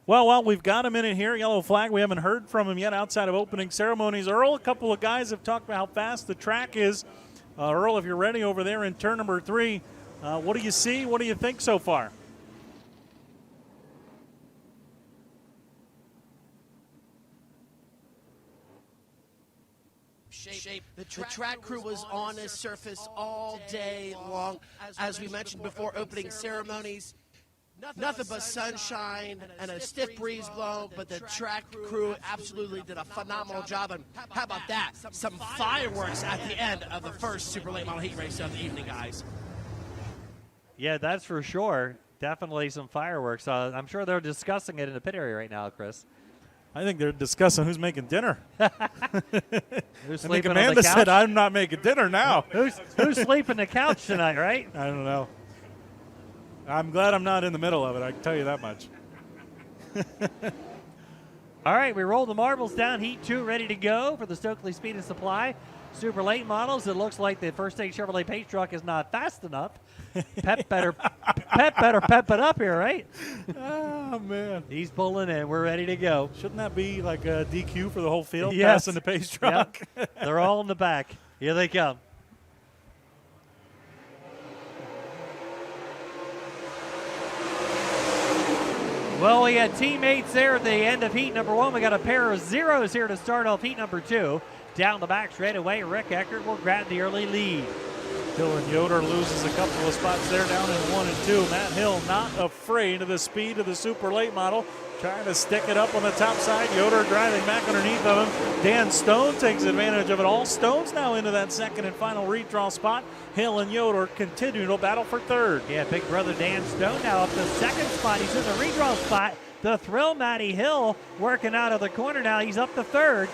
Well, we've got him in it here, yellow flag. We haven't heard from him yet outside of opening ceremonies. Earl, a couple of guys have talked about how fast the track is. Earl, if you're ready over there in turn number 3, what do you see? What do you think so far? Shape. The track crew was on this surface all day long. As we mentioned before opening ceremonies, nothing but sunshine and a stiff breeze blowing, but the track crew absolutely did a phenomenal job. And how about that? Some fireworks at the end of the first super late model heat race of the evening, guys. Yeah, that's for sure. Definitely some fireworks. I'm sure they're discussing it in the pit area right now, Chris. I think they're discussing who's making dinner. Who's I think sleeping on the Amanda couch? said, I'm not making dinner now. Who's sleeping the couch tonight, right? I don't know. I'm glad I'm not in the middle of it, I can tell you that much. All right, we roll the marbles down. Heat 2 ready to go for the Stokely Speed and Supply Super Late models. It looks like the First Stage Chevrolet pace truck is not fast enough. Pep better pep it up here, right? Oh, man. He's pulling in. We're ready to go. Shouldn't that be like a DQ for the whole field? Yes. Passing the pace truck. Yep. They're all in the back. Here they come. Well, we had teammates there at the end of heat number 1. We got a pair of zeros here to start off heat number 2. Down the back straight away, Rick Eckert will grab the early lead. Dylan Yoder loses a couple of spots there down in 1 and 2. Matt Hill not afraid of the speed of the super late model. Trying to stick it up on the top side. Yoder driving back underneath of him. Dan Stone takes advantage of it all. Stone's now into that second and final redraw spot. Hill and Yoder continue to battle for third. Yeah, big brother Dan Stone now up to second spot. He's in the redraw spot. The thrill Matty Hill working out of the corner now. He's up to third.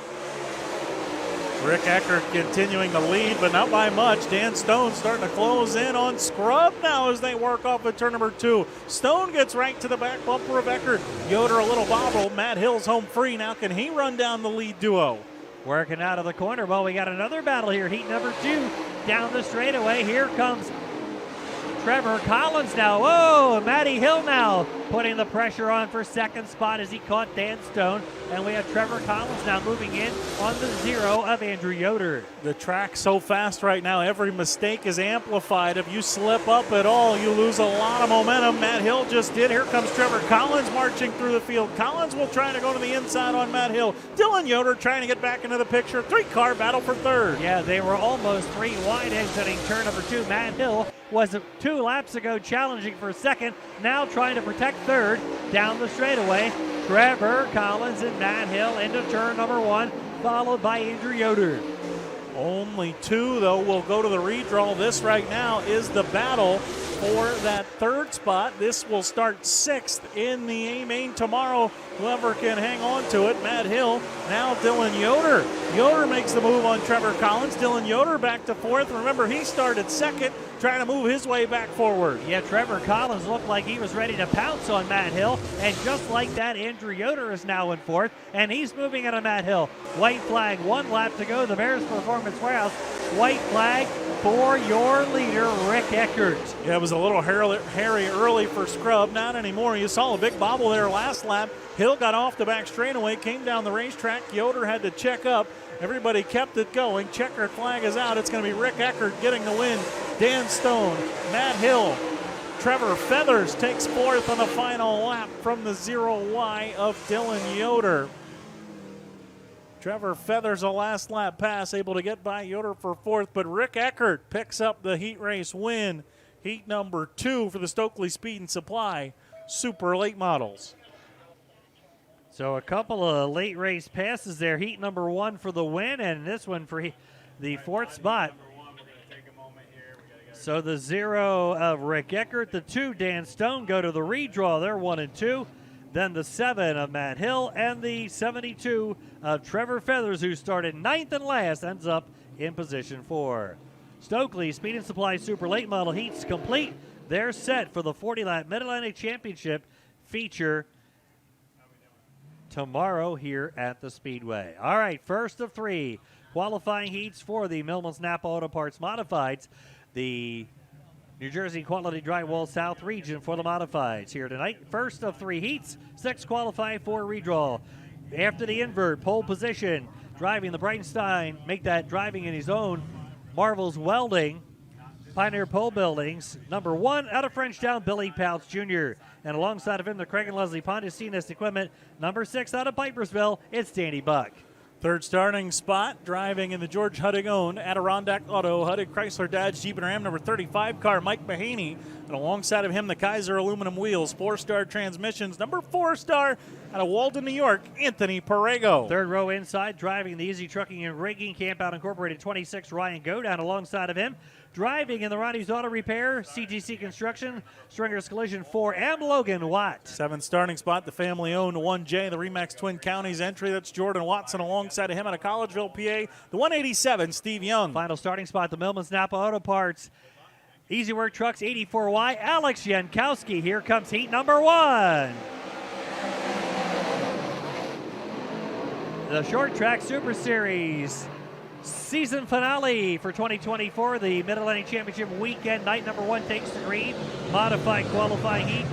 Rick Eckert continuing to lead, but not by much. Dan Stone starting to close in on Scrub now as they work off of turn number 2. Stone gets right to the back bumper of Eckert. Yoder a little bobble. Matt Hill's home free. Now can he run down the lead duo? Working out of the corner. Well, we got another battle here. Heat number 2 down the straightaway. Here comes Trevor Collins now. Whoa, Matty Hill now putting the pressure on for second spot as he caught Dan Stone. And we have Trevor Collins now moving in on the 0 of Andrew Yoder. The track's so fast right now, every mistake is amplified. If you slip up at all, you lose a lot of momentum. Matt Hill just did. Here comes Trevor Collins marching through the field. Collins will try to go to the inside on Matt Hill. Dylan Yoder trying to get back into the picture. 3-car battle for third. Yeah, they were almost 3 wide exiting turn number 2. Matt Hill was 2 laps ago challenging for second, now trying to protect third down the straightaway. Trevor Collins and Matt Hill into turn number 1, followed by Andrew Yoder. Only 2, though, will go to the redraw. This right now is the battle for that third spot. This will start 6th in the A-main tomorrow. Whoever can hang on to it. Matt Hill, now Dylan Yoder. Yoder makes the move on Trevor Collins. Dylan Yoder back to 4th. Remember, he started 2nd, trying to move his way back forward. Yeah, Trevor Collins looked like he was ready to pounce on Matt Hill. And just like that, Andrew Yoder is now in 4th. And he's moving into Matt Hill. White flag, 1 lap to go. The Bears Performance Warehouse. White flag for your leader, Rick Eckert. Yeah, it was a little hairy early for Scrub. Not anymore. You saw a big bobble there last lap. Hill got off the back straightaway, came down the racetrack. Yoder had to check up. Everybody kept it going. Checkered flag is out. It's going to be Rick Eckert getting the win. Dan Stone, Matt Hill, Trevor Feathers takes 4th on the final lap from the 0Y of Dylan Yoder. Trevor Feathers, a last lap pass, able to get by Yoder for 4th, but Rick Eckert picks up the heat race win. Heat number 2 for the Stokely Speed and Supply Super Late Models. So a couple of late race passes there. Heat number 1 for the win, and this one for the 4th spot. So the 0 of Rick Eckert, the 2 Dan Stone go to the redraw. They're 1 and 2. Then the 7 of Matt Hill and the 72 of Trevor Feathers, who started 9th and last, ends up in position 4. Stokely Speed and Supply Super Late Model heats complete. They're set for the 40-lap Mid-Atlantic Championship feature tomorrow here at the Speedway. All right, first of 3 qualifying heats for the Millman's Napa Auto Parts Modifieds. The New Jersey Quality Drywall South Region for the Modifieds here tonight. First of 3 heats, 6 qualify for redraw. After the invert, pole position, driving the Brightenstein, make that driving in his own. Marvel's Welding, Pioneer Pole Buildings. Number 1 out of Frenchtown, Billy Pouts Jr. And alongside of him, the Craig and Leslie Pontus CNS Equipment. Number 6 out of Pipersville, it's Danny Buck. Third starting spot, driving in the George Huddig-owned Adirondack Auto, Huddig Chrysler Dodge Jeep and Ram number 35 car, Mike Mahaney. And alongside of him, the Kaiser aluminum wheels, 4-star transmissions, number 4-star out of Walden, New York, Anthony Perego. Third row inside, driving the Easy Trucking and Rigging Camp Out Incorporated 26, Ryan Godown alongside of him. Driving in the Ronnie's Auto Repair, CTC Construction, Stringer's Collision 4, and Logan Watt. 7th starting spot, the family-owned 1J, the Remax Twin Counties entry. That's Jordan Watson alongside of him out of Collegeville, PA. The 187, Steve Young. Final starting spot, the Millman's Napa Auto Parts. Easy Work Trucks 84Y, Alex Jankowski. Here comes heat number 1. The Short Track Super Series season finale for 2024. The Mid-Atlantic Championship weekend. Night number 1 takes the green. Modified qualifying heat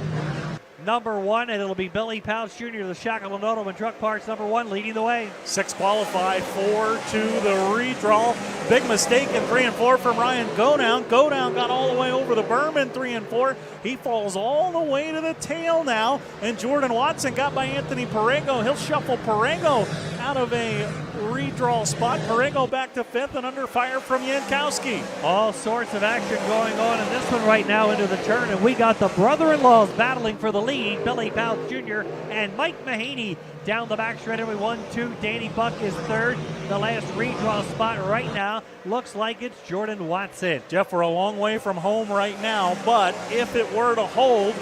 number 1, and it'll be Billy Pouch Jr., the Shackelman Auto and Truck Parts number 1, leading the way. 6 qualified, 4 to the redraw. Big mistake in 3 and 4 from Ryan Godown. Godown got all the way over the berm in 3 and 4. He falls all the way to the tail now, and Jordan Watson got by Anthony Perego. He'll shuffle Perego out of a redraw spot. Perego back to 5th and under fire from Jankowski. All sorts of action going on in this one right now into the turn, and we got the brother-in-laws battling for the lead. Billy Pouch Jr. and Mike Mahaney down the back straightaway. 1-2. Danny Buck is 3rd. The last redraw spot right now looks like it's Jordan Watson. Jeff, we're a long way from home right now, but if it were to hold,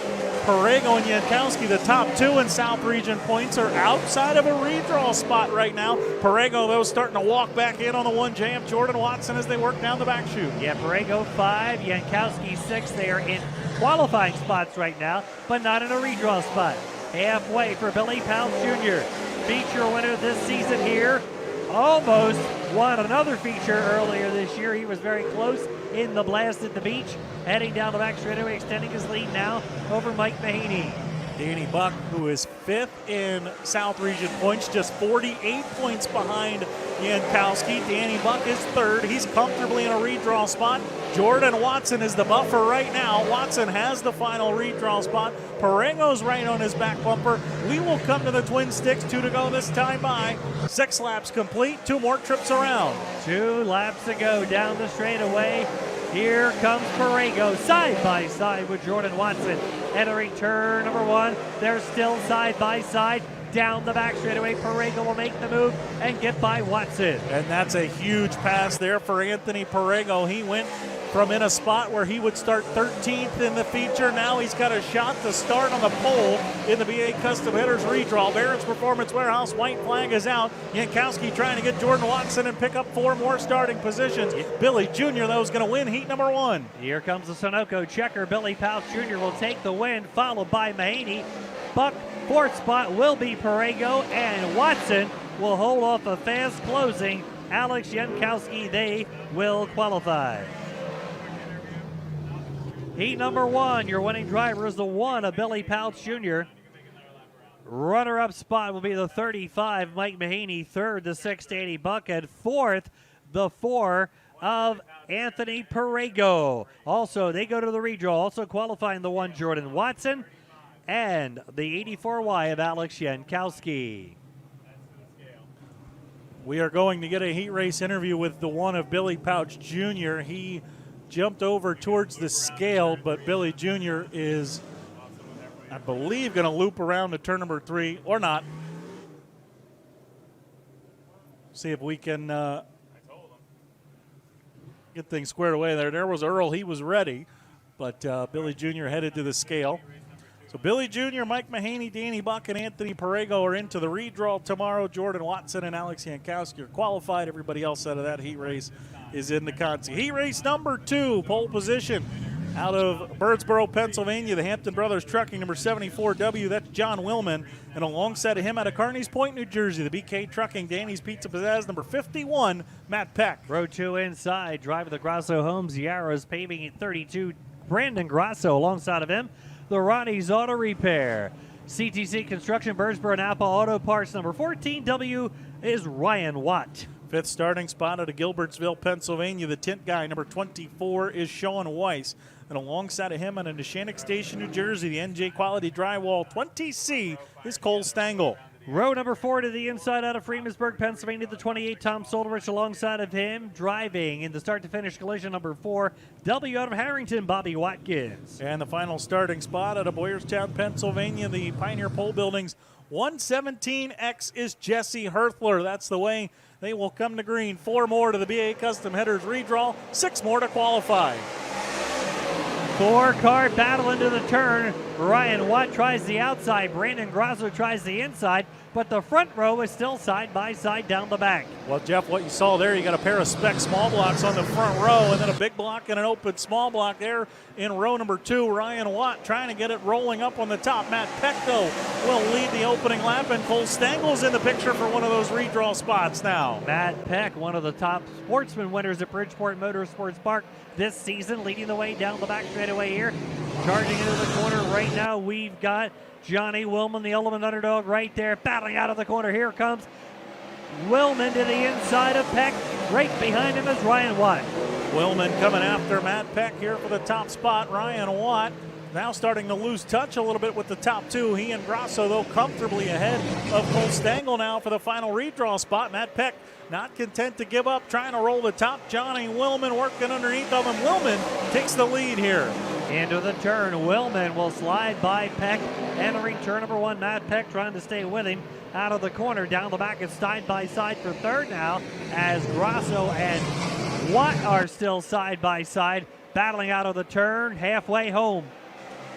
Perego and Jankowski, the top 2 in South Region points, are outside of a redraw spot right now. Perego, though, starting to walk back in on the 1J of Jordan Watson as they work down the back chute. Yeah, Perego 5, Jankowski 6. They are in qualifying spots right now, but not in a redraw spot. Halfway for Billy Pouch Jr. Feature winner this season here. Almost won another feature earlier this year. He was very close in the blast at the beach. Heading down the back straightaway, extending his lead now over Mike Mahaney. Danny Buck, who is 5th in South Region points, just 48 points behind Jankowski. Danny Buck is 3rd. He's comfortably in a redraw spot. Jordan Watson is the buffer right now. Watson has the final redraw spot. Perego's right on his back bumper. We will come to the Twin Sticks. 2 to go this time by. 6 laps complete. 2 more trips around. 2 laps to go down the straightaway. Here comes Perego side by side with Jordan Watson. Entering turn number 1. They're still side by side. Down the back straightaway, Perego will make the move and get by Watson. And that's a huge pass there for Anthony Perego. He went from in a spot where he would start 13th in the feature. Now he's got a shot to start on the pole in the BA Custom Headers redraw. Barron's Performance Warehouse, white flag is out. Jankowski trying to get Jordan Watson and pick up 4 more starting positions. Billy Jr., though, is going to win heat number 1. Here comes the Sunoco checker. Billy Pouch Jr. will take the win, followed by Mahaney. Buck, 4th spot will be Perego, and Watson will hold off a fast closing Alex Jankowski. They will qualify. Heat number 1, your winning driver is the 1 of Billy Pouch Jr. Runner-up spot will be the 35, Mike Mahaney. 3rd, the 6, Danny Buck. And 4th, the 4 of Anthony Perego. Also, they go to the redraw. Also qualifying the 1, Jordan Watson. And the 84Y of Alex Jankowski. We are going to get a heat race interview with the 1 of Billy Pouch Jr. He jumped over towards the scale, but Billy Jr. is, I believe, going to loop around to turn number 3, or not. See if we can get things squared away there. There was Earl. He was ready, but Billy Jr. headed to the scale. So Billy Jr., Mike Mahaney, Danny Buck, and Anthony Perego are into the redraw tomorrow. Jordan Watson and Alex Jankowski are qualified. Everybody else out of that heat race is in the Consi. Heat race number 2, pole position out of Birdsboro, Pennsylvania, the Hampton Brothers Trucking, number 74W. That's John Willman. And alongside of him out of Carneys Point, New Jersey, the BK Trucking, Danny's Pizza Pizzazz, number 51, Matt Peck. Row 2 inside, driver the Grasso Homes Yarrows Paving at 32, Brandon Grasso alongside of him. The Ronnie's Auto Repair. CTC Construction, Birdsboro, Napa Auto Parts, number 14W is Ryan Watt. 5th starting spot out of Gilbertsville, Pennsylvania, the tint guy, number 24, is Sean Weiss. And alongside of him out of Neshannock Station, New Jersey, the NJ Quality Drywall 20C is Cole Stengel. Row number 4 to the inside out of Freemansburg, Pennsylvania, the 28, Tom Solderich alongside of him, driving in the start-to-finish collision number 4, W out of Harrington, Bobby Watkins. And the final starting spot out of Boyerstown, Pennsylvania, the Pioneer Pole Buildings 117X is Jesse Herthler. That's the way they will come to green. 4 more to the BA Custom Headers redraw, 6 more to qualify. 4-car battle into the turn. Ryan Watt tries the outside. Brandon Grasso tries the inside, but the front row is still side by side down the back. Well, Jeff, what you saw there, you got a pair of spec small blocks on the front row and then a big block and an open small block there in row number 2. Ryan Watt trying to get it rolling up on the top. Matt Peck, though, will lead the opening lap, and Cole Stangle's in the picture for one of those redraw spots now. Matt Peck, one of the top sportsman winners at Bridgeport Motorsports Park this season, leading the way down the back straightaway here. Charging into the corner right now, we've got Johnny Willman, the Element underdog, right there, battling out of the corner. Here comes Willman to the inside of Peck. Right behind him is Ryan Watt. Willman coming after Matt Peck here for the top spot. Ryan Watt now starting to lose touch a little bit with the top 2. He and Grasso, though, comfortably ahead of Cole Stangle now for the final redraw spot. Matt Peck not content to give up, trying to roll the top. Johnny Willman working underneath of him. Willman takes the lead here. Into the turn, Willman will slide by Peck, entering turn number 1. Matt Peck trying to stay with him out of the corner. Down the back, it's side by side for third now, as Grasso and Watt are still side by side, battling out of the turn, halfway home.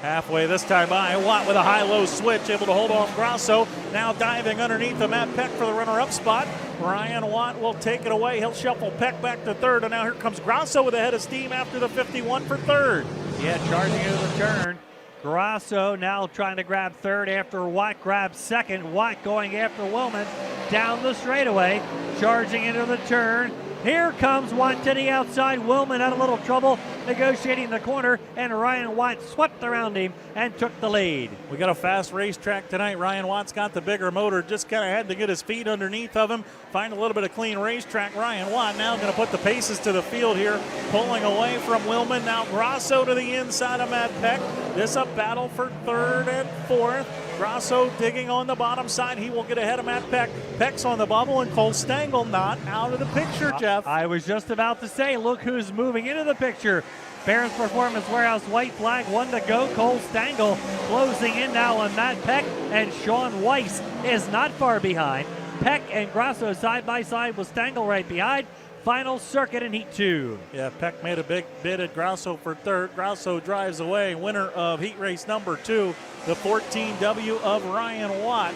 Halfway this time by Watt with a high-low switch, able to hold off Grasso. Now diving underneath the Matt Peck for the runner-up spot. Ryan Watt will take it away. He'll shuffle Peck back to third, and now here comes Grasso with a head of steam after the 51 for third. Yeah, charging into the turn. Grasso now trying to grab third after Watt grabs second. Watt going after Willman down the straightaway, charging into the turn. Here comes Watt to the outside. Willman had a little trouble negotiating the corner, and Ryan Watt swept around him and took the lead. We got a fast racetrack tonight. Ryan Watt's got the bigger motor, just kind of had to get his feet underneath of him, find a little bit of clean racetrack. Ryan Watt now going to put the paces to the field here, pulling away from Willman. Now Grasso to the inside of Matt Peck. This a battle for third and fourth. Grasso digging on the bottom side. He will get ahead of Matt Peck. Peck's on the bubble, and Cole Stangle not out of the picture, Jeff. I was just about to say, look who's moving into the picture. Barron's Performance Warehouse, white flag, 1 to go. Cole Stangle closing in now on Matt Peck, and Sean Weiss is not far behind. Peck and Grasso side by side with Stangle right behind. Final circuit in Heat 2. Yeah, Peck made a big bid at Grasso for third. Grasso drives away. Winner of heat race number 2, the 14W of Ryan Watt.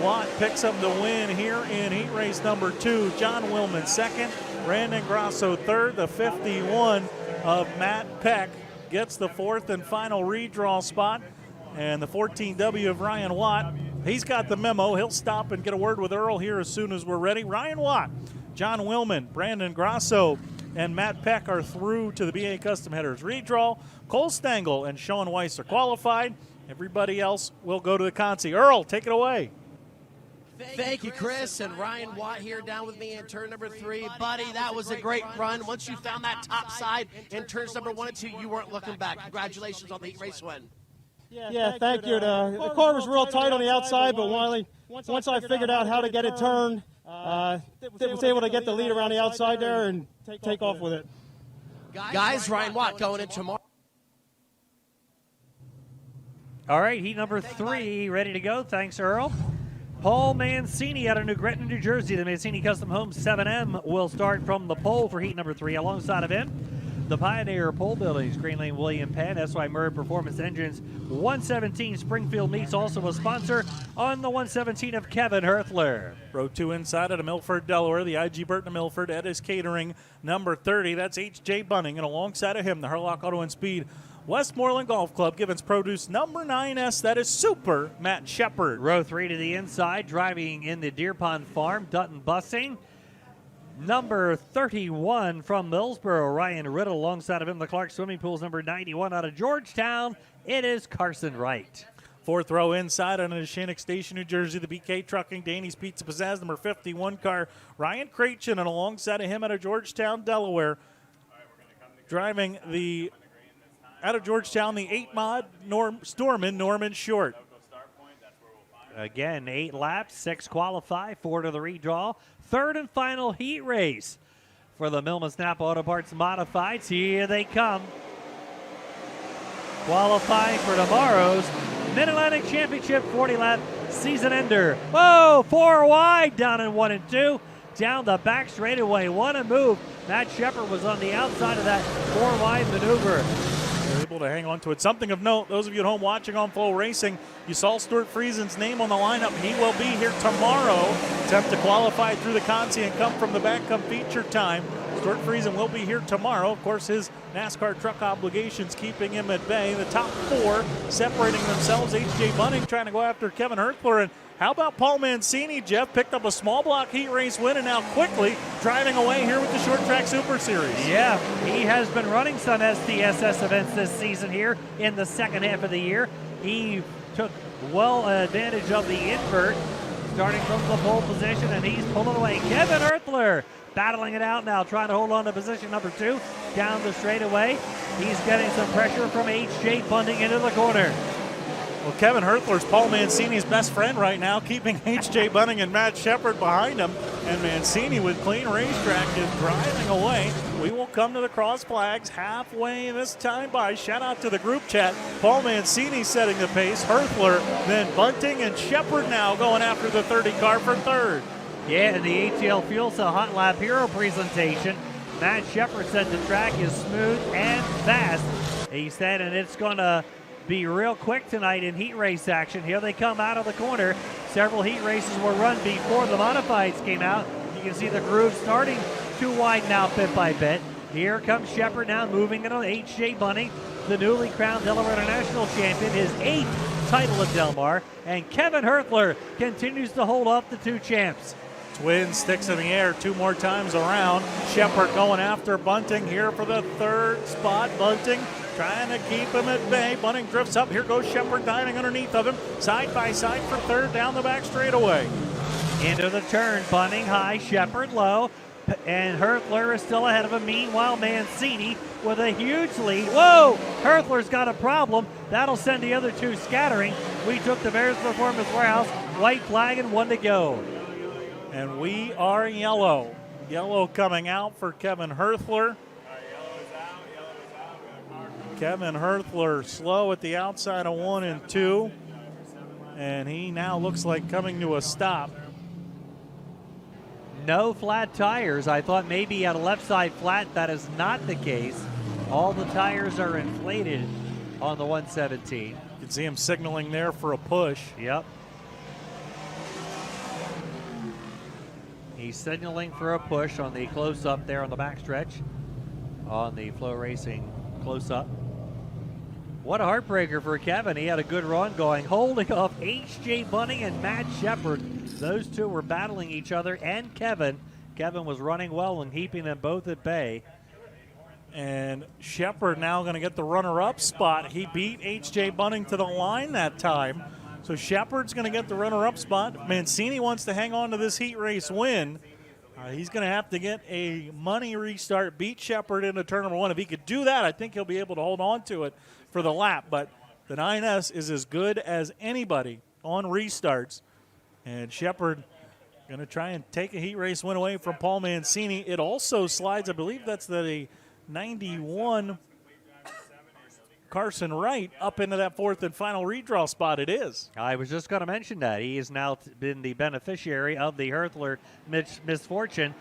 Watt picks up the win here in heat race number 2. John Willman second. Brandon Grasso third. The 51 of Matt Peck gets the fourth and final redraw spot. And the 14W of Ryan Watt, he's got the memo. He'll stop and get a word with Earl here as soon as we're ready. Ryan Watt, John Willman, Brandon Grasso, and Matt Peck are through to the BA Custom Headers redraw. Cole Stangle and Sean Weiss are qualified. Everybody else will go to the Consi. Earl, take it away. Thank you, Chris. And Ryan Watt here down with me in turn number 3. Buddy, that was a great run. Once you found that top side in turns number 1 and 2, you weren't looking back. Congratulations on the heat race win. Yeah, thank you. The car was real tight on the outside, but once I figured out how to get it turned, was able to get the lead around the outside there and take off with it. Guys, Ryan Watt going in tomorrow. All right, heat number 3 ready to go. Thanks, Earl. Paul Mancini out of New Gretna, New Jersey. The Mancini Custom Homes 7M will start from the pole for heat number 3. Alongside of him, the Pioneer Pole Buildings, Green Lane William Penn, SY Murray Performance Engines, 117 Springfield Meats, also a sponsor on the 117 of Kevin Herthler. Row 2 inside out of Milford, Delaware, the IG Burton of Milford, Edis Catering, number 30. That's H.J. Bunning, and alongside of him, the Hurlock Auto and Speed Westmoreland Golf Club, Givens Produce, number 9S. That is Super Matt Shepard. Row 3 to the inside, driving in the Deer Pond Farm, Dutton Busing. Number 31 from Millsboro, Ryan Riddle. Alongside of him, the Clark Swimming Pools, number 91 out of Georgetown. It is Carson Wright. Fourth row inside on Shinnick Station, New Jersey, the BK Trucking, Danny's Pizza Pizzazz, number 51 car, Ryan Cratchin, and alongside of him out of Georgetown, Delaware, driving the out of Georgetown, the 8-mod Stormin, Norman Short. Again, 8 laps, 6 qualify, 4 to the redraw. Third and final heat race for the Millman Snap Auto Parts Modifieds. Here they come. Qualifying for tomorrow's Mid-Atlantic Championship 40-lap season ender. Whoa, 4 wide down in 1 and 2. Down the back straightaway, what a move. Matt Shepard was on the outside of that 4 wide maneuver. They're able to hang on to it. Something of note, those of you at home watching on FloRacing, you saw Stuart Friesen's name on the lineup. He will be here tomorrow. Attempt to qualify through the Consi and come from the back come feature time. Stuart Friesen will be here tomorrow. Of course, his NASCAR truck obligations keeping him at bay. The top 4 separating themselves. H.J. Bunning trying to go after Kevin Hertzler. And how about Paul Mancini, Jeff? Picked up a small block heat race win and now quickly driving away here with the Short Track Super Series. Yeah, he has been running some STSS events this season here in the second half of the year. He took well advantage of the invert, starting from the pole position, and he's pulling away. Kevin Hertzler battling it out now, trying to hold on to position number 2 down the straightaway. He's getting some pressure from H.J. Bunting into the corner. Well, Kevin Hertzler's Paul Mancini's best friend right now, keeping H.J. Bunting and Matt Shepard behind him. And Mancini with clean racetrack is driving away. We will come to the cross flags halfway this time by. Shout out to the group chat. Paul Mancini setting the pace. Hertzler, then Bunting and Shepard now going after the 30 car for third. Yeah, in the ATL Fuel Cell Hot Lap Hero presentation, Matt Shepard said the track is smooth and fast. He said, and it's going to be real quick tonight in heat race action. Here they come out of the corner. Several heat races were run before the modifieds came out. You can see the groove starting to widen out bit by bit. Here comes Shepard now moving it on H.J. Bunting, the newly crowned Delaware International champion, his 8th title at Del Mar. And Kevin Hertzler continues to hold off the 2 champs. Twin sticks in the air 2 more times around. Shepard going after Bunting here for the 3rd spot. Bunting trying to keep him at bay. Bunting drifts up. Here goes Shepard diving underneath of him. Side by side for 3rd down the back straightaway. Into the turn, Bunting high, Shepard low, and Hertzler is still ahead of him. Meanwhile, Mancini with a huge lead. Whoa! Hertzler's got a problem. That'll send the other 2 scattering. We took the Bears Performance Warehouse. White flag and 1 to go. And we are yellow. Yellow coming out for Kevin Hertzler. Kevin Hertzler slow at the outside of 1 and 2. And he now looks like coming to a stop. No flat tires. I thought maybe he had a left side flat. That is not the case. All the tires are inflated on the 117. You can see him signaling there for a push. Yep. He's signaling for a push on the close-up there on the backstretch on the FloRacing close-up. What a heartbreaker for Kevin. He had a good run going, holding off H.J. Bunting and Matt Shepard. Those 2 were battling each other, and Kevin. Kevin was running well and keeping them both at bay. And Shepard now going to get the runner-up spot. He beat H.J. Bunting to the line that time. So Shepard's going to get the runner-up spot. Mancini wants to hang on to this heat race win. He's going to have to get a money restart, beat Shepard into turn number 1. If he could do that, I think he'll be able to hold on to it for the lap. But the 9S is as good as anybody on restarts. And Shepard going to try and take a heat race win away from Paul Mancini. It also slides, I believe that's the 91 Carson Wright up into that 4th and final redraw spot. It is. I was just going to mention that. He has now been the beneficiary of the Hertzler misfortune.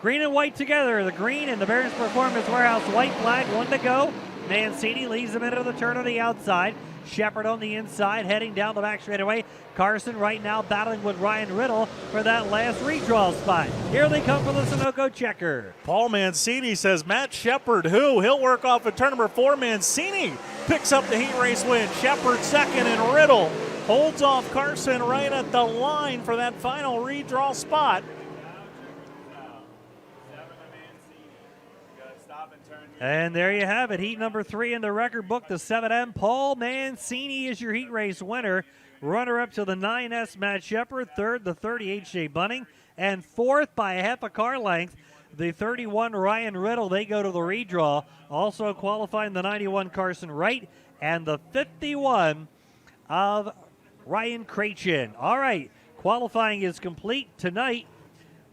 Green and white together. The green and the Bears Performance Warehouse white flag. 1 to go. Mancini leads him into the turn on the outside. Shepard on the inside, heading down the back straightaway. Carson right now battling with Ryan Riddle for that last redraw spot. Here they come for the Sunoco checker. Paul Mancini says, Matt Shepard, who? He'll work off at turn number 4. Mancini picks up the heat race win. Shepard 2nd, and Riddle holds off Carson right at the line for that final redraw spot. And there you have it. Heat number 3 in the record book, the 7M. Paul Mancini is your heat race winner. Runner-up to the 9S, Matt Shepard. 3rd, the 30, H.J. Bunting. And 4th by a half a car length, the 31, Ryan Riddle. They go to the redraw. Also qualifying the 91, Carson Wright. And the 51 of Ryan Krachin. All right, qualifying is complete tonight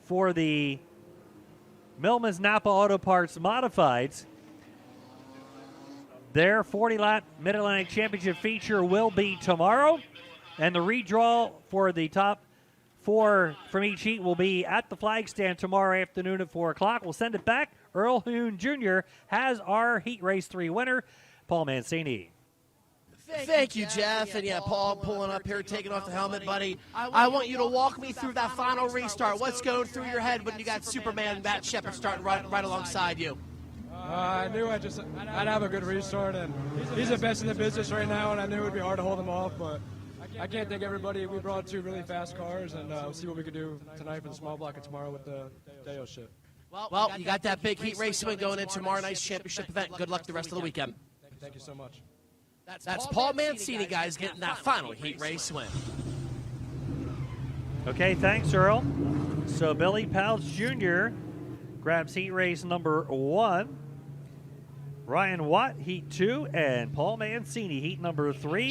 for the Millman's Napa Auto Parts Modifieds. Their 40-lap Mid-Atlantic Championship feature will be tomorrow. And the redraw for the top 4 from each heat will be at the flag stand tomorrow afternoon at 4 o'clock. We'll send it back. Earl Hoon Jr. has our Heat Race 3 winner, Paul Mancini. Thank you, Jeff. And yeah, Paul pulling up here, taking off the helmet, buddy. I want you to walk me through that final restart. What's going through your head when you got Superman and Matt Shepard starting right alongside you? I knew I'd have a good restart, and he's the best in the business right now, and I knew it would be hard to hold him off, but I can't thank everybody. We brought 2 really fast cars, and we'll see what we can do tonight for the small block and tomorrow with the Deo shit. Well, you got that big heat race win going into tomorrow night's championship event. Good luck the rest of the weekend. Thank you so much. That's Paul Mancini, guys, getting that final heat race win. Okay, thanks, Earl. So Billy Pouch Jr. grabs heat race number 1. Ryan Watt, heat 2, and Paul Mancini, heat number 3.